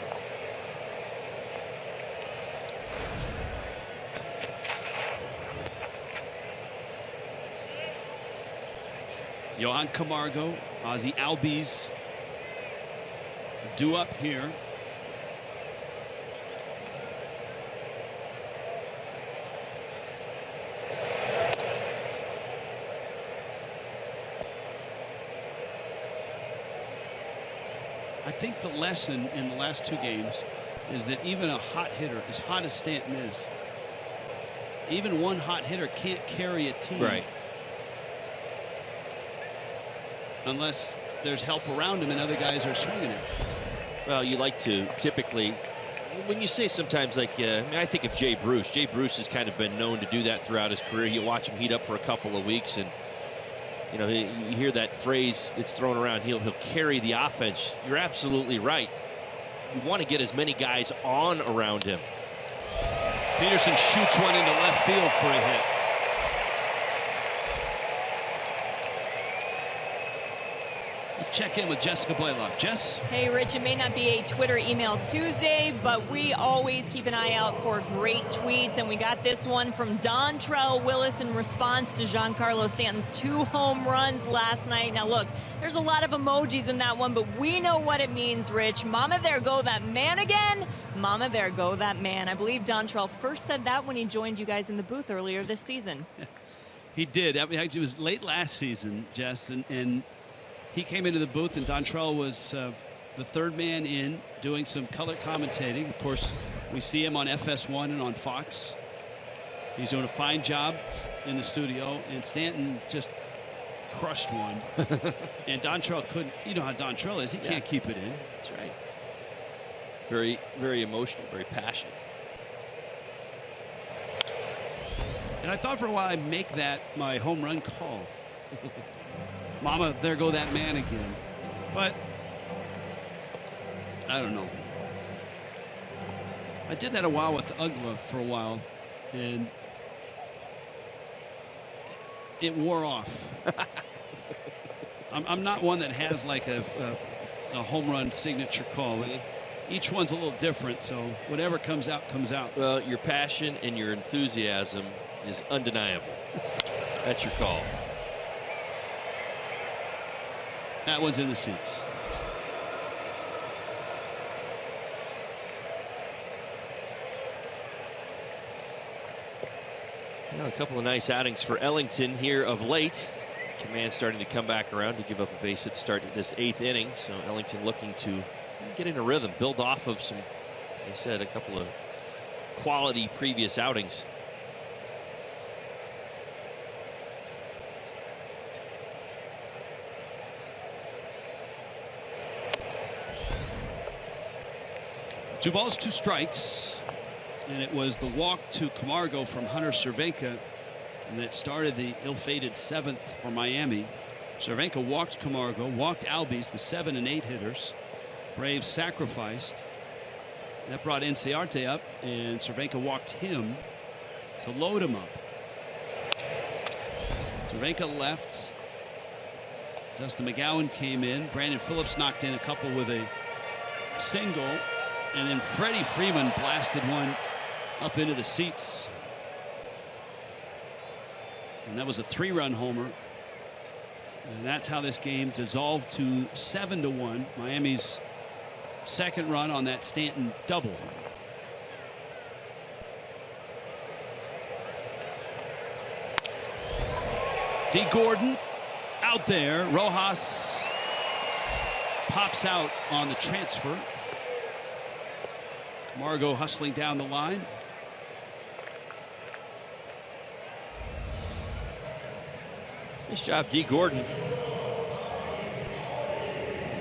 Johan Camargo, Ozzie Albies due up here. I think the lesson in the last two games is that even a hot hitter, as hot as Stanton is, even one hot hitter can't carry a team. Right. Unless there's help around him and other guys are swinging it. Well, you like to typically, when you say sometimes like, I think of Jay Bruce. Jay Bruce has kind of been known to do that throughout his career. You watch him heat up for a couple of weeks, and you know, you hear that phrase that's thrown around, he'll carry the offense. You're absolutely right. You want to get as many guys on around him. Peterson shoots one into left field for a hit. Let's check in with Jessica Blaylock. Jess? Hey, Rich, it may not be a Twitter email Tuesday, but we always keep an eye out for great tweets, and we got this one from Dontrell Willis in response to Giancarlo Stanton's 2 home runs last night. Now, look, there's a lot of emojis in that one, but we know what it means, Rich. Mama, there go that man again. Mama, there go that man. I believe Dontrell first said that when he joined you guys in the booth earlier this season. He did. I mean, it was late last season, Jess, and he came into the booth, and Dontrell was the third man in, doing some color commentating. Of course, we see him on FS1 and on Fox. He's doing a fine job in the studio, and Stanton just crushed one. And Dontrell couldn't. You know how Dontrell is. He can't keep it in. That's right. Very, very emotional, very passionate. And I thought for a while I'd make that my home run call. Mama, there go that man again. But I don't know. I did that a while with Ugla for a while, and it wore off. I'm not one that has like a home run signature call. Each one's a little different, so whatever comes out, comes out. Well, your passion and your enthusiasm is undeniable. That's your call. That one's in the seats. Now, a couple of nice outings for Ellington here of late. Command starting to come back around to give up a base hit to start this 8th inning. So Ellington looking to get in a rhythm, build off of some, like I said, a couple of quality previous outings. Two balls, 2 strikes, and it was the walk to Camargo from Hunter Cervenka that started the ill-fated 7th for Miami. Cervenka walked Camargo, walked Albies, the 7 and 8 hitters. Braves sacrificed. That brought Inciarte up, and Cervenka walked him to load him up. Cervenka left. Dustin McGowan came in. Brandon Phillips knocked in a couple with a single. And then Freddie Freeman blasted one up into the seats. And that was a 3-run homer. And that's how this game dissolved to 7-1. Miami's second run on that Stanton double. D. Gordon out there. Rojas pops out on the transfer. Camargo hustling down the line. Nice job, D. Gordon.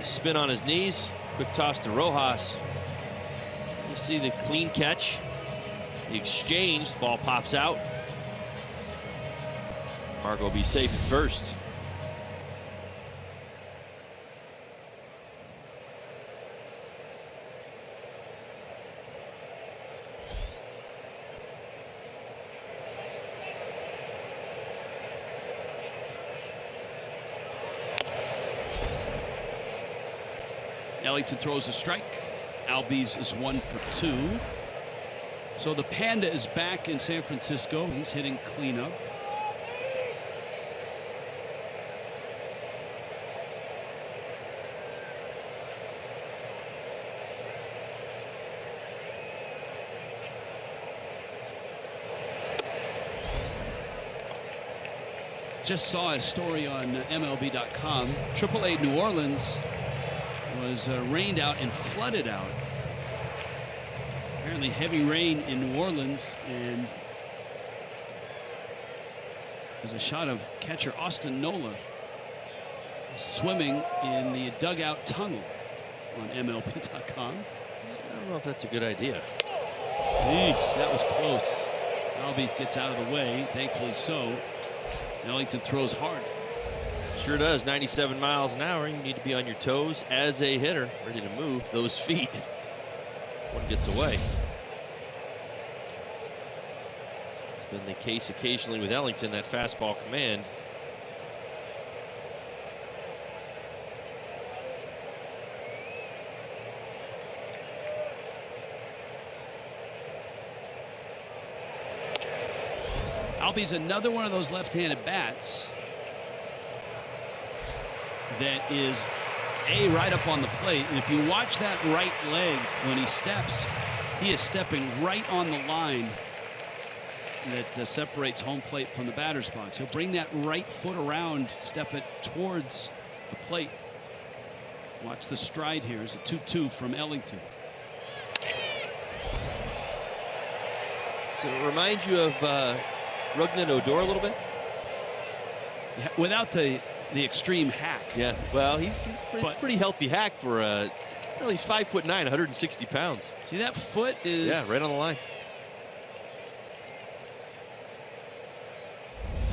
Spin on his knees. Quick toss to Rojas. You see the clean catch. The exchange. The ball pops out. Marco will be safe at first. Ellington throws a strike. Albies is 1 for 2. So the Panda is back in San Francisco. He's hitting cleanup. Just saw a story on MLB.com. AAA New Orleans was rained out and flooded out. Apparently heavy rain in New Orleans, and there's a shot of catcher Austin Nola swimming in the dugout tunnel on MLB.com. I don't know if that's a good idea. Eesh, that was close. Albies gets out of the way, thankfully so. Ellington throws hard. Sure does. 97 miles an hour. You need to be on your toes as a hitter, ready to move those feet. One gets away. It's been the case occasionally with Ellington, that fastball command. Albies another one of those left-handed bats that is right up on the plate. And if you watch that right leg when he steps, he is stepping right on the line that separates home plate from the batter's box. He'll bring that right foot around, step it towards the plate. Watch the stride here. It's a 2-2 from Ellington. So it reminds you of Rugnet Odor a little bit? Yeah, without the extreme hack. Yeah, well, it's a pretty healthy hack for well, he's 5'9", 160 pounds. See, that foot is... Yeah, right on the line.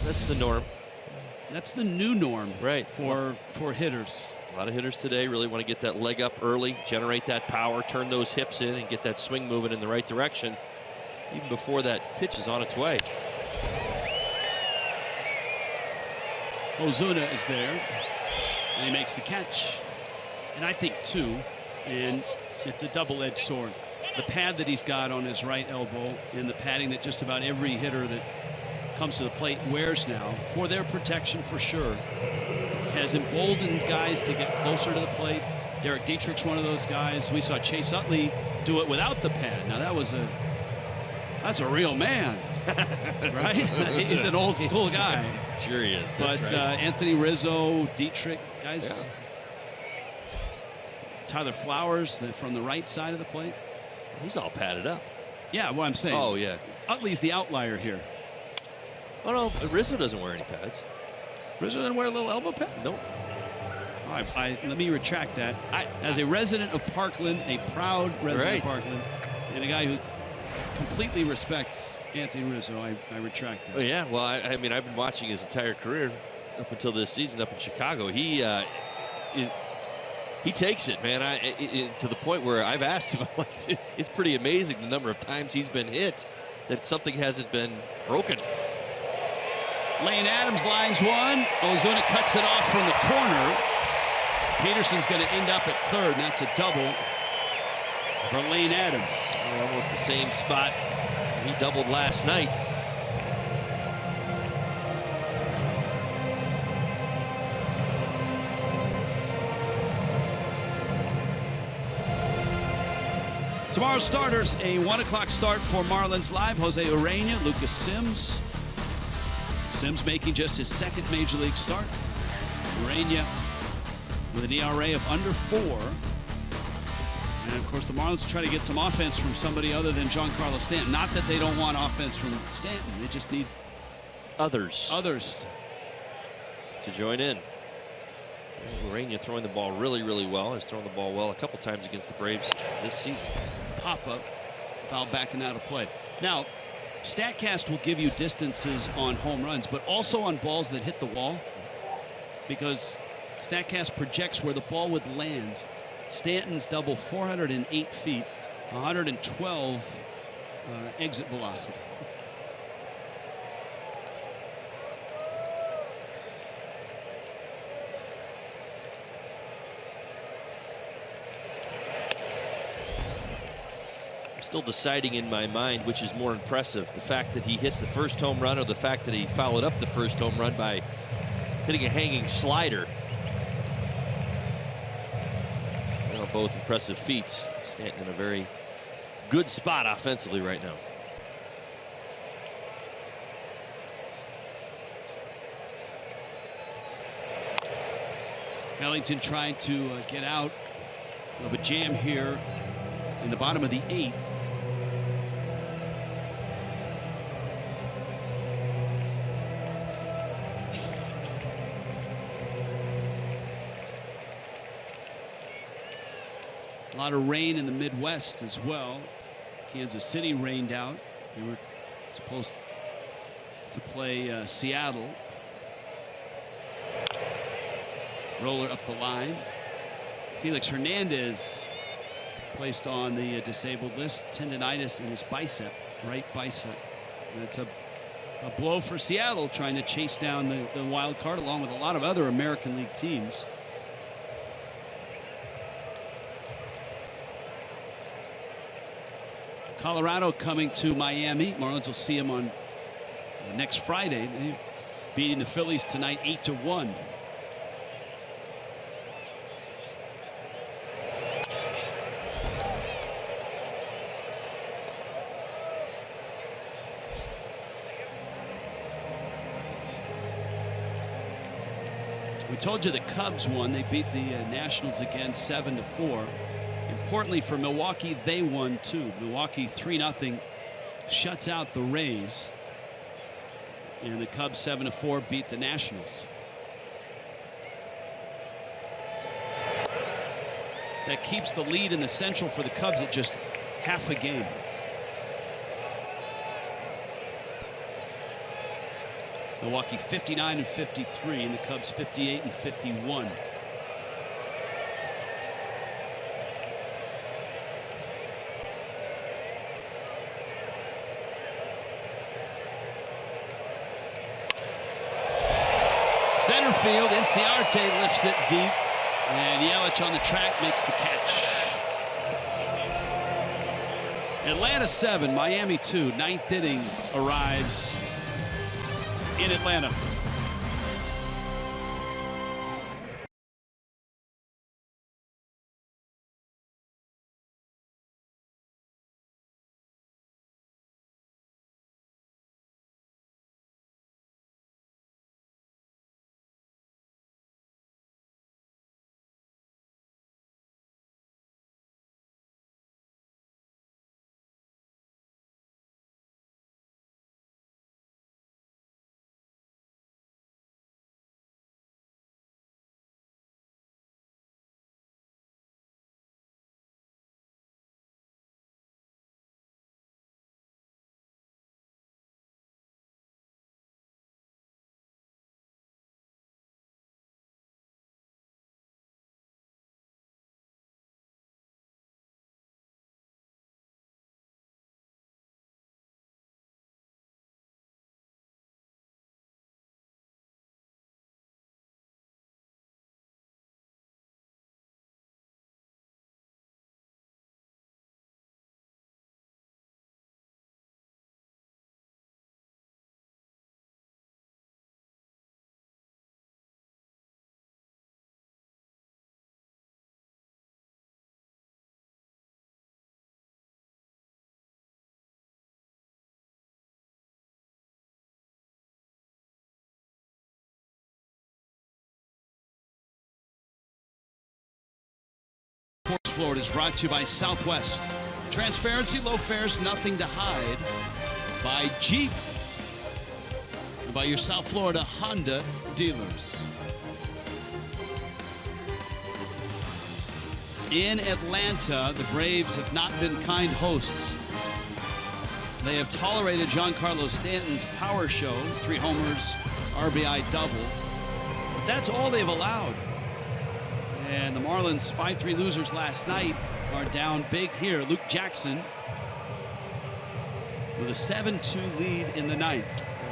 That's the norm. That's the new norm, right, for hitters. A lot of hitters today really want to get that leg up early, generate that power, turn those hips in, and get that swing moving in the right direction even before that pitch is on its way. Ozuna is there, and he makes the catch. And I think two, and it's a double-edged sword. The pad that he's got on his right elbow and the padding that just about every hitter that comes to the plate wears now, for their protection for sure, has emboldened guys to get closer to the plate. Derek Dietrich's one of those guys. We saw Chase Utley do it without the pad. Now that's a real man. Right? He's an old school guy. Sure he is. But right. Anthony Rizzo, Dietrich, guys. Yeah. Tyler Flowers from the right side of the plate. He's all padded up. Yeah, what I'm saying. Oh, yeah. Utley's the outlier here. Oh, no, Rizzo doesn't wear any pads. Rizzo doesn't wear a little elbow pad? Nope. Let me retract that. As a resident of Parkland, a proud resident of Parkland, and a guy who completely respects Anthony Rizzo, I retract that. Oh, yeah. Well, I mean, I've been watching his entire career up until this season up in Chicago. He takes it, man. To the point where I've asked him, like, it's pretty amazing the number of times he's been hit that something hasn't been broken. Lane Adams lines one. Ozuna cuts it off from the corner. Peterson's going to end up at third, and that's a double for Lane Adams. Almost the same spot he doubled last night. Tomorrow's starters, a 1 o'clock start for Marlins Live. Jose Urena, Lucas Sims. Sims making just his second Major League start. Urena with an ERA of under 4. And, of course, the Marlins try to get some offense from somebody other than Giancarlo Stanton. Not that they don't want offense from Stanton. They just need others to join in. Urena throwing the ball really, really well. Has thrown the ball well a couple times against the Braves this season. Pop-up, foul backing out of play. Now, StatCast will give you distances on home runs, but also on balls that hit the wall, because StatCast projects where the ball would land. Stanton's double 408 feet, 112 exit velocity. Still deciding in my mind which is more impressive, the fact that he hit the first home run or the fact that he followed up the first home run by hitting a hanging slider. You know, both impressive feats. Stanton in a very good spot offensively right now. Ellington trying to get out of a jam here in the bottom of the 8th. A lot of rain in the Midwest as well. Kansas City rained out. They were supposed to play Seattle. Roller up the line. Felix Hernandez placed on the disabled list. Tendonitis in his bicep, right bicep. And it's a blow for Seattle, trying to chase down the wild card along with a lot of other American League teams. Colorado coming to Miami. Marlins will see him on next Friday. They're beating the Phillies tonight 8-1. We told you the Cubs won. They beat the Nationals again 7-4. Importantly for Milwaukee, they won too. Milwaukee 3-0 shuts out the Rays, and the Cubs 7-4 beat the Nationals. That keeps the lead in the Central for the Cubs at just half a game. Milwaukee 59-53, and the Cubs 58-51. Center field, Inciarte lifts it deep, and Yelich on the track makes the catch. Atlanta 7, Miami 2. 9th inning arrives in Atlanta. Florida is brought to you by Southwest. Transparency, low fares, nothing to hide. By Jeep. And by your South Florida Honda dealers. In Atlanta, the Braves have not been kind hosts. They have tolerated Giancarlo Stanton's power show, 3 homers, RBI double. But that's all they've allowed. And the Marlins, 5-3 losers last night, are down big here. Luke Jackson with a 7-2 lead in the 9th.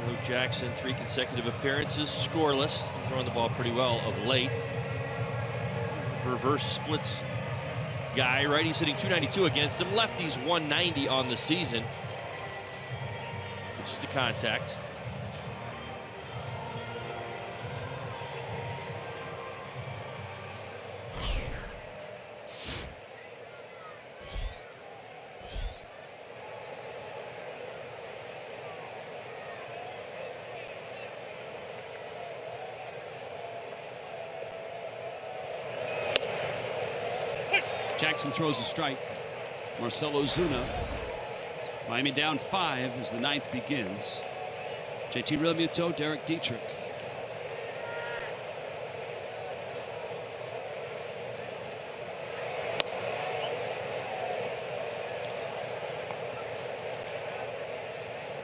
Luke Jackson, 3 consecutive appearances, scoreless, throwing the ball pretty well of late. Reverse splits guy. Righty's hitting .292 against him. Lefty's .190 on the season. Which is the contact. Jackson throws a strike. Marcell Ozuna. Miami down 5 as the 9th begins. JT Realmuto, Derek Dietrich.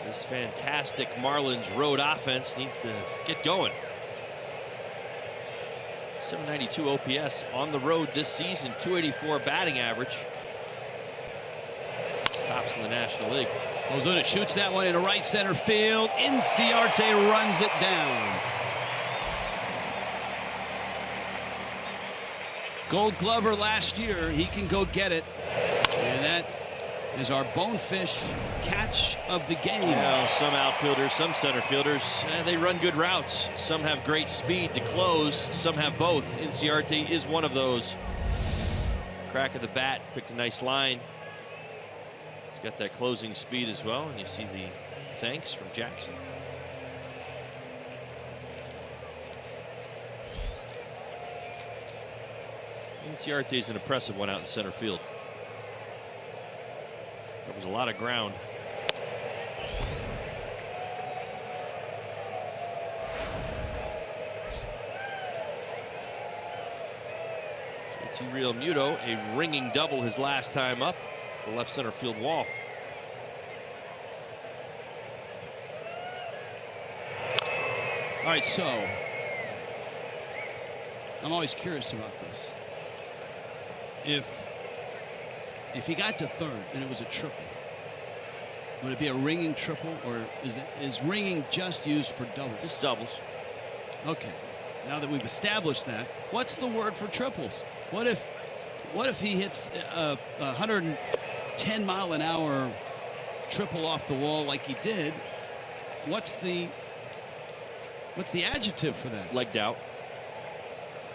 This fantastic Marlins road offense needs to get going. 792 OPS on the road this season, 284 batting average. Tops in the National League. Ozuna shoots that one into right center field. Inciarte runs it down. Gold Glover last year. He can go get it. And that is our Bonefish catch of the game. You know, some outfielders, some center fielders, they run good routes. Some have great speed to close. Some have both. Inciarte is one of those. Crack of the bat, picked a nice line. He's got that closing speed as well, and you see the thanks from Jackson. Inciarte is an impressive one out in center field. Covers a lot of ground. JT Realmuto, a ringing double his last time up the left center field wall. All right, so I'm always curious about this. If he got to third and it was a triple, would it be a ringing triple, or is ringing just used for doubles? Just doubles. Okay. Now that we've established that, what's the word for triples? What if he hits a 110-mile-an-hour triple off the wall like he did? What's the adjective for that? Legged out.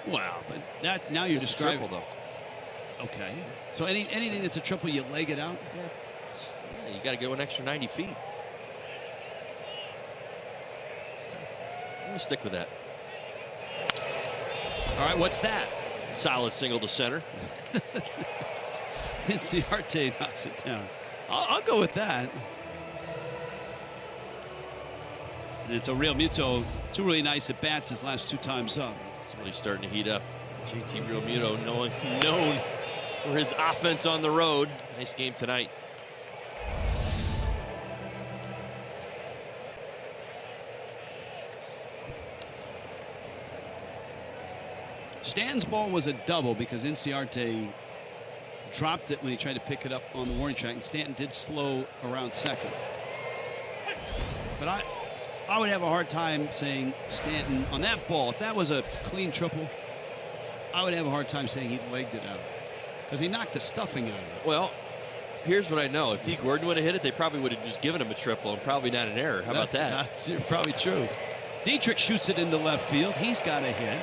Wow, but that's now you're describing. Triple, though. Okay. So anything that's a triple, you leg it out? Yeah, you got to go an extra 90 feet. I'm going to stick with that. All right, what's that? Solid single to center. Inciarte knocks it down. I'll go with that. And it's a Realmuto. 2 really nice at bats his last 2 times up. It's really starting to heat up. JT Realmuto, known for his offense on the road. Nice game tonight. Stan's ball was a double because Inciarte dropped it when he tried to pick it up on the warning track, and Stanton did slow around second. But I would have a hard time saying Stanton on that ball, if that was a clean triple, I would have a hard time saying he legged it out because he knocked the stuffing out of it. Well, here's what I know. If D. Gordon would have hit it, they probably would have just given him a triple and probably not an error. How about that? That's probably true. Dietrich shoots it into left field. He's got a hit.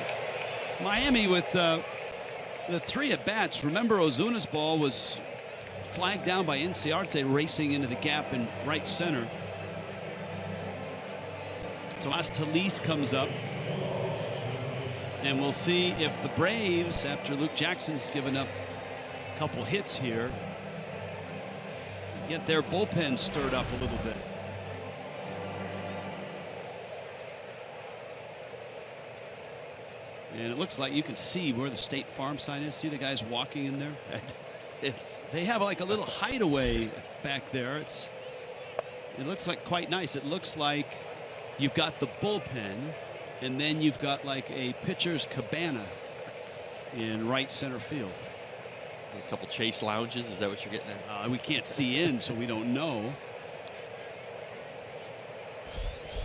Miami with the 3 at bats. Remember, Ozuna's ball was flagged down by Inciarte racing into the gap in right center. Tomas Talis comes up. And we'll see if the Braves, after Luke Jackson's given up a couple hits here, get their bullpen stirred up a little bit. And it looks like you can see where the State Farm sign is. See the guys walking in there? They have like a little hideaway back there. It looks like quite nice. It looks like you've got the bullpen, and then you've got like a pitcher's cabana in right center field. A couple chase lounges. Is that what you're getting at? We can't see in, so we don't know.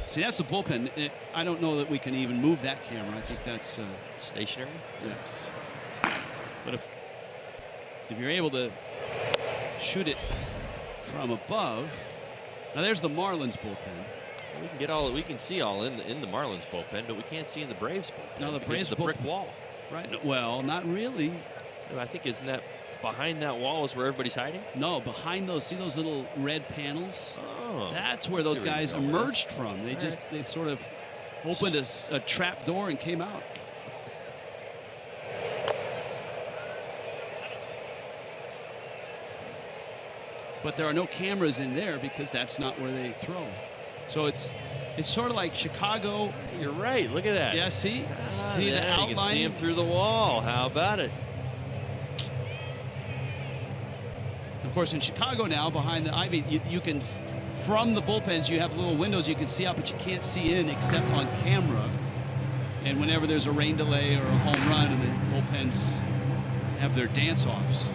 See, that's the bullpen. I don't know that we can even move that camera. I think that's stationary. Yes. But if you're able to shoot it from above, now there's the Marlins bullpen. Well, we can get all we can see all in the Marlins bullpen, but we can't see in the Braves bullpen. No, the Braves the brick wall. Right. Well, not really. No, I think isn't that behind that wall is where everybody's hiding? No, behind those. See those little red panels? Oh, that's where those guys emerged from. They sort of opened a trap door and came out. But there are no cameras in there because that's not where they throw. So it's sort of like Chicago. You're right. Look at that. Yeah, see? See the outline? You can see him through the wall. How about it? Of course, in Chicago now, behind the ivy, you can, from the bullpens, you have little windows you can see out, but you can't see in except on camera. And whenever there's a rain delay or a home run, and the bullpens have their dance-offs.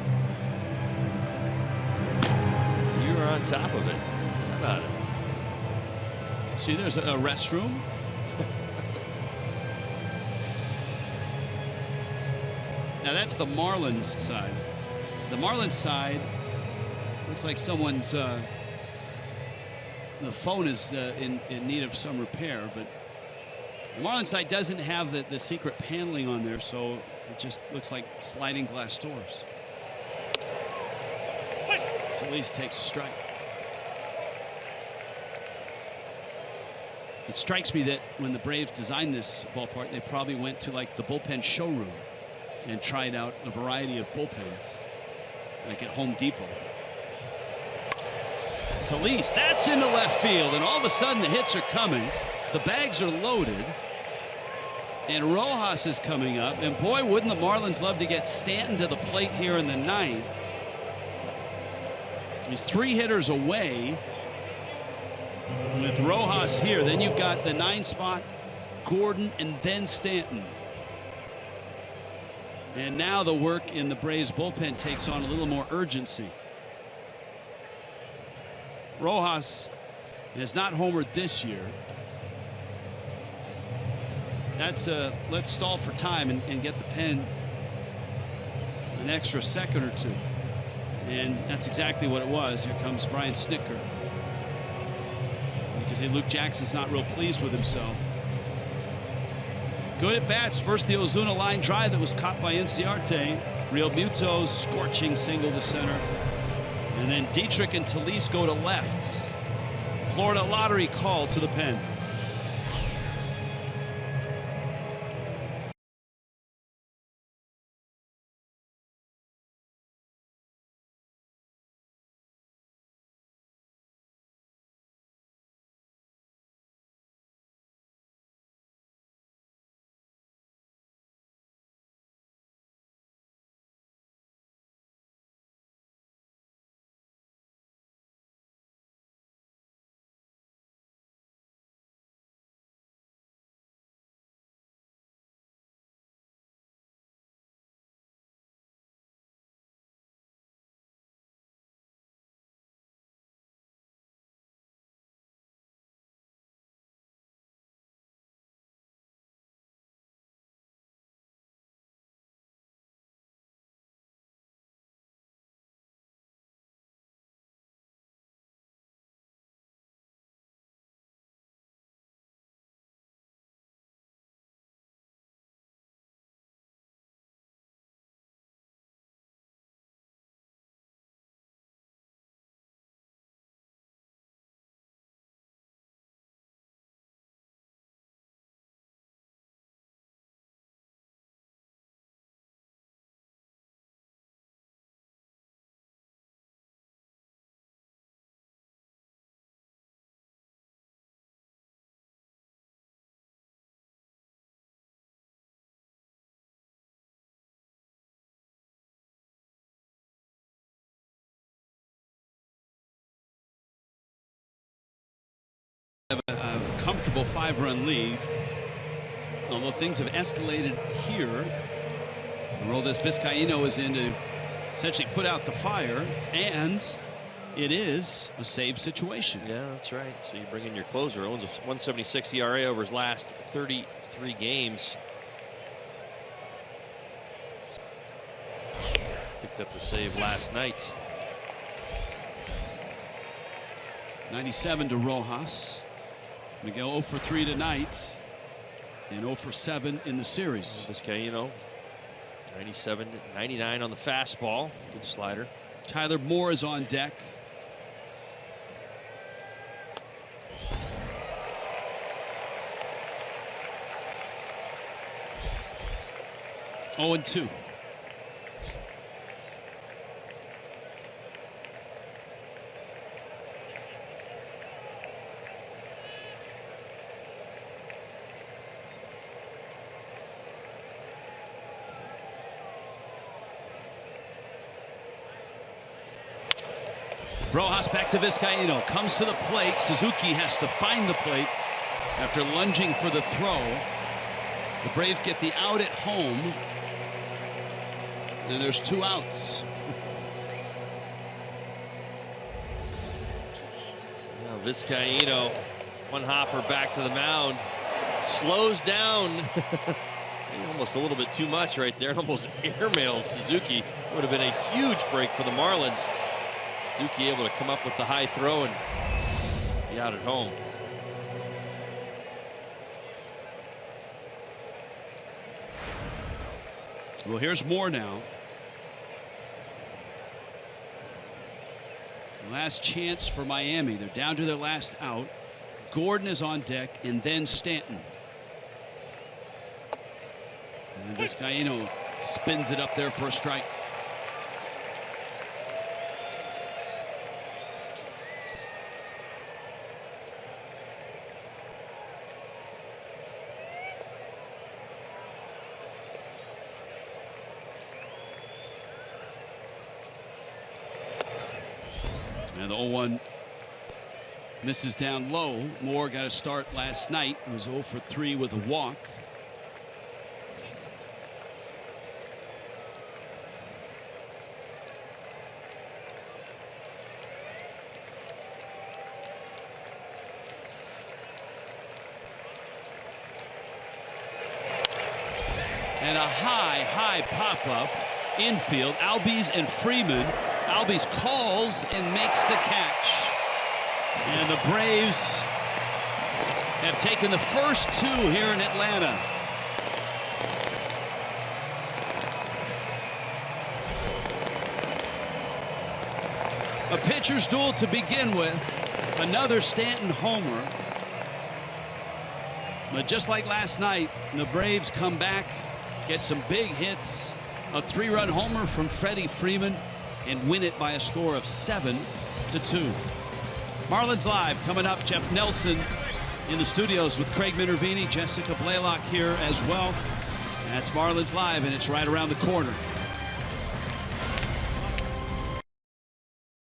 You were on top of it. How about it? See, there's a restroom. Now that's the Marlins side. The Marlins side looks like someone's the phone is in need of some repair, but the Marlins side doesn't have the secret paneling on there, so it just looks like sliding glass doors. Solis takes a strike. It strikes me that when the Braves designed this ballpark, they probably went to like the bullpen showroom and tried out a variety of bullpens, like at Home Depot. Solis, that's into left field, and all of a sudden the hits are coming. The bags are loaded, and Rojas is coming up. And boy, wouldn't the Marlins love to get Stanton to the plate here in the ninth. He's 3 hitters away with Rojas here. Then you've got the 9 spot, Gordon, and then Stanton. And now the work in the Braves bullpen takes on a little more urgency. Rojas has not homered this year. That's let's stall for time and get the pen an extra second or two. And that's exactly what it was. Here comes Brian Snitker. Because Luke Jackson's not real pleased with himself. Good at bats. First the Ozuna line drive that was caught by Inciarte. Real Muto's scorching single to center. And then Dietrich and Solis go to left. Florida lottery call to the pen. a comfortable 5-run lead. Although things have escalated here. The role that Vizcaíno is in to essentially put out the fire, and it is a save situation. Yeah, that's right. So you bring in your closer. Owns a 1.76 ERA over his last 33 games. Picked up the save last night. 97 to Rojas. Miguel 0 for 3 tonight, and 0 for 7 in the series. Vizcaíno, 97, 99 on the fastball. Good slider. Tyler Moore is on deck. Oh, and 2. Rojas back to Vizcaíno, comes to the plate. Suzuki has to find the plate after lunging for the throw. The Braves get the out at home, and there's 2 outs. Now Vizcaíno, one hopper back to the mound, slows down. Almost a little bit too much right there, and almost airmails Suzuki. Would have been a huge break for the Marlins. Suzuki able to come up with the high throw and be out at home. Well, here's Moore now. Last chance for Miami. They're down to their last out. Gordon is on deck, and then Stanton. And Vizcaíno spins it up there for a strike. And the 0-1 misses down low. Moore got a start last night. He was 0 for 3 with a walk. And a high pop-up infield. Albies and Freeman. Albies calls and makes the catch. And the Braves have taken the first 2 here in Atlanta. A pitcher's duel to begin with. Another Stanton homer. But just like last night, the Braves come back, get some big hits, a 3-run homer from Freddie Freeman, and win it by a score of 7-2. Marlins Live coming up. Jeff Nelson in the studios with Craig Minervini, Jessica Blaylock here as well. That's Marlins Live, and it's right around the corner.